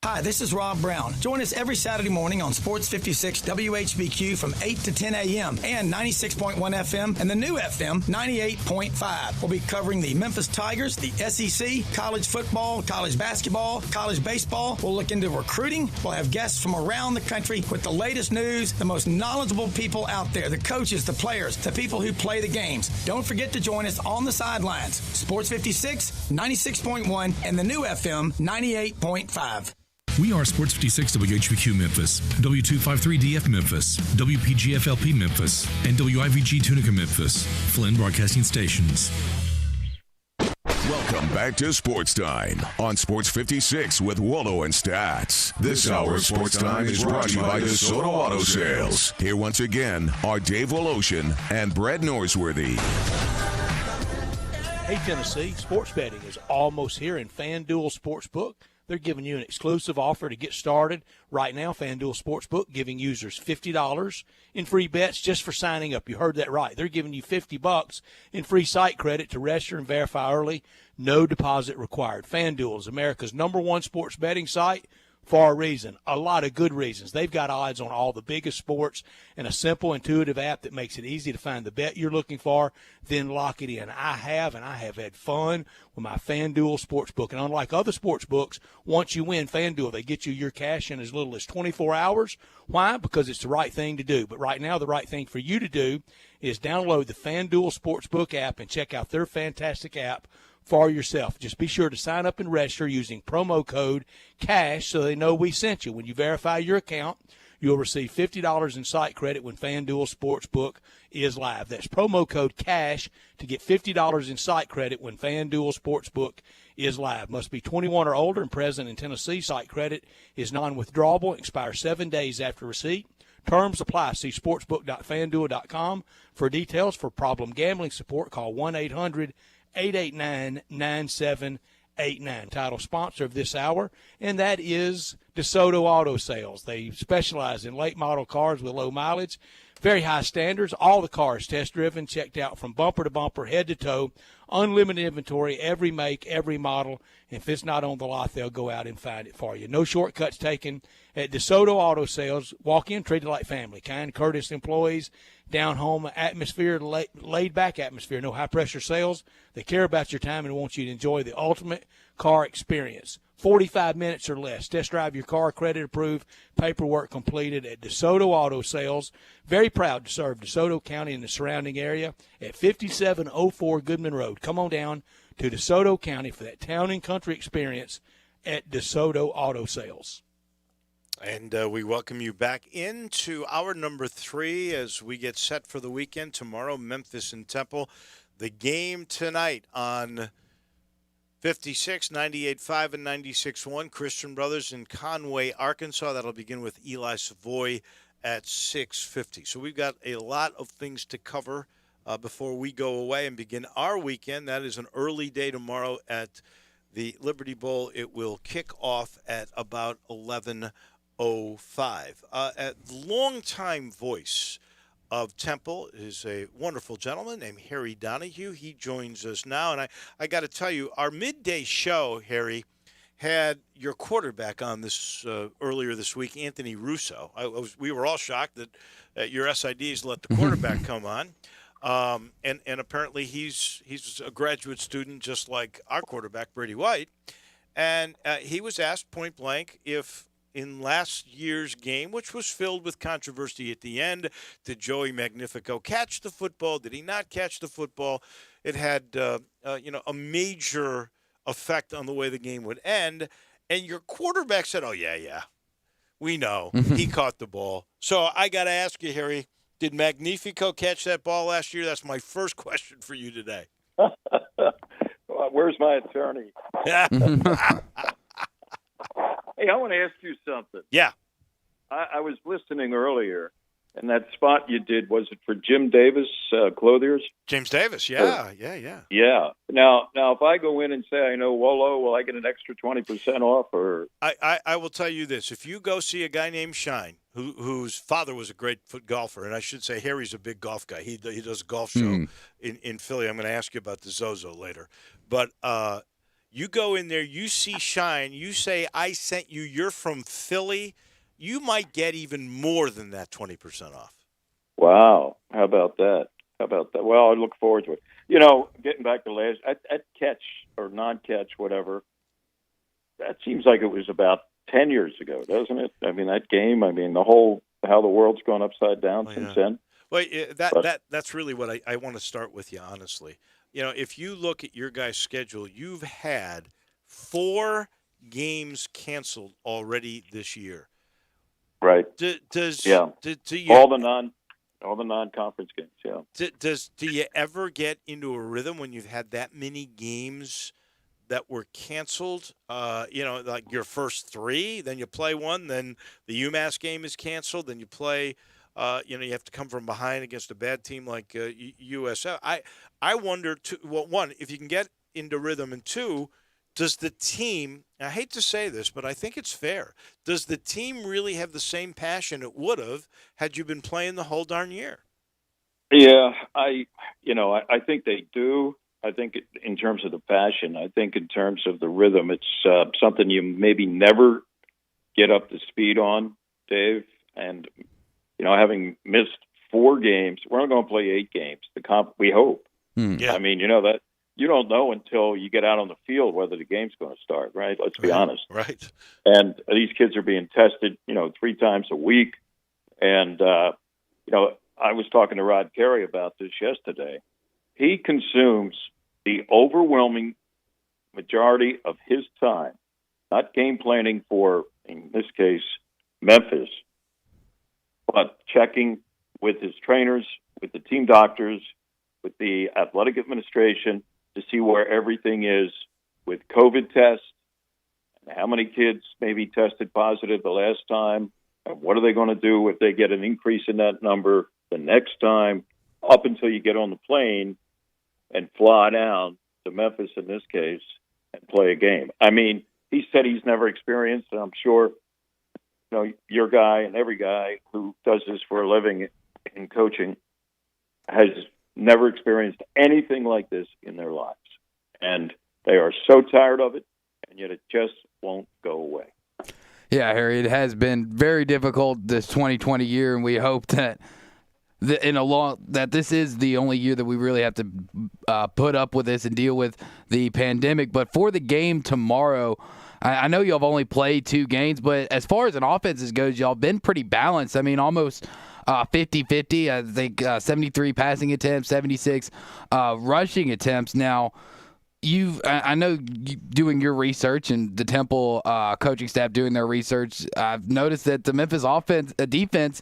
Hi, this is Rob Brown. Join us every Saturday morning on Sports 56 WHBQ from 8 to 10 a.m. and 96.1 FM and the new FM 98.5. We'll be covering the Memphis Tigers, the SEC, college football, college basketball, college baseball. We'll look into recruiting. We'll have guests from around the country with the latest news, the most knowledgeable people out there, the coaches, the players, the people who play the games. Don't forget to join us on the sidelines. Sports 56, 96.1, and the new FM 98.5. We are Sports 56 WHBQ Memphis, W253DF Memphis, WPGFLP Memphis, and WIVG Tunica Memphis, Flynn Broadcasting Stations. Welcome back to Sports Time on Sports 56 with Wallo and Stats. This hour of Sports Time is brought to you by DeSoto Auto Sales. Here once again are Dave Woloshin and Brett Norsworthy. Hey, Tennessee, sports betting is almost here in FanDuel Sportsbook. They're giving you an exclusive offer to get started. Right now, FanDuel Sportsbook giving users $50 in free bets just for signing up. You heard that right. They're giving you $50 in free site credit to register and verify early. No deposit required. FanDuel is America's #1 sports betting site for a reason, a lot of good reasons. They've got odds on all the biggest sports and a simple, intuitive app that makes it easy to find the bet you're looking for, then lock it in. I have had fun with my FanDuel Sportsbook. And unlike other sports books, once you win FanDuel, they get you your cash in as little as 24 hours. Why? Because it's the right thing to do. But right now, the right thing for you to do is download the FanDuel Sportsbook app and check out their fantastic app for yourself. Just be sure to sign up and register using promo code CASH so they know we sent you. When you verify your account, you'll receive $50 in site credit when FanDuel Sportsbook is live. That's promo code CASH to get $50 in site credit when FanDuel Sportsbook is live. Must be 21 or older and present in Tennessee. Site credit is non-withdrawable. Expires 7 days after receipt. Terms apply. See sportsbook.fanduel.com for details. For problem gambling support, call 1-800-889-9789. Title sponsor of this hour, and that is DeSoto Auto Sales. They specialize in late model cars with low mileage, very high standards. All the cars test driven, checked out from bumper to bumper, head to toe. Unlimited inventory, every make, every model. If it's not on the lot, they'll go out and find it for you. No shortcuts taken at DeSoto Auto Sales. Walk in, treated like family. Kind, courteous employees, down-home atmosphere, laid-back atmosphere. No high-pressure sales. They care about your time and want you to enjoy the ultimate car experience. 45 minutes or less. Test drive your car, credit approved, paperwork completed at DeSoto Auto Sales. Very proud to serve DeSoto County and the surrounding area at 5704 Goodman Road. Come on down to DeSoto County for that town and country experience at DeSoto Auto Sales. And we welcome you back into hour number 3 as we get set for the weekend. Tomorrow, Memphis and Temple. The game tonight on 56, 98.5, and 96.1. Christian Brothers in Conway, Arkansas. That'll begin with Eli Savoy at 6:50. So we've got a lot of things to cover before we go away and begin our weekend. That is an early day tomorrow at the Liberty Bowl. It will kick off at about 11 A longtime voice of Temple is a wonderful gentleman named Harry Donahue. He joins us now, and I got to tell you, our midday show, Harry, had your quarterback on this earlier this week, Anthony Russo. We were all shocked that your SIDs let the quarterback come on, and apparently he's a graduate student just like our quarterback, Brady White, and he was asked point blank if in last year's game, which was filled with controversy at the end, did Joey Magnifico catch the football? Did he not catch the football? It had a major effect on the way the game would end. And your quarterback said, "Oh yeah, we know he caught the ball." So I got to ask you, Harry, did Magnifico catch that ball last year? That's my first question for you today. Where's my attorney? Hey, I want to ask you something. Yeah. I was listening earlier, and that spot you did, was it for Jim Davis, Clothiers? James Davis, yeah. Yeah. Now, if I go in and say I know Wolo, will I get an extra 20% off? Or I will tell you this. If you go see a guy named Shine, whose father was a great foot golfer, and I should say Harry's a big golf guy. He does a golf show in Philly. I'm going to ask you about the Zozo later. But you go in there, you see Shine, you say, "I sent you, you're from Philly," you might get even more than that 20% off. Wow. How about that? Well, I look forward to it. Getting back to last, at catch or non-catch, whatever, that seems like it was about 10 years ago, doesn't it? I mean, that game, how the world's gone upside down since then. Well, that's really what I want to start with you, honestly. If you look at your guys' schedule, you've had 4 games canceled already this year. Right. Do you, all the non-conference games? Yeah. Do you ever get into a rhythm when you've had that many games that were canceled? Like your first 3, then you play one, then the UMass game is canceled, then you play. You have to come from behind against a bad team like USF. I wonder, one, if you can get into rhythm, and 2, does the team, I hate to say this, but I think it's fair, does the team really have the same passion it would have had you been playing the whole darn year? Yeah, I think they do. I think in terms of the passion, I think in terms of the rhythm, it's something you maybe never get up to speed on, Dave. And having missed 4 games, we're only going to play 8 games. We hope. Yeah. I mean, that you don't know until you get out on the field whether the game's going to start, right? Let's be honest. Right. And these kids are being tested, 3 times a week. And, I was talking to Rod Carey about this yesterday. He consumes the overwhelming majority of his time, not game planning for, in this case, Memphis, but checking with his trainers, with the team doctors, with the athletic administration to see where everything is with COVID tests, and how many kids maybe tested positive the last time, and what are they going to do if they get an increase in that number the next time, up until you get on the plane and fly down to Memphis in this case and play a game. I mean, he said he's never experienced, and I'm sure your guy and every guy who does this for a living in coaching has never experienced anything like this in their lives. And they are so tired of it, and yet it just won't go away. Yeah, Harry, it has been very difficult this 2020 year, and we hope that that this is the only year that we really have to put up with this and deal with the pandemic. But for the game tomorrow, I know y'all have only played 2 games, but as far as an offense goes, y'all been pretty balanced. I mean, almost 50-50. I think 73 passing attempts, 76 rushing attempts. Now, I know doing your research and the Temple coaching staff doing their research, I've noticed that the Memphis defense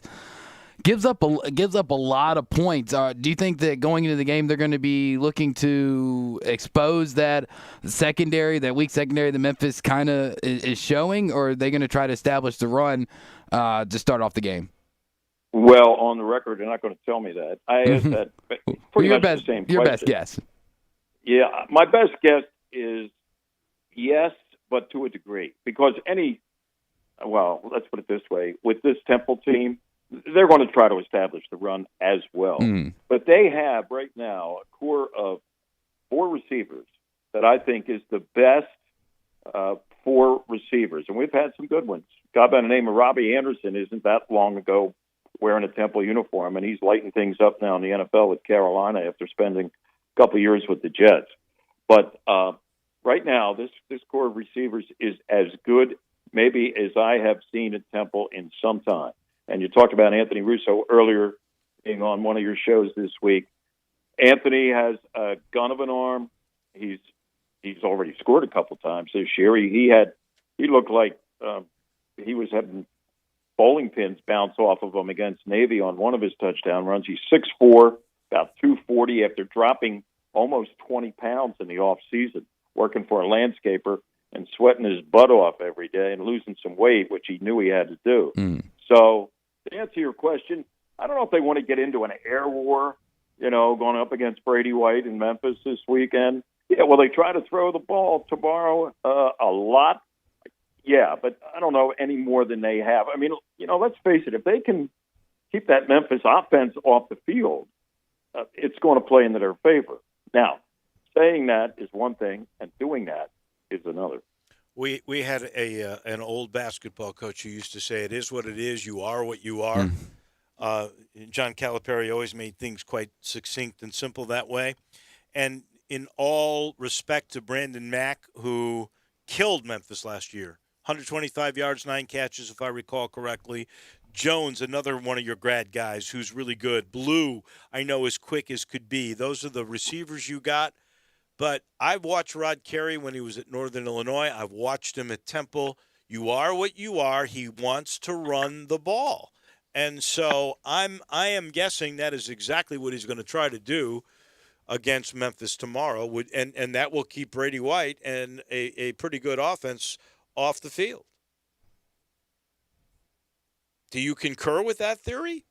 gives up a lot of points. Do you think that going into the game they're going to be looking to expose that weak secondary that Memphis kind of is showing, or are they going to try to establish the run to start off the game? Well, on the record, they're not going to tell me that. I asked that pretty much the same question. Your best guess. Yeah, my best guess is yes, but to a degree, because any well, let's put it this way. With this Temple team, they're going to try to establish the run as well. But they have right now a core of 4 receivers that I think is the best 4 receivers. And we've had some good ones. A guy by the name of Robbie Anderson isn't that long ago wearing a Temple uniform, and he's lighting things up now in the NFL with Carolina after spending a couple of years with the Jets. But right now, this core of receivers is as good maybe as I have seen at Temple in some time. And you talked about Anthony Russo earlier being on one of your shows this week. Anthony has a gun of an arm. He's already scored a couple times this year. He looked like he was having bowling pins bounce off of him against Navy on one of his touchdown runs. He's 6'4", about 240 after dropping almost 20 pounds in the off season, working for a landscaper and sweating his butt off every day and losing some weight, which he knew he had to do. So to answer your question, I don't know if they want to get into an air war, going up against Brady White in Memphis this weekend. Yeah, will they try to throw the ball tomorrow a lot? Yeah, but I don't know any more than they have. I mean, let's face it, if they can keep that Memphis offense off the field, it's going to play into their favor. Now, saying that is one thing, and doing that is another. We had an old basketball coach who used to say, "It is what it is. You are what you are." John Calipari always made things quite succinct and simple that way. And in all respect to Brandon Mack, who killed Memphis last year, 125 yards, 9 catches, if I recall correctly. Jones, another one of your grad guys who's really good. Blue, I know, as quick as could be. Those are the receivers you got. But I've watched Rod Carey when he was at Northern Illinois. I've watched him at Temple. You are what you are. He wants to run the ball. And so I am guessing that is exactly what he's going to try to do against Memphis tomorrow. And that will keep Brady White and a pretty good offense off the field. Do you concur with that theory?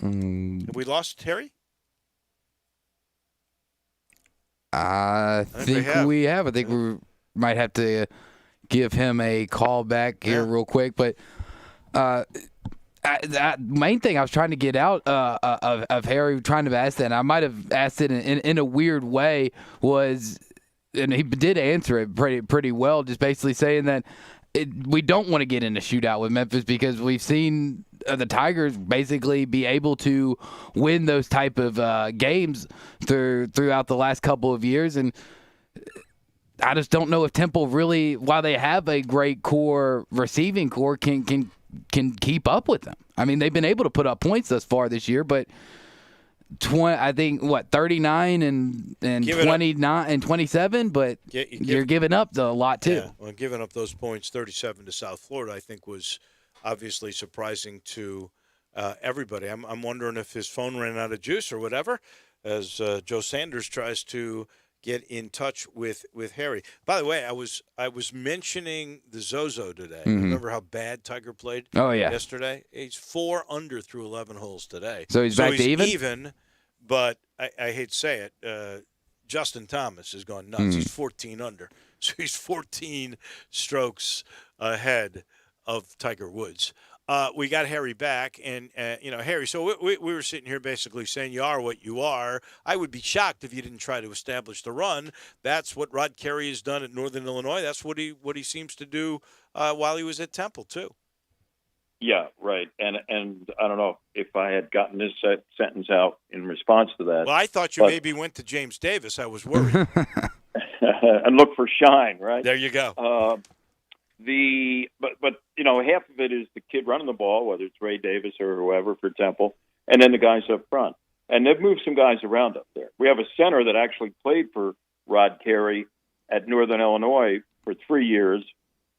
Have we lost Terry? I think we have. I think we might have to give him a call back here real quick. But that main thing I was trying to get out of Harry, trying to ask that, and I might have asked it in a weird way, was, and he did answer it pretty well, just basically saying that we don't want to get in a shootout with Memphis because we've seen the Tigers basically be able to win those type of games throughout the last couple of years. And I just don't know if Temple really, while they have a great receiving core, can keep up with them. I mean, they've been able to put up points thus far this year, but 39 and 29 and 27, but you're giving up a lot too. Yeah, well, giving up those points, 37 to South Florida, I think was obviously surprising to everybody. I'm wondering if his phone ran out of juice or whatever, as Joe Sanders tries to get in touch with Harry. By the way, I was mentioning the Zozo today. Remember how bad Tiger played yesterday? He's 4 under through 11 holes today. So he's back to even? But I hate to say it, Justin Thomas has gone nuts. He's 14 under. So he's 14 strokes ahead of Tiger Woods. We got Harry back, and, Harry, so we were sitting here basically saying you are what you are. I would be shocked if you didn't try to establish the run. That's what Rod Carey has done at Northern Illinois. That's what he seems to do while he was at Temple, too. Yeah, right. And I don't know if I had gotten this sentence out in response to that. Well, I thought you maybe went to James Davis. I was worried. And look for shine, right? There you go. But half of it is the kid running the ball, whether it's Ray Davis or whoever for Temple, and then the guys up front. And they've moved some guys around up there. We have a center that actually played for Rod Carey at Northern Illinois for 3 years,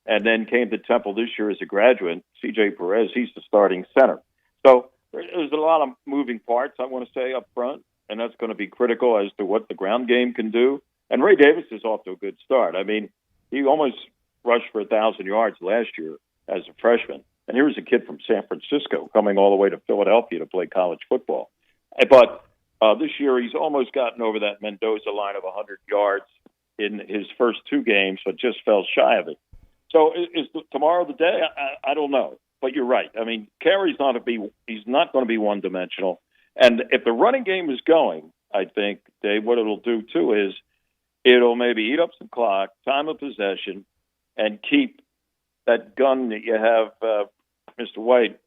and then came to Temple this year as a graduate. C.J. Perez, he's the starting center. So there's a lot of moving parts, I want to say, up front, and that's going to be critical as to what the ground game can do. And Ray Davis is off to a good start. I mean, he almost rushed for 1,000 yards last year as a freshman. And here's a kid from San Francisco coming all the way to Philadelphia to play college football. But this year he's almost gotten over that Mendoza line of 100 yards in his first 2 games, but just fell shy of it. So is tomorrow the day? I don't know. But you're right. I mean, Carey's he's not going to be one-dimensional. And if the running game is going, I think, Dave, what it'll do, too, is it'll maybe eat up some clock, time of possession, and keep that gun that you have, Mr. White,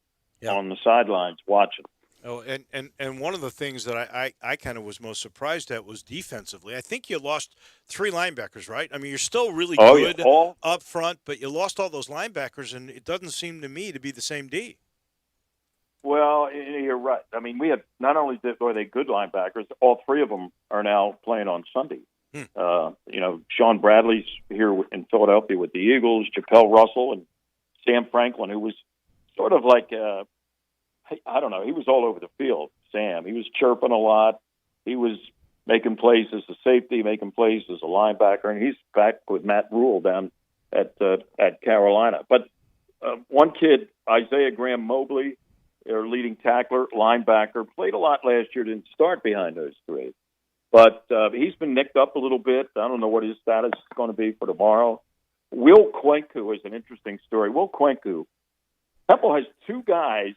on the sidelines watching. Oh, and one of the things that I kind of was most surprised at was defensively. I think you lost 3 linebackers, right? I mean, you're still really good up front, but you lost all those linebackers, and it doesn't seem to me to be the same D. Well, you're right. I mean, we have not only are they good linebackers, all 3 of them are now playing on Sunday. Sean Bradley's here in Philadelphia with the Eagles, Chappelle Russell, and Sam Franklin, who was sort of like I don't know. He was all over the field, Sam. He was chirping a lot. He was making plays as a safety, making plays as a linebacker, and he's back with Matt Rule down at Carolina. But one kid, Isaiah Graham Mobley, their leading tackler, linebacker, played a lot last year, didn't start behind those 3. But he's been nicked up a little bit. I don't know what his status is going to be for tomorrow. Will Kwenku is an interesting story. Will Kwenku, Temple has 2 guys,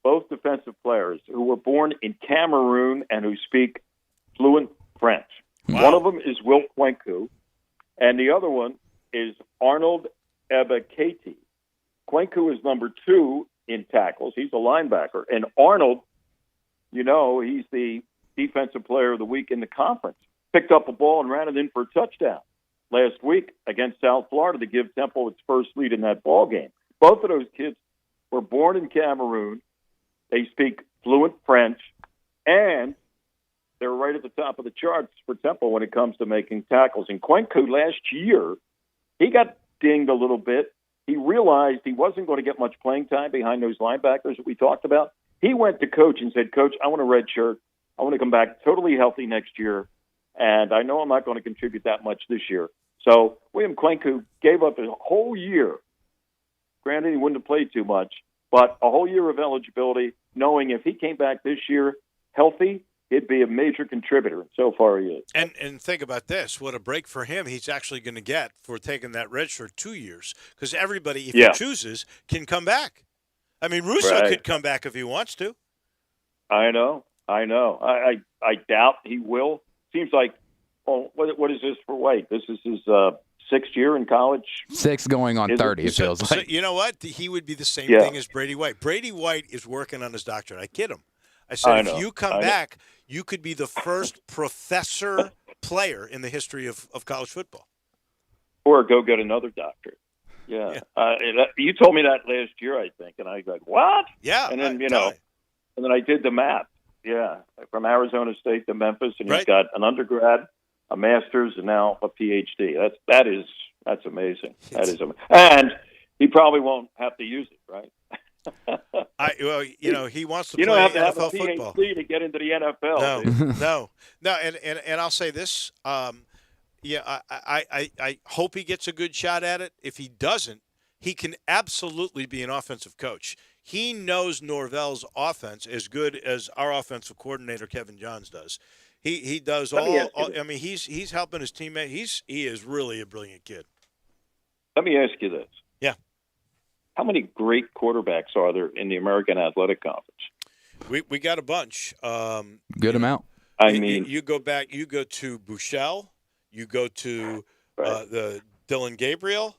both defensive players, who were born in Cameroon and who speak fluent French. Wow. One of them is Will Kwenku, and the other one is Arnold Ebekati. Kwenku is number 2 in tackles. He's a linebacker. And Arnold, he's the defensive player of the week in the conference. Picked up a ball and ran it in for a touchdown last week against South Florida to give Temple its first lead in that ball game. Both of those kids were born in Cameroon. They speak fluent French, and they're right at the top of the charts for Temple when it comes to making tackles. And Kwenku last year, he got dinged a little bit. He realized he wasn't going to get much playing time behind those linebackers that we talked about. He went to Coach and said, Coach, I want a red shirt. I want to come back totally healthy next year, and I know I'm not going to contribute that much this year. So William Kwenku gave up a whole year. Granted, he wouldn't have played too much, but a whole year of eligibility, knowing if he came back this year healthy, he'd be a major contributor. So far, he is. And think about this. What a break for him he's actually going to get for taking that red shirt 2 years. Because everybody, if he chooses, can come back. I mean, Russo could come back if he wants to. I know. I doubt he will. Seems like, what is this for White? This is his 6th year in college? 6 going on 30, it feels like. So, you know what? He would be the same thing as Brady White. Brady White is working on his doctorate. I kid him. I said, if you come back, you could be the first professor player in the history of college football. Or go get another doctorate. Yeah. You told me that last year, I think, and I was like, what? Yeah. And then, and then I did the math. Yeah, from Arizona State to Memphis, and he's got an undergrad, a master's, and now a PhD. That's amazing. That is amazing. And he probably won't have to use it, right? He wants to you play don't have to NFL have a football. PhD to get into the NFL. No. And I'll say this. I hope he gets a good shot at it. If he doesn't, he can absolutely be an offensive coach. He knows Norvell's offense as good as our offensive coordinator Kevin Johns does. He does all. I mean, he's helping his teammate. He is really a brilliant kid. Let me ask you this. Yeah. How many great quarterbacks are there in the American Athletic Conference? We got a bunch. Good amount. You go back. You go to Buechele. You go to the Dylan Gabriel.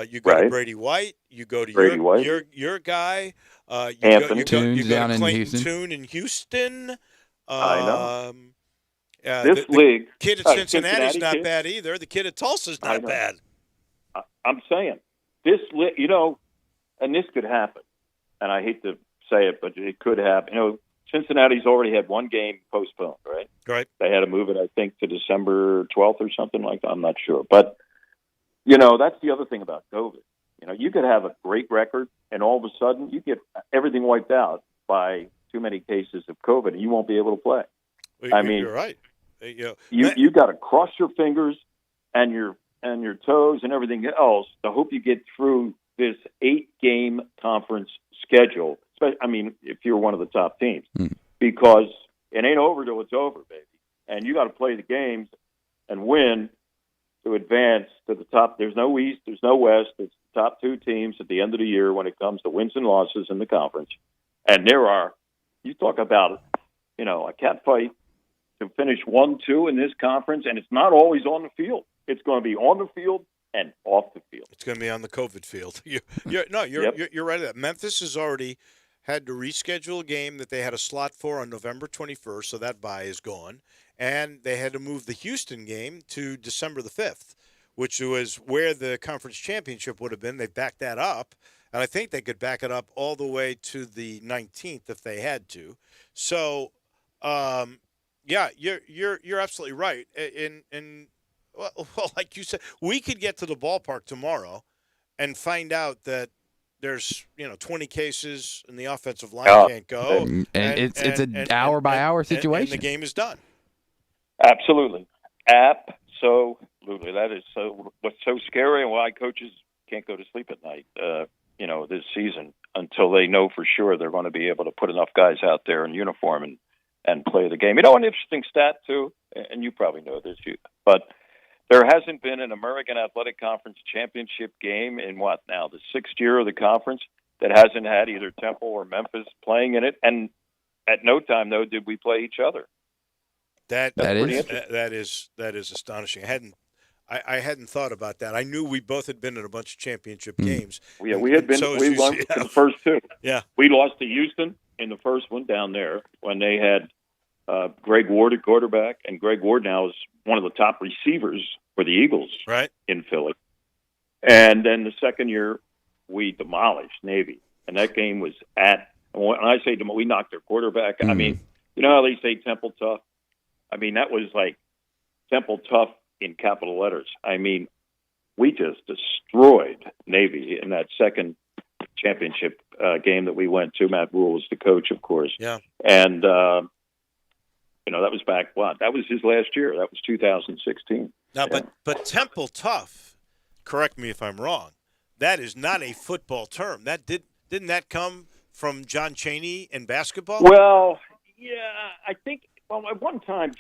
You go to Brady White. You go to your guy. You go to Clayton Tune in Houston. I know. The league. Kid at Cincinnati's not bad either. The kid at Tulsa's not bad. I'm saying this, and this could happen. And I hate to say it, but it could happen. Cincinnati's already had one game postponed, right? Right. They had to move it, I think, to December 12th or something like that. I'm not sure. But, that's the other thing about COVID. You could have a great record, and all of a sudden you get everything wiped out by too many cases of COVID, and you won't be able to play. You're right. You got to cross your fingers and your toes and everything else to hope you get through this 8-game conference schedule. If you're one of the top teams, because it ain't over till it's over, baby. And you got to play the games and win. to advance to the top. There's no East, there's no West. It's the top 2 teams at the end of the year when it comes to wins and losses in the conference. And you talk about, a cat fight to finish 1-2 in this conference, and it's not always on the field. It's going to be on the field and off the field. It's going to be on the COVID field. You're right. That Memphis has already had to reschedule a game that they had a slot for on November 21st, so that bye is gone. And they had to move the Houston game to December the 5th, which was where the conference championship would have been. They backed that up, and I think they could back it up all the way to the 19th if they had to. So, you're absolutely right. Well, like you said, we could get to the ballpark tomorrow and find out that there's 20 cases and the offensive line can't go, and it's an hour by hour situation. And the game is done. Absolutely. That is what's so scary and why coaches can't go to sleep at night, this season until they know for sure they're going to be able to put enough guys out there in uniform and play the game. An interesting stat, too, and you probably know this, but there hasn't been an American Athletic Conference championship game in the 6th year of the conference that hasn't had either Temple or Memphis playing in it. And at no time, though, did we play each other. That is astonishing. I hadn't thought about that. I knew we both had been in a bunch of championship games. Yeah, we had been. We won the first 2. Yeah, we lost to Houston in the first one down there when they had Greg Ward at quarterback, and Greg Ward now is one of the top receivers for the Eagles, right, in Philly. And then the second year, we demolished Navy, and that game was when I say we knocked their quarterback. I mean, how they say Temple tough. I mean, that was like Temple tough in capital letters. I mean, we just destroyed Navy in that second championship game that we went to. Matt Rule was the coach, of course. Yeah. And, that was back, that was his last year. That was 2016. Now, but Temple tough, correct me if I'm wrong, that is not a football term. Didn't that come from John Chaney in basketball? Well, yeah, I think, at one time,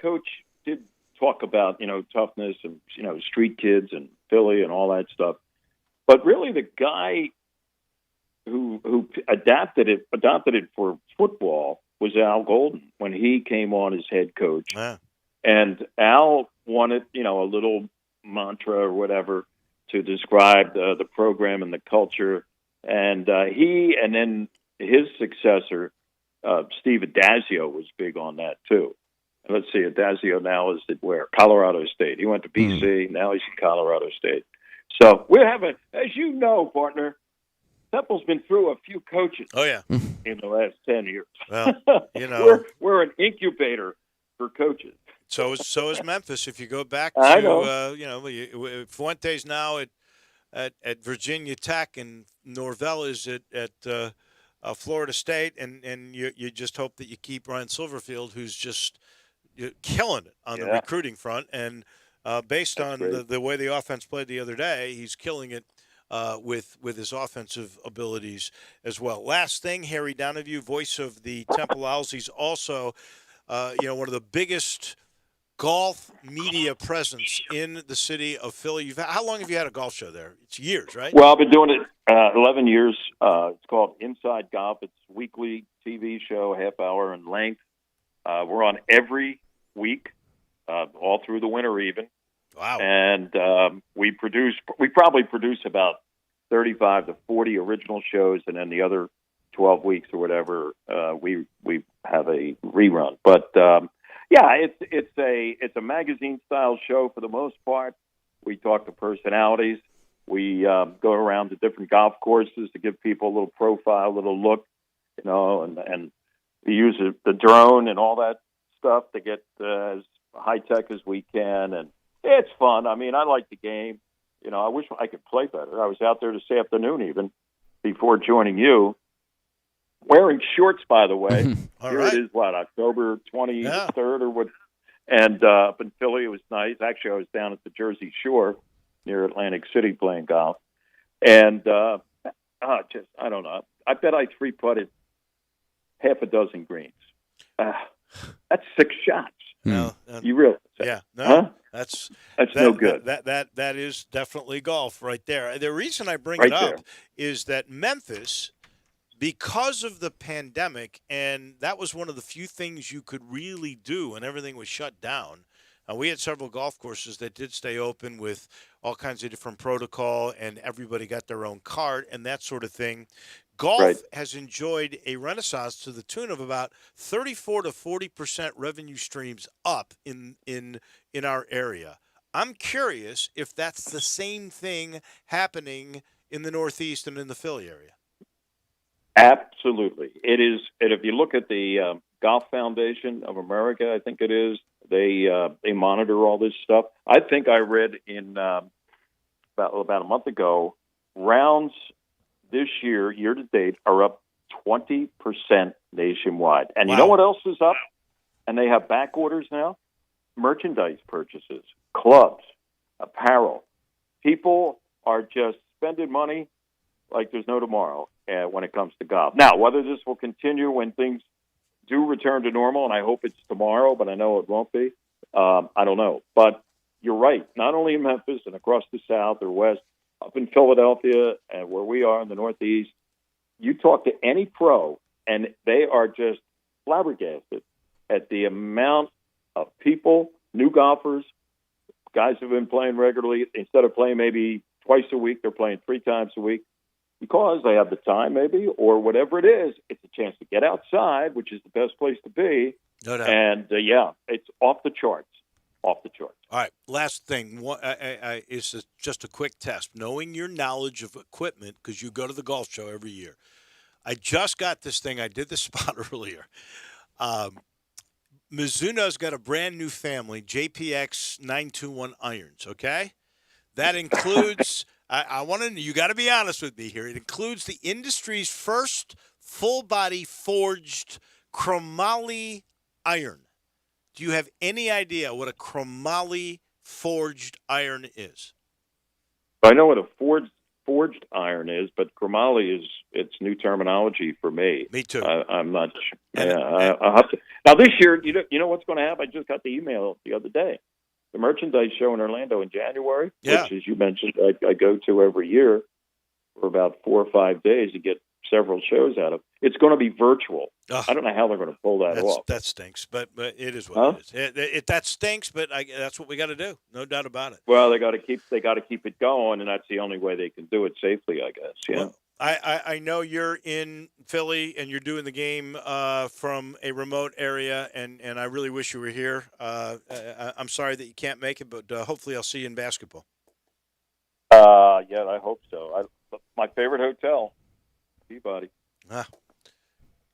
Coach did talk about, toughness and, street kids and Philly and all that stuff. But really the guy who adopted it for football was Al Golden when he came on as head coach. Yeah. And Al wanted, a little mantra or whatever to describe the program and the culture. And he and then his successor, Steve Adazio, was big on that too. And let's see, Adazio now is at where? Colorado State. He went to BC. Now he's in Colorado State. So we're having, as you know, partner, Temple's been through a few coaches. Oh yeah, in the last 10 years. Well, we're an incubator for coaches. So is Memphis. If you go back to Fuente's now at Virginia Tech and Norvell is at Florida State, and you just hope that you keep Ryan Silverfield, who's just killing it on the recruiting front, and based on the way the offense played the other day, he's killing it with his offensive abilities as well. Last thing, Harry Donahue, voice of the Temple Owls. He's also one of the biggest golf media presence in the city of Philly. How long have you had a golf show there? It's years, right? Well, I've been doing it 11 years. It's called Inside Golf. It's a weekly TV show, half hour in length. We're on every week, all through the winter even. Wow. And we probably produce about 35 to 40 original shows, and then the other 12 weeks or whatever, we have a rerun. But it's a magazine style show for the most part. We talk to personalities. We go around to different golf courses to give people a little profile, a little look, and we use the drone and all that stuff to get as high tech as we can, and it's fun. I mean, I like the game. I wish I could play better. I was out there this afternoon even before joining you, wearing shorts, by the way. Here it is, October 23rd or what? And up in Philly, it was nice. Actually, I was down at the Jersey Shore near Atlantic City playing golf. And I don't know. I bet I three-putted half a dozen greens. That's 6 shots. No, You realize that? Yeah, no, Huh? that's no good. That is definitely golf right there. The reason I bring Right it up there. is that Memphis, because of the pandemic, and that was one of the few things you could really do when everything was shut down. We had several golf courses that did stay open with all kinds of different protocol, and everybody got their own cart and that sort of thing. Golf Right. has enjoyed a renaissance to the tune of about 34 to 40% revenue streams up in our area. I'm curious if that's the same thing happening in the Northeast and in the Philly area. Absolutely. It is. And if you look at the Golf Foundation of America, I think it is, they monitor all this stuff. I think I read in about a month ago, rounds this year to date, are up 20% nationwide. And you know what else is up? And they have back orders now? Merchandise purchases, clubs, apparel. People are just spending money like there's no tomorrow when it comes to golf. Now, whether this will continue when things do return to normal, and I hope it's tomorrow, but I know it won't be, I don't know. But you're right. Not only in Memphis and across the South or West, up in Philadelphia and where we are in the Northeast, you talk to any pro, and they are just flabbergasted at the amount of people, new golfers, guys who've been playing regularly. Instead of playing maybe twice a week, they're playing 3 times a week because they have the time maybe or whatever it is. It's a chance to get outside, which is the best place to be. No doubt. And, it's off the charts. Off the charts. All right, last thing is just a quick test. Knowing your knowledge of equipment, because you go to the golf show every year. I just got this thing. I did the spot earlier. Mizuno's got a brand new family, JPX 921 irons, okay? That includes, I want to, you got to be honest with me here. It includes the industry's first full-body forged chromoly iron. Do you have any idea what a chromoly forged iron is? I know what a forged iron is, but chromoly it's new terminology for me. Me too. I'm not sure. Yeah, I'll have to. Now this year, you know what's going to happen? I just got the email the other day. The merchandise show in Orlando in January, which, as you mentioned, I go to every year for about 4 or 5 days to get several shows out of. It's going to be virtual. I don't know how they're going to pull that off. That stinks, but it is what it is. That stinks, but that's what we got to do. No doubt about it. Well, they got to keep it going, and that's the only way they can do it safely, I guess. Yeah. Well, I know you're in Philly and you're doing the game from a remote area, and I really wish you were here. I'm sorry that you can't make it, but hopefully I'll see you in basketball. Yeah, I hope so. My favorite hotel, Peabody.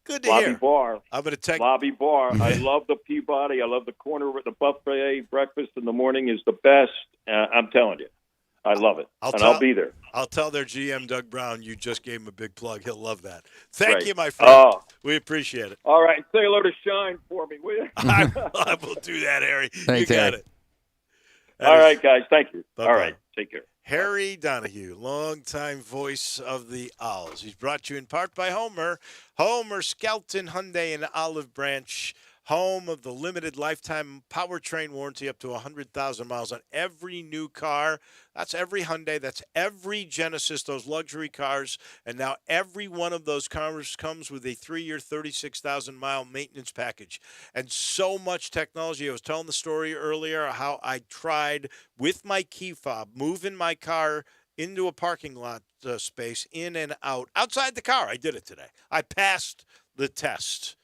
Good to Lobby hear. Bar. I'm going to take Lobby Bar. I love the Peabody. I love the corner with the buffet. Breakfast in the morning is the best. I'm telling you. I love it. I'll be there. I'll tell their GM, Doug Brown, you just gave him a big plug. He'll love that. Thank you, my friend. We appreciate it. All right. Say hello to Shine for me, will you? I will do that, Harry. Thanks, you got Harry. it. All right, guys. Thank you. Bye-bye. All right. Take care. Harry Donahue, longtime voice of the Owls. He's brought to you in part by Homer. Homer Skelton Hyundai in Olive Branch, home of the limited lifetime powertrain warranty up to 100,000 miles on every new car. That's every Hyundai. That's every Genesis, those luxury cars. And now every one of those cars comes with a 3-year, 36,000-mile maintenance package. And so much technology. I was telling the story earlier how I tried with my key fob, moving my car into a parking lot space, in and out, outside the car. I did it today. I passed the test.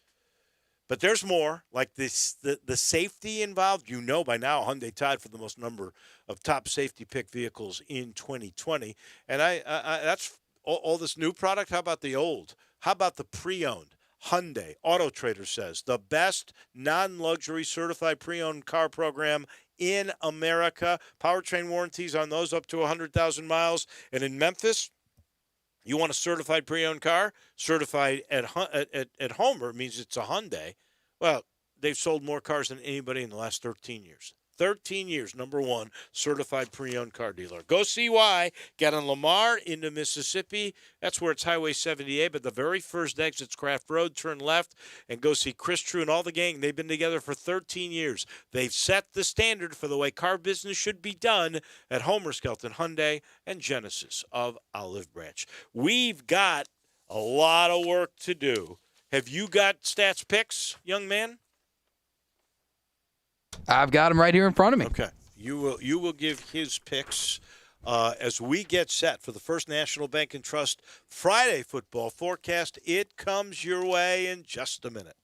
But there's more, like this, the safety involved. You know by now, Hyundai tied for the most number of top safety pick vehicles in 2020. And I that's all this new product. How about the old? How about the pre-owned? Hyundai Auto Trader says the best non-luxury certified pre-owned car program in America. Powertrain warranties on those up to 100,000 miles. And in Memphis, you want a certified pre-owned car? Certified at Homer means it's a Hyundai. Well, they've sold more cars than anybody in the last 13 years. 13 years, #1 certified pre-owned car dealer. Go see why. Get on Lamar into Mississippi. That's where it's Highway 78, but the very first exit's Craft Road. Turn left and go see Chris True and all the gang. They've been together for 13 years. They've set the standard for the way car business should be done at Homer Skelton Hyundai and Genesis of Olive Branch. We've got a lot of work to do. Have you got stats picks, young man? I've got them right here in front of me. Okay. You will give his picks as we get set for the First National Bank and Trust Friday football forecast. It comes your way in just a minute.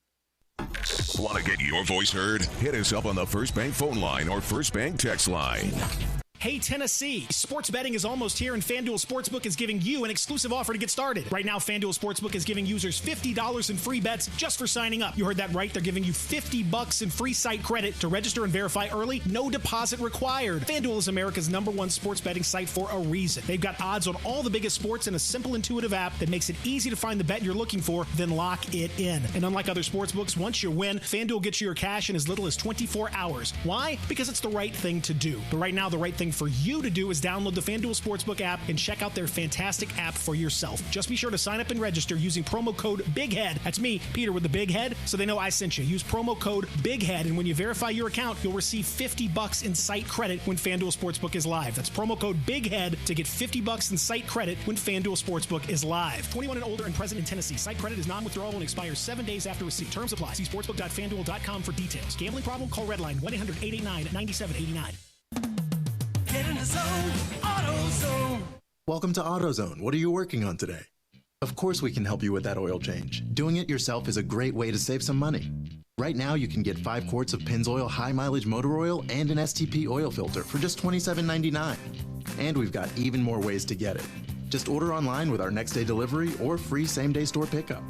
Want to get your voice heard? Hit us up on the First Bank phone line or First Bank text line. Hey, Tennessee, sports betting is almost here, and FanDuel Sportsbook is giving you an exclusive offer to get started. Right now, FanDuel Sportsbook is giving users $50 in free bets just for signing up. You heard that right. They're giving you $50 in free site credit to register and verify early. No deposit required. FanDuel is America's #1 sports betting site for a reason. They've got odds on all the biggest sports in a simple, intuitive app that makes it easy to find the bet you're looking for, then lock it in. And unlike other sportsbooks, once you win, FanDuel gets you your cash in as little as 24 hours. Why? Because it's the right thing to do. But right now, the right thing for you to do is download the FanDuel Sportsbook app and check out their fantastic app for yourself. Just be sure to sign up and register using promo code BIGHEAD. That's me, Peter, with the big head, so they know I sent you. Use promo code BIGHEAD, and when you verify your account, you'll receive $50 in site credit when FanDuel Sportsbook is live. That's promo code BIGHEAD to get $50 in site credit when FanDuel Sportsbook is live. 21 and older and present in Tennessee. Site credit is non-withdrawable and expires 7 days after receipt. Terms apply. See sportsbook.fanduel.com for details. Gambling problem? Call Redline 1-800-889-9789. Get in the zone, AutoZone. Welcome to AutoZone. What are you working on today? Of course we can help you with that oil change. Doing it yourself is a great way to save some money. Right now you can get 5 quarts of Pennzoil high mileage motor oil and an STP oil filter for just $27.99. And we've got even more ways to get it. Just order online with our next day delivery or free same day store pickup.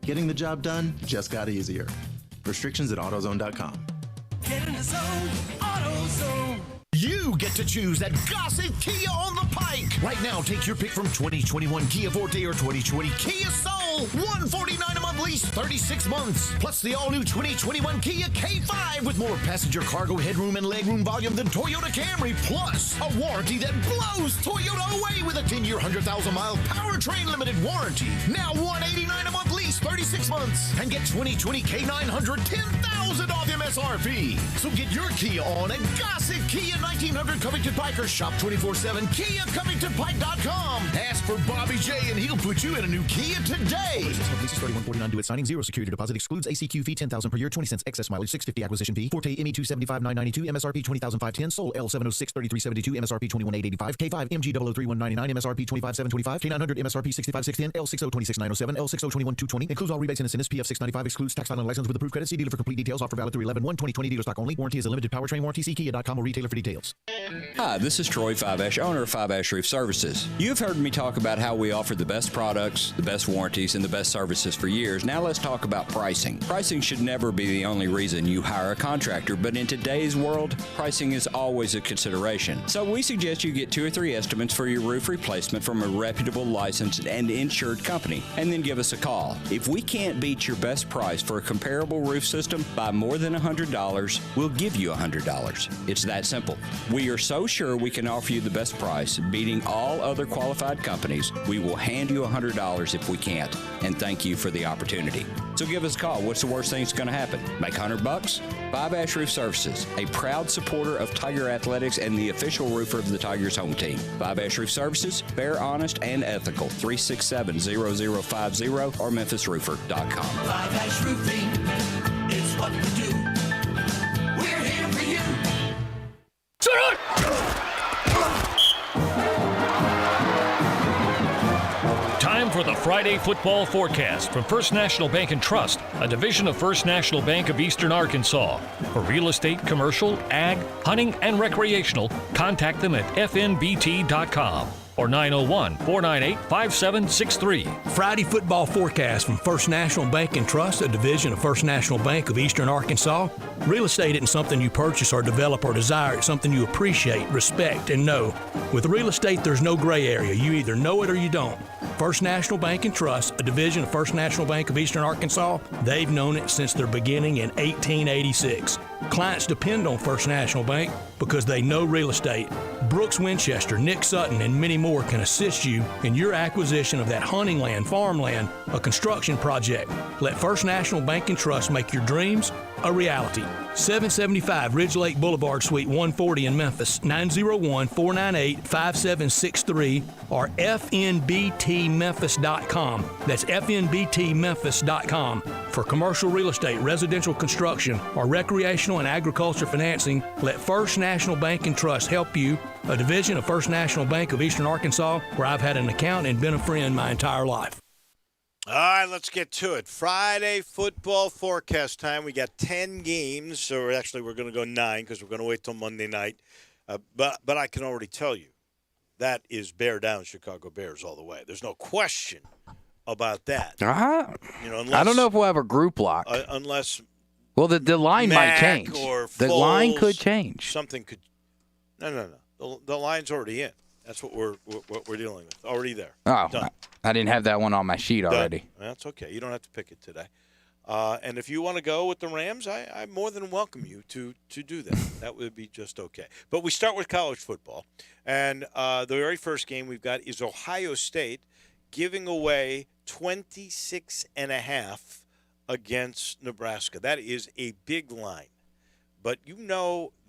Getting the job done just got easier. Restrictions at AutoZone.com. Get in the zone, AutoZone. You get to choose that Gossett Kia on the Pike. Right now, take your pick from 2021 Kia Forte or 2020 Kia Soul. $149 a month lease, 36 months. Plus the all-new 2021 Kia K5 with more passenger cargo headroom and legroom volume than Toyota Camry. Plus a warranty that blows Toyota away with a 10-year, 100,000-mile powertrain limited warranty. Now $189 a month lease, 36 months. And get 2020 K900, $10,000 off MSRP. So get your Kia on at Gossett Kia 1900 Covington Pike or shop 24/7 KiaCovingtonPike.com. Ask for Bobby J and he'll put you in a new Kia today. Leases $31.49 due at signing. 0 security deposit excludes ACQ fee $10,000 per year. 20 cents excess mileage. $6.50 acquisition fee. Forte ME $275 $992. MSRP $20,510. Sold L706 $3372. MSRP $21,885. K5 MG 003 MSRP $25,725. K900 MSRP $65,610. L60 $26,907. L60 $21,220. Includes all rebates and incentives. PF $695. Excludes tax file and license with approved credit. See dealer for complete details. Offer valid through 11/1/2020. Dealer stock only. Warranty is a limited powertrain warranty. See Kia.com or retailer for details. Hi, this is Troy 5-Ash, owner of 5-Ash Roof Services. You've heard me talk about how we offer the best products, the best warranties, and the best services for years. Now let's talk about pricing. Pricing should never be the only reason you hire a contractor, but in today's world, pricing is always a consideration. So we suggest you get 2 or 3 estimates for your roof replacement from a reputable, licensed, and insured company, and then give us a call. If we can't beat your best price for a comparable roof system by more than $100, we'll give you $100. It's that simple. We are so sure we can offer you the best price, beating all other qualified companies, we will hand you $100 if we can't, and thank you for the opportunity. So give us a call. What's the worst thing that's going to happen? Make $100? 5-Ash Roof Services, a proud supporter of Tiger Athletics and the official roofer of the Tigers home team. 5-Ash Roof Services, fair, honest, and ethical. 367-0050 or MemphisRoofer.com. 5-Ash Roofing, it's what we do. We're here for you. Time for the Friday football forecast from First National Bank and Trust, a division of First National Bank of Eastern Arkansas. For real estate, commercial, ag, hunting, and recreational, contact them at fnbt.com. or 901-498-5763. Friday football forecast from First National Bank and Trust, a division of First National Bank of Eastern Arkansas. Real estate isn't something you purchase or develop or desire. It's something you appreciate, respect, and know. With real estate, there's no gray area. You either know it or you don't. First National Bank and Trust, a division of First National Bank of Eastern Arkansas, they've known it since their beginning in 1886. Clients depend on First National Bank because they know real estate. Brooks Winchester, Nick Sutton, and many more can assist you in your acquisition of that hunting land, farmland, a construction project. Let First National Bank and Trust make your dreams a reality. 775 Ridge Lake Boulevard, Suite 140 in Memphis, 901-498-5763 or fnbtmemphis.com. That's fnbtmemphis.com. For commercial real estate, residential construction, or recreational and agriculture financing, let First National Bank and Trust help you, a division of First National Bank of Eastern Arkansas, where I've had an account and been a friend my entire life. All right, let's get to it. Friday football forecast time. We got 10 games, so actually we're going to go 9 because we're going to wait till Monday night. But I can already tell you that is bear down Chicago Bears all the way. There's no question about that. I don't know if we'll have a group lock. Unless the line might change. Or the Foles, line could change. Something could. No. The line's already in. That's what we're dealing with. Already there. Oh, done. I didn't have that one on my sheet already. That's okay. You don't have to pick it today. And if you want to go with the Rams, I more than welcome you to do that. That would be just okay. But we start with college football. And the very first game we've got is Ohio State giving away 26.5 against Nebraska. That is a big line. But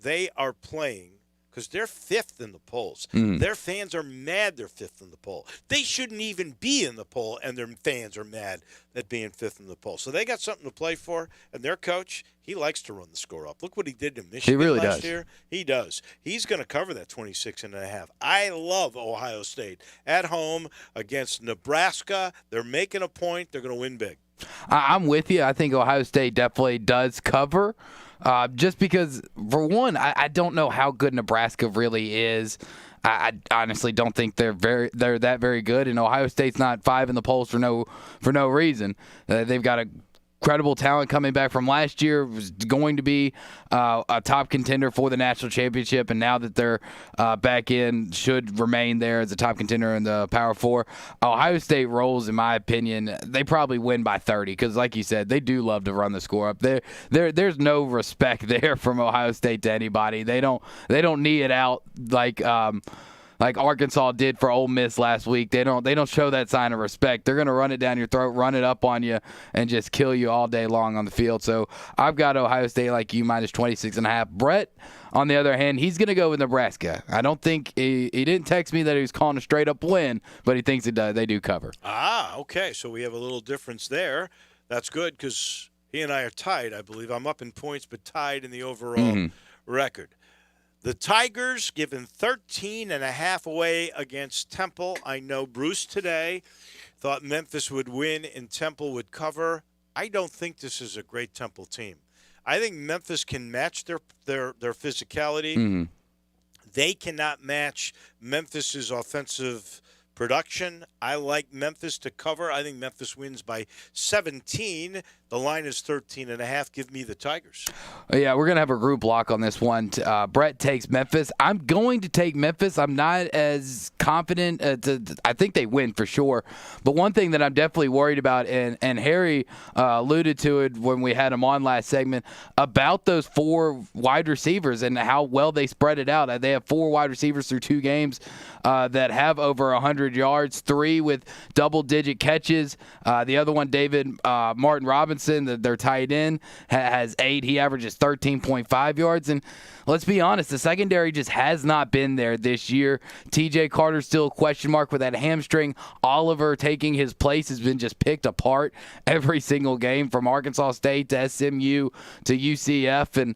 they are playing because they're 5th in the polls. Their fans are mad they're 5th in the poll. They shouldn't even be in the poll, and their fans are mad at being 5th in the poll. So they got something to play for, and their coach, he likes to run the score up. Look what he did to Michigan last year. He does. He's going to cover that 26.5. I love Ohio State at home against Nebraska. They're making a point. They're going to win big. I'm with you. I think Ohio State definitely does cover. Just because, for one, I don't know how good Nebraska really is. I honestly don't think they're that very good, and Ohio State's not 5 in the polls for no reason. They've got a credible talent coming back from last year, was going to be a top contender for the national championship, and now that they're back in, should remain there as a top contender in the Power 4. Ohio State rolls, in my opinion. They probably win by 30 because, like you said, they do love to run the score up. There's no respect there from Ohio State to anybody. They don't knee it out like Arkansas did for Ole Miss last week. They don't show that sign of respect. They're going to run it down your throat, run it up on you, and just kill you all day long on the field. So I've got Ohio State like you, minus 26.5. Brett, on the other hand, he's going to go with Nebraska. I don't think he didn't text me that he was calling a straight-up win, but he thinks they do cover. Okay. So we have a little difference there. That's good because he and I are tied, I believe. I'm up in points, but tied in the overall record. The Tigers giving 13.5 away against Temple. I know Bruce today thought Memphis would win and Temple would cover. I don't think this is a great Temple team. I think Memphis can match their physicality. They cannot match Memphis's offensive production. I like Memphis to cover. I think Memphis wins by 17. The line is 13.5. Give me the Tigers. Yeah, we're going to have a group lock on this one. Brett takes Memphis. I'm going to take Memphis. I'm not as confident. I think they win for sure. But one thing that I'm definitely worried about, and Harry alluded to it when we had him on last segment, about those 4 wide receivers and how well they spread it out. They have 4 wide receivers through 2 games that have over 100 yards, 3 with double-digit catches. The other one, David Martin Robinson, their tight end, has 8. He averages 13.5 yards. And let's be honest, the secondary just has not been there this year. T.J. Carter's still a question mark with that hamstring. Oliver taking his place has been just picked apart every single game, from Arkansas State to SMU to UCF. And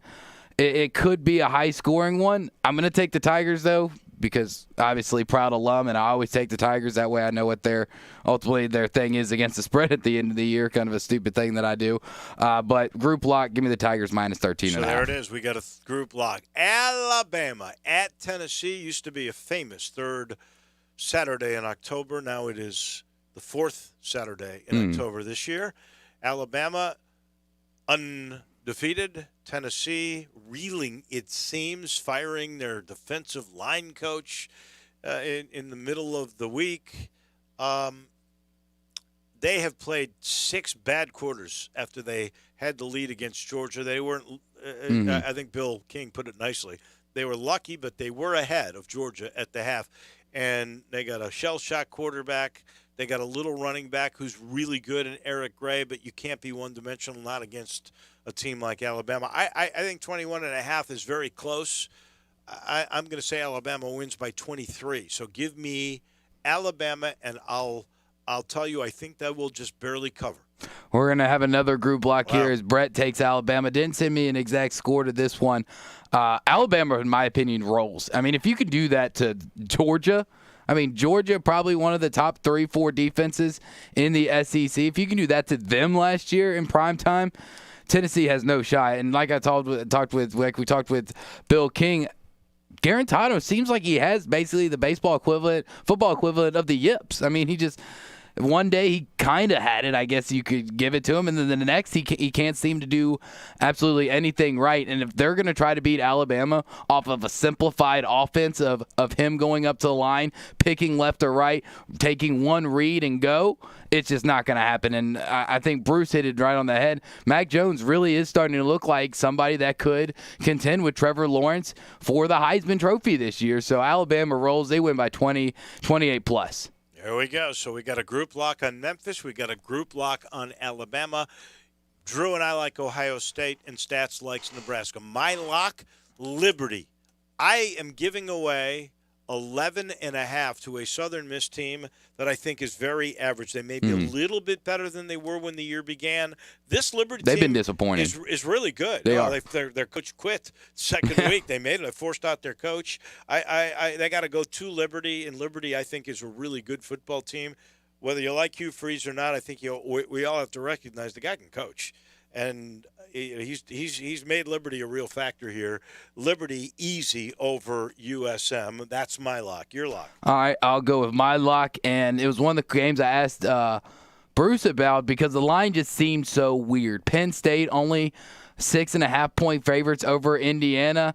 it could be a high-scoring one. I'm going to take the Tigers, though, because obviously proud alum, and I always take the Tigers. That way I know what their thing is against the spread at the end of the year. Kind of a stupid thing that I do. But group lock, give me the Tigers minus 13.5. So there it is. We got a group lock. Alabama at Tennessee used to be a famous third Saturday in October. Now it is the fourth Saturday in October this year. Alabama undefeated. Tennessee reeling, it seems, firing their defensive line coach in the middle of the week. They have played 6 bad quarters after they had the lead against Georgia. They weren't, I think Bill King put it nicely. They were lucky, but they were ahead of Georgia at the half. And they got a shell-shock quarterback. They got a little running back who's really good in Eric Gray, but you can't be one-dimensional, not against a team like Alabama. I think 21.5 is very close. I'm going to say Alabama wins by 23. So give me Alabama, and I'll tell you I think that will just barely cover. We're going to have another group block here as Brett takes Alabama. Didn't send me an exact score to this one. Alabama, in my opinion, rolls. I mean, if you could do that to Georgia, Georgia probably one of the top 3-4 defenses in the SEC. If you can do that to them last year in prime time, Tennessee has no shot. And like we talked with Bill King, Garantano seems like he has basically the football equivalent of the yips. I mean, one day he kind of had it, I guess you could give it to him, and then the next he can't seem to do absolutely anything right. And if they're going to try to beat Alabama off of a simplified offense of him going up to the line, picking left or right, taking one read and go, it's just not going to happen. And I think Bruce hit it right on the head. Mac Jones really is starting to look like somebody that could contend with Trevor Lawrence for the Heisman Trophy this year. So Alabama rolls. They win by 28 plus. There we go. So we got a group lock on Memphis. We got a group lock on Alabama. Drew and I like Ohio State, and Stats likes Nebraska. My lock, Liberty. I am giving away 11.5 to a Southern Miss team that I think is very average. They may be a little bit better than they were when the year began. This Liberty They've team been disappointing. Is really good. They are. Their coach quit second week. They made it. They forced out their coach. They got to go to Liberty, and Liberty I think is a really good football team. Whether you like Hugh Freeze or not, I think we all have to recognize the guy can coach. And he's made Liberty a real factor here. Liberty easy over USM. That's my lock. Your lock. All right, I'll go with my lock. And it was one of the games I asked Bruce about because the line just seemed so weird. Penn State only 6.5-point favorites over Indiana.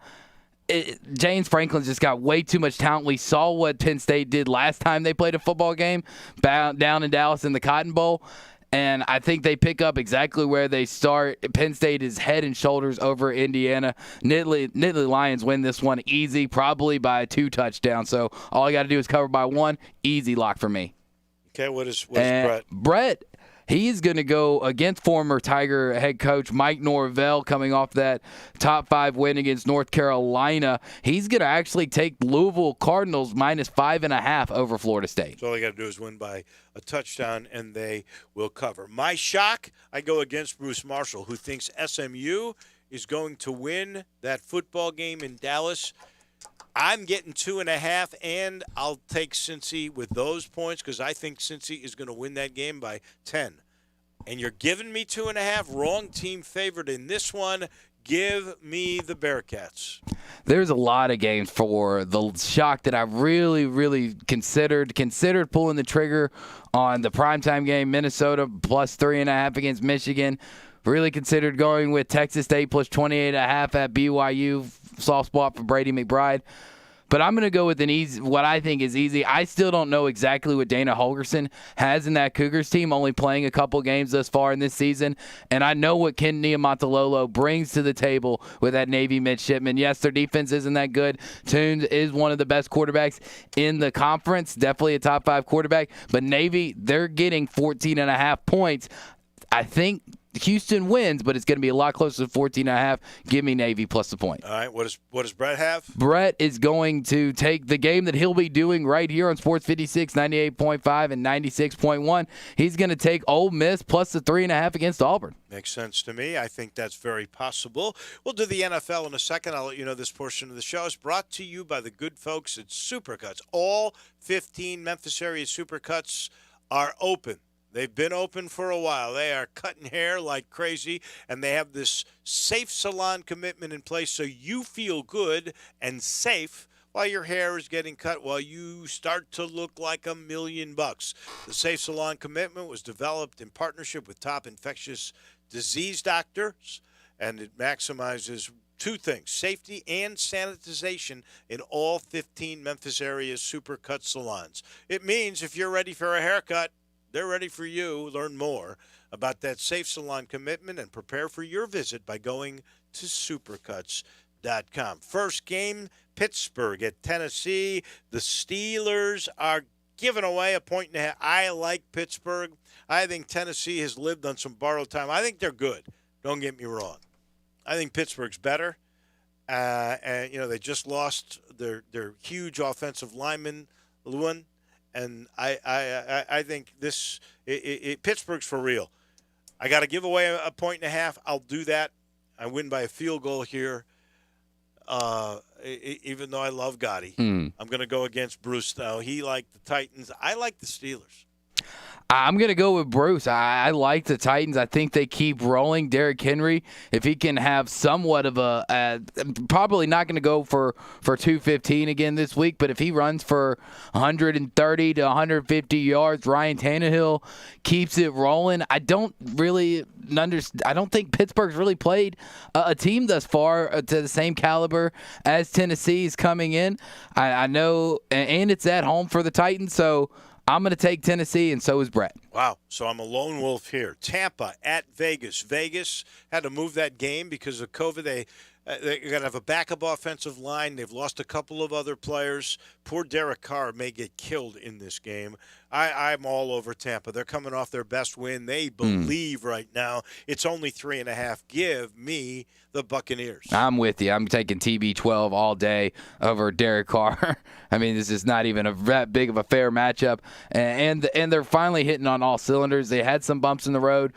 James Franklin's just got way too much talent. We saw what Penn State did last time they played a football game down in Dallas in the Cotton Bowl. And I think they pick up exactly where they start. Penn State is head and shoulders over Indiana. Nittany Lions win this one easy, probably by 2 touchdowns. So all I got to do is cover by 1. Easy lock for me. Okay, what is Brett? Brett, he's going to go against former Tiger head coach Mike Norvell coming off that top 5 win against North Carolina. He's going to actually take Louisville Cardinals minus 5.5 over Florida State. So all they got to do is win by a touchdown, and they will cover. My shock, I go against Bruce Marshall, who thinks SMU is going to win that football game in Dallas. I'm getting 2.5, and I'll take Cincy with those points because I think Cincy is going to win that game by 10. And you're giving me 2.5, wrong team favored in this one. Give me the Bearcats. There's a lot of games for the shock that I really, really considered pulling the trigger on the primetime game, Minnesota plus 3.5 against Michigan. Really considered going with Texas State plus 28.5 at BYU. Soft spot for Brady McBride. But I'm going to go with what I think is easy. I still don't know exactly what Dana Holgorsen has in that Cougars team, only playing a couple games thus far in this season. And I know what Ken Niumatalolo brings to the table with that Navy midshipman. Yes, their defense isn't that good. Toombs is one of the best quarterbacks in the conference, definitely a top 5 quarterback. But Navy, they're getting 14.5 points. I think Houston wins, but it's going to be a lot closer to 14.5. Give me Navy plus the point. All right, what does Brett have? Brett is going to take the game that he'll be doing right here on Sports 56, 98.5 and 96.1. He's going to take Ole Miss plus the 3.5 against Auburn. Makes sense to me. I think that's very possible. We'll do the NFL in a second. I'll let you know this portion of the show is brought to you by the good folks at Supercuts. All 15 Memphis area Supercuts are open. They've been open for a while. They are cutting hair like crazy, and they have this safe salon commitment in place so you feel good and safe while your hair is getting cut, while you start to look like $1 million. The Safe Salon Commitment was developed in partnership with top infectious disease doctors, and it maximizes two things: safety and sanitization in all 15 Memphis area Supercut salons. It means if you're ready for a haircut, they're ready for you. Learn more about that Safe Salon Commitment and prepare for your visit by going to supercuts.com. First game, Pittsburgh at Tennessee. The Steelers are giving away 1.5. I like Pittsburgh. I think Tennessee has lived on some borrowed time. I think they're good. Don't get me wrong. I think Pittsburgh's better. And, they just lost their huge offensive lineman, Lewin. And I think Pittsburgh's for real. I got to give away 1.5. I'll do that. I win by a field goal here. Even though I love Gotti. I'm going to go against Bruce, though. He liked the Titans. I like the Steelers. I'm going to go with Bruce. I like the Titans. I think they keep rolling. Derrick Henry, if he can have somewhat of probably not going to go for 215 again this week, but if he runs for 130 to 150 yards, Ryan Tannehill keeps it rolling. I don't really understand. I don't think Pittsburgh's really played a team thus far to the same caliber as Tennessee's coming in. I know, and it's at home for the Titans, so I'm going to take Tennessee, and so is Brett. Wow. So I'm a lone wolf here. Tampa at Vegas. Vegas had to move that game because of COVID. They're going to have a backup offensive line. They've lost a couple of other players. Poor Derek Carr may get killed in this game. I'm all over Tampa. They're coming off their best win. They believe right now. It's only 3.5. Give me the Buccaneers. I'm with you. I'm taking TB12 all day over Derek Carr. I mean, this is not even that big of a fair matchup. And they're finally hitting on all cylinders. They had some bumps in the road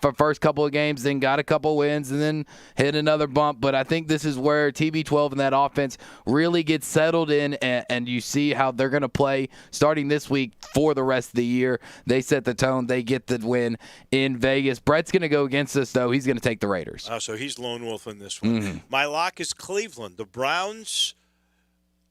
for first couple of games, then got a couple wins, and then hit another bump. But I think this is where TB12 and that offense really gets settled in, and you see how they're going to play starting this week for the rest of the year. They set the tone. They get the win in Vegas. Brett's going to go against us, though. He's going to take the Raiders. So he's lone wolf in this one. My lock is Cleveland. The Browns,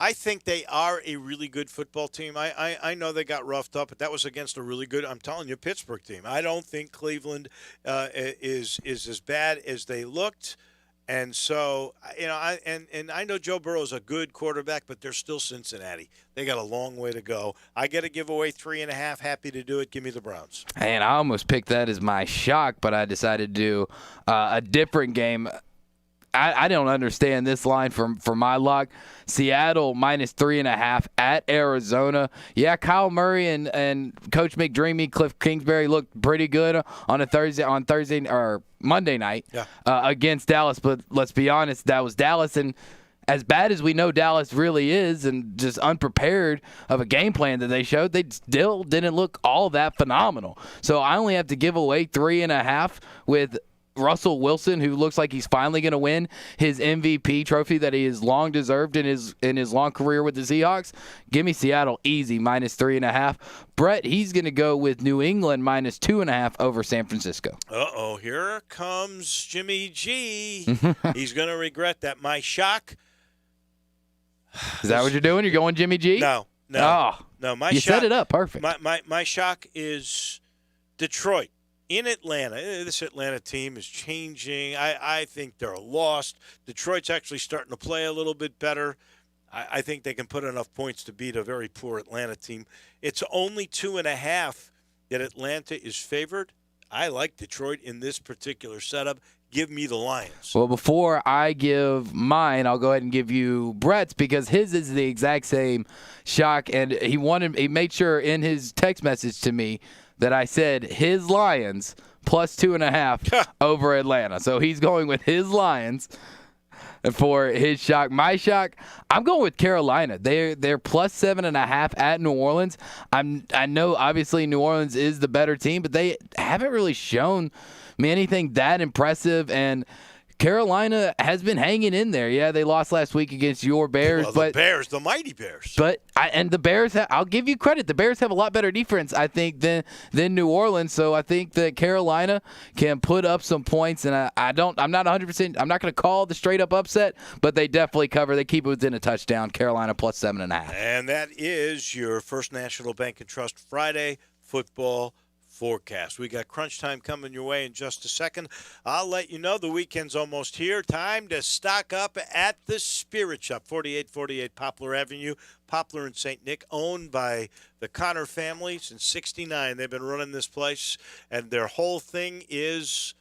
I think they are a really good football team. I know they got roughed up, but that was against a really good, I'm telling you, Pittsburgh team. I don't think Cleveland is as bad as they looked. And so, I know Joe Burrow's a good quarterback, but they're still Cincinnati. They got a long way to go. I got to give away 3.5. Happy to do it. Give me the Browns. And I almost picked that as my shock, but I decided to do a different game. I don't understand this line for my lock. Seattle minus 3.5 at Arizona. Yeah, Kyle Murray and Coach McDreamy, Cliff Kingsbury looked pretty good on Thursday or Monday night against Dallas. But let's be honest, that was Dallas, and as bad as we know Dallas really is, and just unprepared of a game plan that they showed, they still didn't look all that phenomenal. So I only have to give away 3.5 with Russell Wilson, who looks like he's finally going to win his MVP trophy that he has long deserved in his long career with the Seahawks. Give me Seattle easy, minus 3.5. Brett, he's going to go with New England minus 2.5 over San Francisco. Uh-oh, here comes Jimmy G. He's going to regret that. My shock. Is that what you're doing? You're going Jimmy G? No. Oh, no. You set it up perfect. My shock is Detroit. In Atlanta, this Atlanta team is changing. I think they're lost. Detroit's actually starting to play a little bit better. I think they can put enough points to beat a very poor Atlanta team. It's only 2.5 that Atlanta is favored. I like Detroit in this particular setup. Give me the Lions. Well, before I give mine, I'll go ahead and give you Brett's, because his is the exact same shock, and he made sure in his text message to me that I said his Lions plus 2.5 over Atlanta. So he's going with his Lions for his shock. My shock, I'm going with Carolina. They're plus 7.5 at New Orleans. I know obviously New Orleans is the better team, but they haven't really shown me anything that impressive. And Carolina has been hanging in there. Yeah, they lost last week against your Bears. Well, but the mighty Bears. And the Bears, I'll give you credit. The Bears have a lot better defense, I think, than New Orleans. So I think that Carolina can put up some points. And I'm not 100%. I'm not going to call the straight up upset, but they definitely cover. They keep it within a touchdown. Carolina plus 7.5. And that is your First National Bank and Trust Friday football forecast. We got crunch time coming your way in just a second. I'll let you know the weekend's almost here. Time to stock up at the Spirit Shop, 4848 Poplar Avenue, Poplar and St. Nick, owned by the Connor family since '69. They've been running this place, and their whole thing is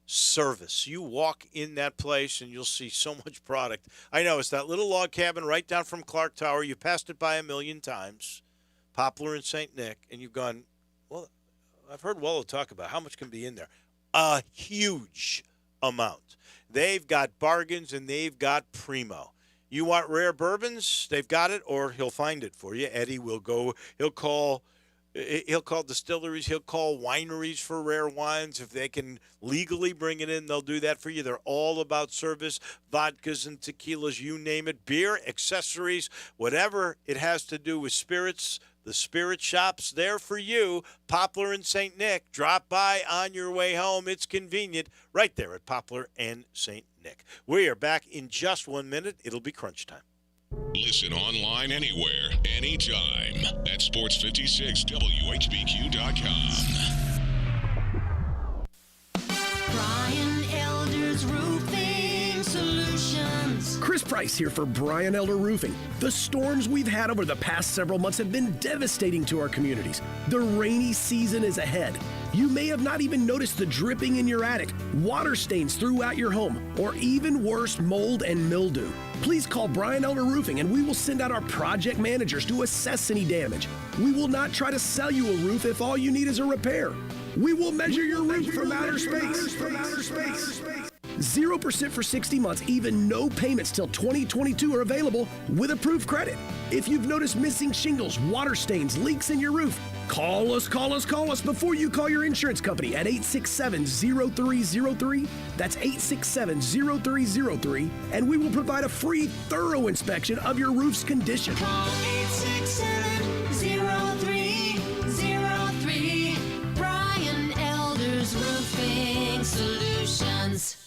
service. You walk in that place and you'll see so much product. I know, it's that little log cabin right down from Clark Tower. You passed it by a million times, Poplar and St. Nick, and you've gone, well, I've heard Wallow talk about how much can be in there. A huge amount. They've got bargains and they've got primo. You want rare bourbons? They've got it, or he'll find it for you. Eddie will go. He'll call distilleries. He'll call wineries for rare wines. If they can legally bring it in, they'll do that for you. They're all about service, vodkas and tequilas, you name it, beer, accessories, whatever it has to do with spirits. The Spirit Shop's there for you. Poplar and St. Nick. Drop by on your way home. It's convenient right there at Poplar and St. Nick. We are back in just 1 minute. It'll be crunch time. Listen online anywhere, anytime at sports56whbq.com. Brian Elder's Roofing Solutions. Chris Price here for Brian Elder Roofing. The storms we've had over the past several months have been devastating to our communities. The rainy season is ahead. You may have not even noticed the dripping in your attic, water stains throughout your home, or even worse, mold and mildew. Please call Brian Elder Roofing and we will send out our project managers to assess any damage. We will not try to sell you a roof if all you need is a repair. We will measure your roof from outer space. 0% for 60 months, even no payments till 2022 are available with approved credit. If you've noticed missing shingles, water stains, leaks in your roof, call us before you call your insurance company at 867-0303. That's 867-0303, and we will provide a free, thorough inspection of your roof's condition. Call 867-0303. Brian Elder's Roofing Solutions.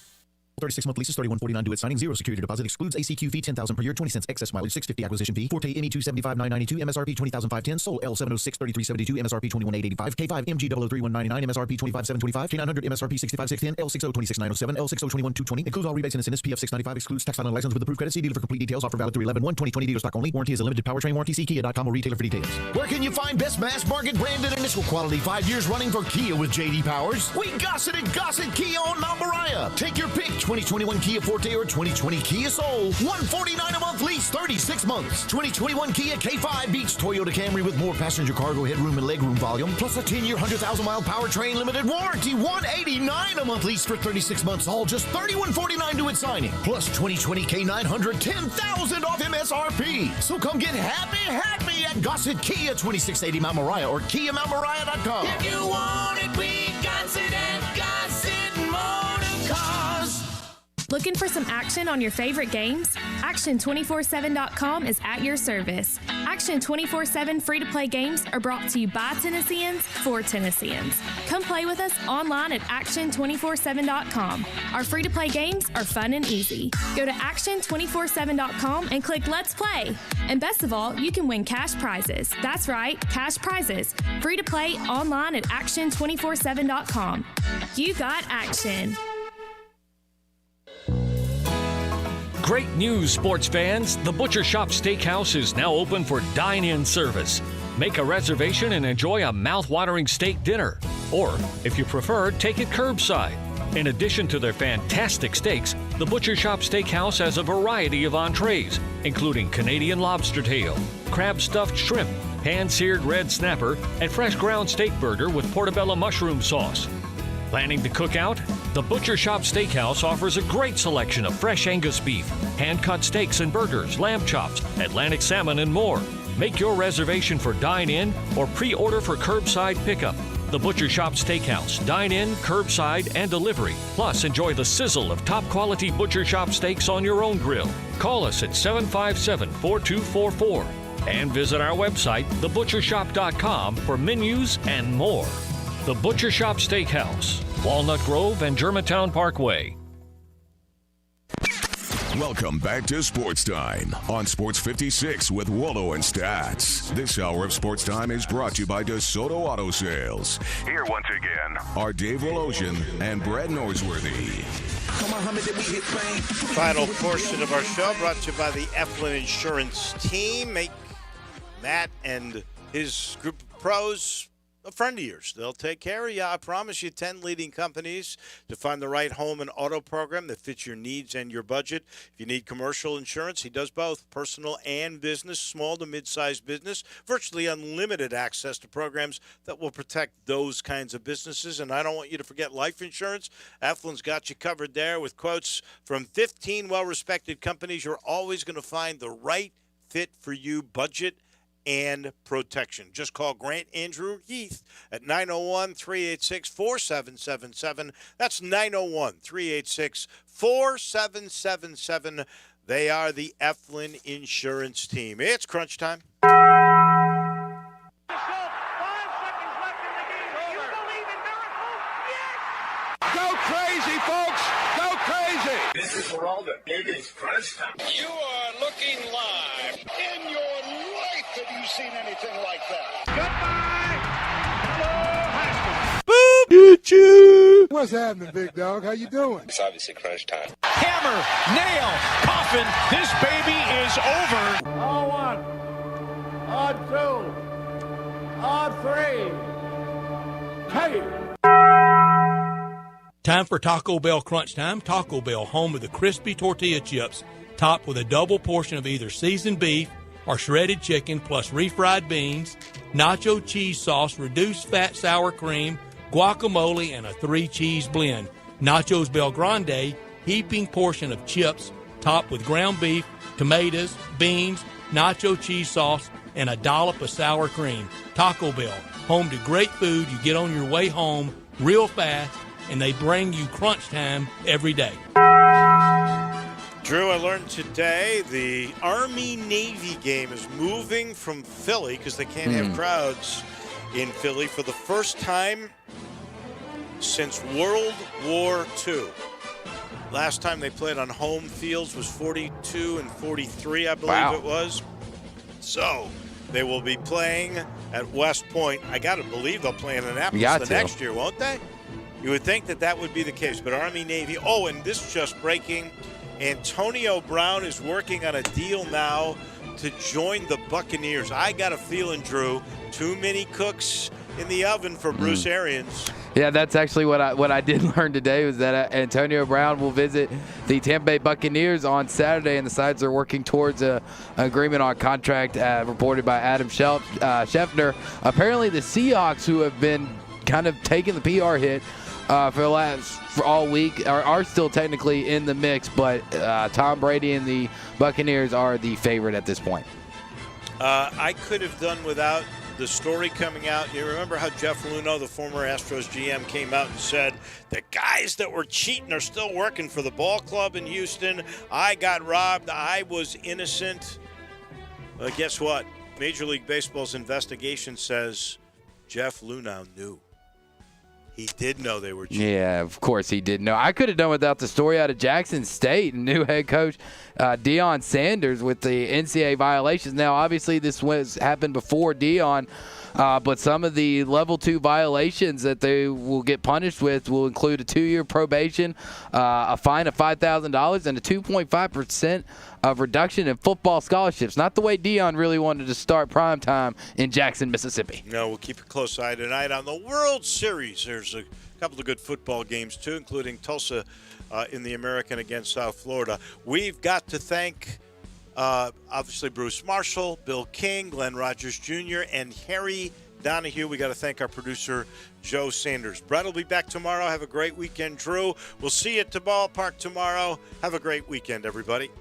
36-month leases, $31.49 due at signing, 0 security deposit, excludes ACQ fee, $10,000 per year, 20 cents excess mileage, $6.50 acquisition fee, Forte ME $275,992, MSRP $20,510, Soul L706 $3372, MSRP $21,885, K5 MG 003,199, MSRP $25,725, K900 MSRP $65,610, L60 $26,907, L60 $21,220, includes all rebates and incentives, PF $695, excludes tax, final license with approved credit. See dealer for complete details. Offer valid through 11/1/2020, dealer stock only. Warranty is a limited powertrain warranty. See Kia.com or retailer for details. Where can you find best mass market branded initial quality 5 years running for Kia with J.D. Powers? We Gossett and Gossett Kia on Mount Moriah. Take your pick, 2021 Kia Forte or 2020 Kia Soul. $149 a month lease, 36 months. 2021 Kia K5 beats Toyota Camry with more passenger cargo headroom and legroom volume, plus a 10-year, 100,000-mile powertrain limited warranty. $189 a month lease for 36 months, all just $31.49 due at signing. Plus 2020 K900, $10,000 off MSRP. So come get happy at Gossett Kia, 2680 Mount Moriah or KiaMountMoriah.com. If you want it, we got it at Gossett Motor Cars. Looking for some action on your favorite games? Action247.com is at your service. Action 24/7 free-to-play games are brought to you by Tennesseans for Tennesseans. Come play with us online at Action247.com. Our free-to-play games are fun and easy. Go to Action247.com and click Let's Play. And best of all, you can win cash prizes. That's right, cash prizes. Free to play online at Action247.com. You got action. Great news, sports fans! The Butcher Shop Steakhouse is now open for dine-in service. Make a reservation and enjoy a mouth-watering steak dinner. Or, if you prefer, take it curbside. In addition to their fantastic steaks, the Butcher Shop Steakhouse has a variety of entrees, including Canadian lobster tail, crab-stuffed shrimp, pan-seared red snapper, and fresh ground steak burger with portobello mushroom sauce. Planning to cook out? The Butcher Shop Steakhouse offers a great selection of fresh Angus beef, hand-cut steaks and burgers, lamb chops, Atlantic salmon, and more. Make your reservation for dine-in or pre-order for curbside pickup. The Butcher Shop Steakhouse. Dine in, curbside, and delivery. Plus, enjoy the sizzle of top-quality Butcher Shop steaks on your own grill. Call us at 757-4244 and visit our website, thebutchershop.com, for menus and more. The Butcher Shop Steakhouse, Walnut Grove and Germantown Parkway. Welcome back to Sports Time on Sports 56 with Wallo and Stats. This hour of Sports Time is brought to you by DeSoto Auto Sales. Here once again are Dave Woloshin and Brad Norsworthy. Final portion of our show brought to you by the Eflin Insurance Team. Make Matt and his group of pros a friend of yours. They'll take care of you. I promise you, 10 leading companies to find the right home and auto program that fits your needs and your budget. If you need commercial insurance, he does both, personal and business, small to mid-sized business, virtually unlimited access to programs that will protect those kinds of businesses. And I don't want you to forget life insurance. Eflin's got you covered there with quotes from 15 well-respected companies. You're always going to find the right fit for you, budget and protection. Just call Grant Andrew Heath at 901-386-4777. That's 901-386-4777. They are the Eflin Insurance Team. It's crunch time. Go crazy, folks! Go crazy! This is Geraldo. It is crunch time. You are looking live. In your life have you seen anything like that? Goodbye! Boop! Get you! What's happening, big dog? How you doing? It's obviously crunch time. Hammer, nail, coffin. This baby is over. On one, on two, on three. Hey! Time for Taco Bell Crunch Time. Taco Bell, home of the crispy tortilla chips, topped with a double portion of either seasoned beef or shredded chicken, plus refried beans, nacho cheese sauce, reduced fat sour cream, guacamole, and a 3-cheese blend. Nachos Bel Grande, heaping portion of chips, topped with ground beef, tomatoes, beans, nacho cheese sauce, and a dollop of sour cream. Taco Bell, home to great food you get on your way home real fast, and they bring you crunch time every day. Drew, I learned today the Army-Navy game is moving from Philly because they can't have crowds in Philly for the first time since World War II. Last time they played on home fields was 42 and 43, I believe it was. So they will be playing at West Point. I got to believe they'll play in Annapolis next year, won't they? You would think that that would be the case, but Army-Navy. Oh, and this is just breaking. Antonio Brown is working on a deal now to join the Buccaneers. I got a feeling, Drew, too many cooks in the oven for Bruce Arians. Yeah, that's actually what I did learn today, was that Antonio Brown will visit the Tampa Bay Buccaneers on Saturday, and the sides are working towards an agreement on contract, reported by Adam Schefter. Apparently the Seahawks, who have been kind of taking the PR hit for all week, are still technically in the mix, but Tom Brady and the Buccaneers are the favorite at this point. I could have done without the story coming out. You remember how Jeff Luhnow, the former Astros GM, came out and said the guys that were cheating are still working for the ball club in Houston. I got robbed. I was innocent. Well, guess what? Major League Baseball's investigation says Jeff Luhnow knew. He did know they were cheating. Yeah, of course he did know. I could have done without the story out of Jackson State and new head coach Deion Sanders with the NCAA violations. Now, obviously, this happened before Deion, but some of the level 2 violations that they will get punished with will include a 2-year probation, a fine of $5,000, and a 2.5% of reduction in football scholarships. Not the way Deion really wanted to start primetime in Jackson, Mississippi. No, we'll keep a close eye tonight on the World Series. There's a couple of good football games, too, including Tulsa in the American against South Florida. We've got to thank, obviously, Bruce Marshall, Bill King, Glenn Rogers Jr., and Harry Donahue. We got to thank our producer, Joe Sanders. Brett will be back tomorrow. Have a great weekend, Drew. We'll see you at the ballpark tomorrow. Have a great weekend, everybody.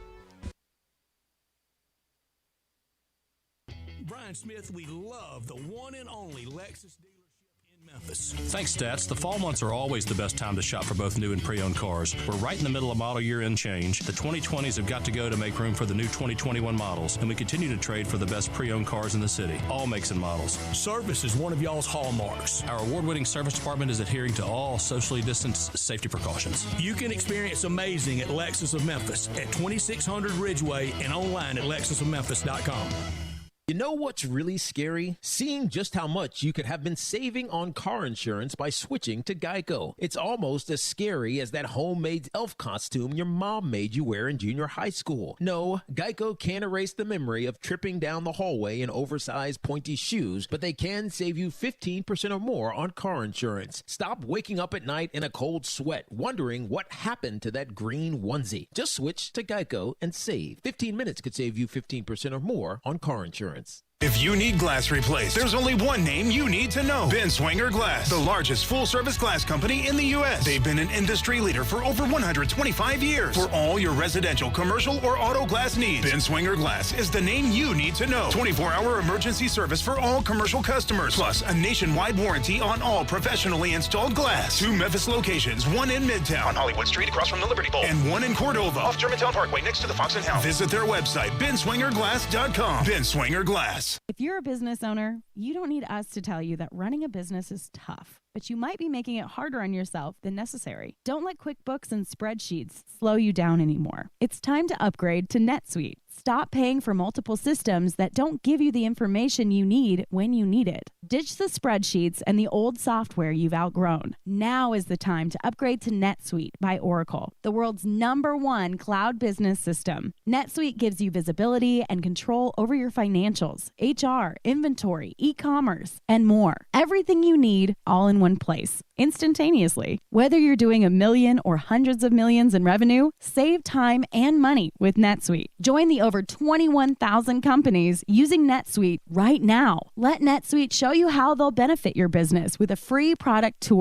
Brian Smith, we love the one and only Lexus dealership in Thanks, Stats. The fall months are always the best time to shop for both new and pre-owned cars. We're right in the middle of model year-end change. The 2020s have got to go to make room for the new 2021 models, and we continue to trade for the best pre-owned cars in the city, all makes and models. Service is one of y'all's hallmarks. Our award-winning service department is adhering to all socially distanced safety precautions. You can experience amazing at Lexus of Memphis at 2600 Ridgeway and online at lexusofmemphis.com. You know what's really scary? Seeing just how much you could have been saving on car insurance by switching to Geico. It's almost as scary as that homemade elf costume your mom made you wear in junior high school. No, Geico can't erase the memory of tripping down the hallway in oversized pointy shoes, but they can save you 15% or more on car insurance. Stop waking up at night in a cold sweat, wondering what happened to that green onesie. Just switch to Geico and save. 15 minutes could save you 15% or more on car insurance. If you need glass replaced, there's only one name you need to know. Ben Swinger Glass, the largest full-service glass company in the U.S. They've been an industry leader for over 125 years. For all your residential, commercial, or auto glass needs, Ben Swinger Glass is the name you need to know. 24-hour emergency service for all commercial customers, plus a nationwide warranty on all professionally installed glass. 2 Memphis locations, one in Midtown on Hollywood Street across from the Liberty Bowl, and one in Cordova off Germantown Parkway next to the Fox and Hound. Visit their website, benswingerglass.com. Ben Swinger Glass. If you're a business owner, you don't need us to tell you that running a business is tough, but you might be making it harder on yourself than necessary. Don't let QuickBooks and spreadsheets slow you down anymore. It's time to upgrade to NetSuite. Stop paying for multiple systems that don't give you the information you need when you need it. Ditch the spreadsheets and the old software you've outgrown. Now is the time to upgrade to NetSuite by Oracle, the world's #1 cloud business system. NetSuite gives you visibility and control over your financials, HR, inventory, e-commerce, and more. Everything you need all in one place, instantaneously. Whether you're doing $1 million or hundreds of millions in revenue, save time and money with NetSuite. Join the over 21,000 companies using NetSuite right now. Let NetSuite show you how they'll benefit your business with a free product tour.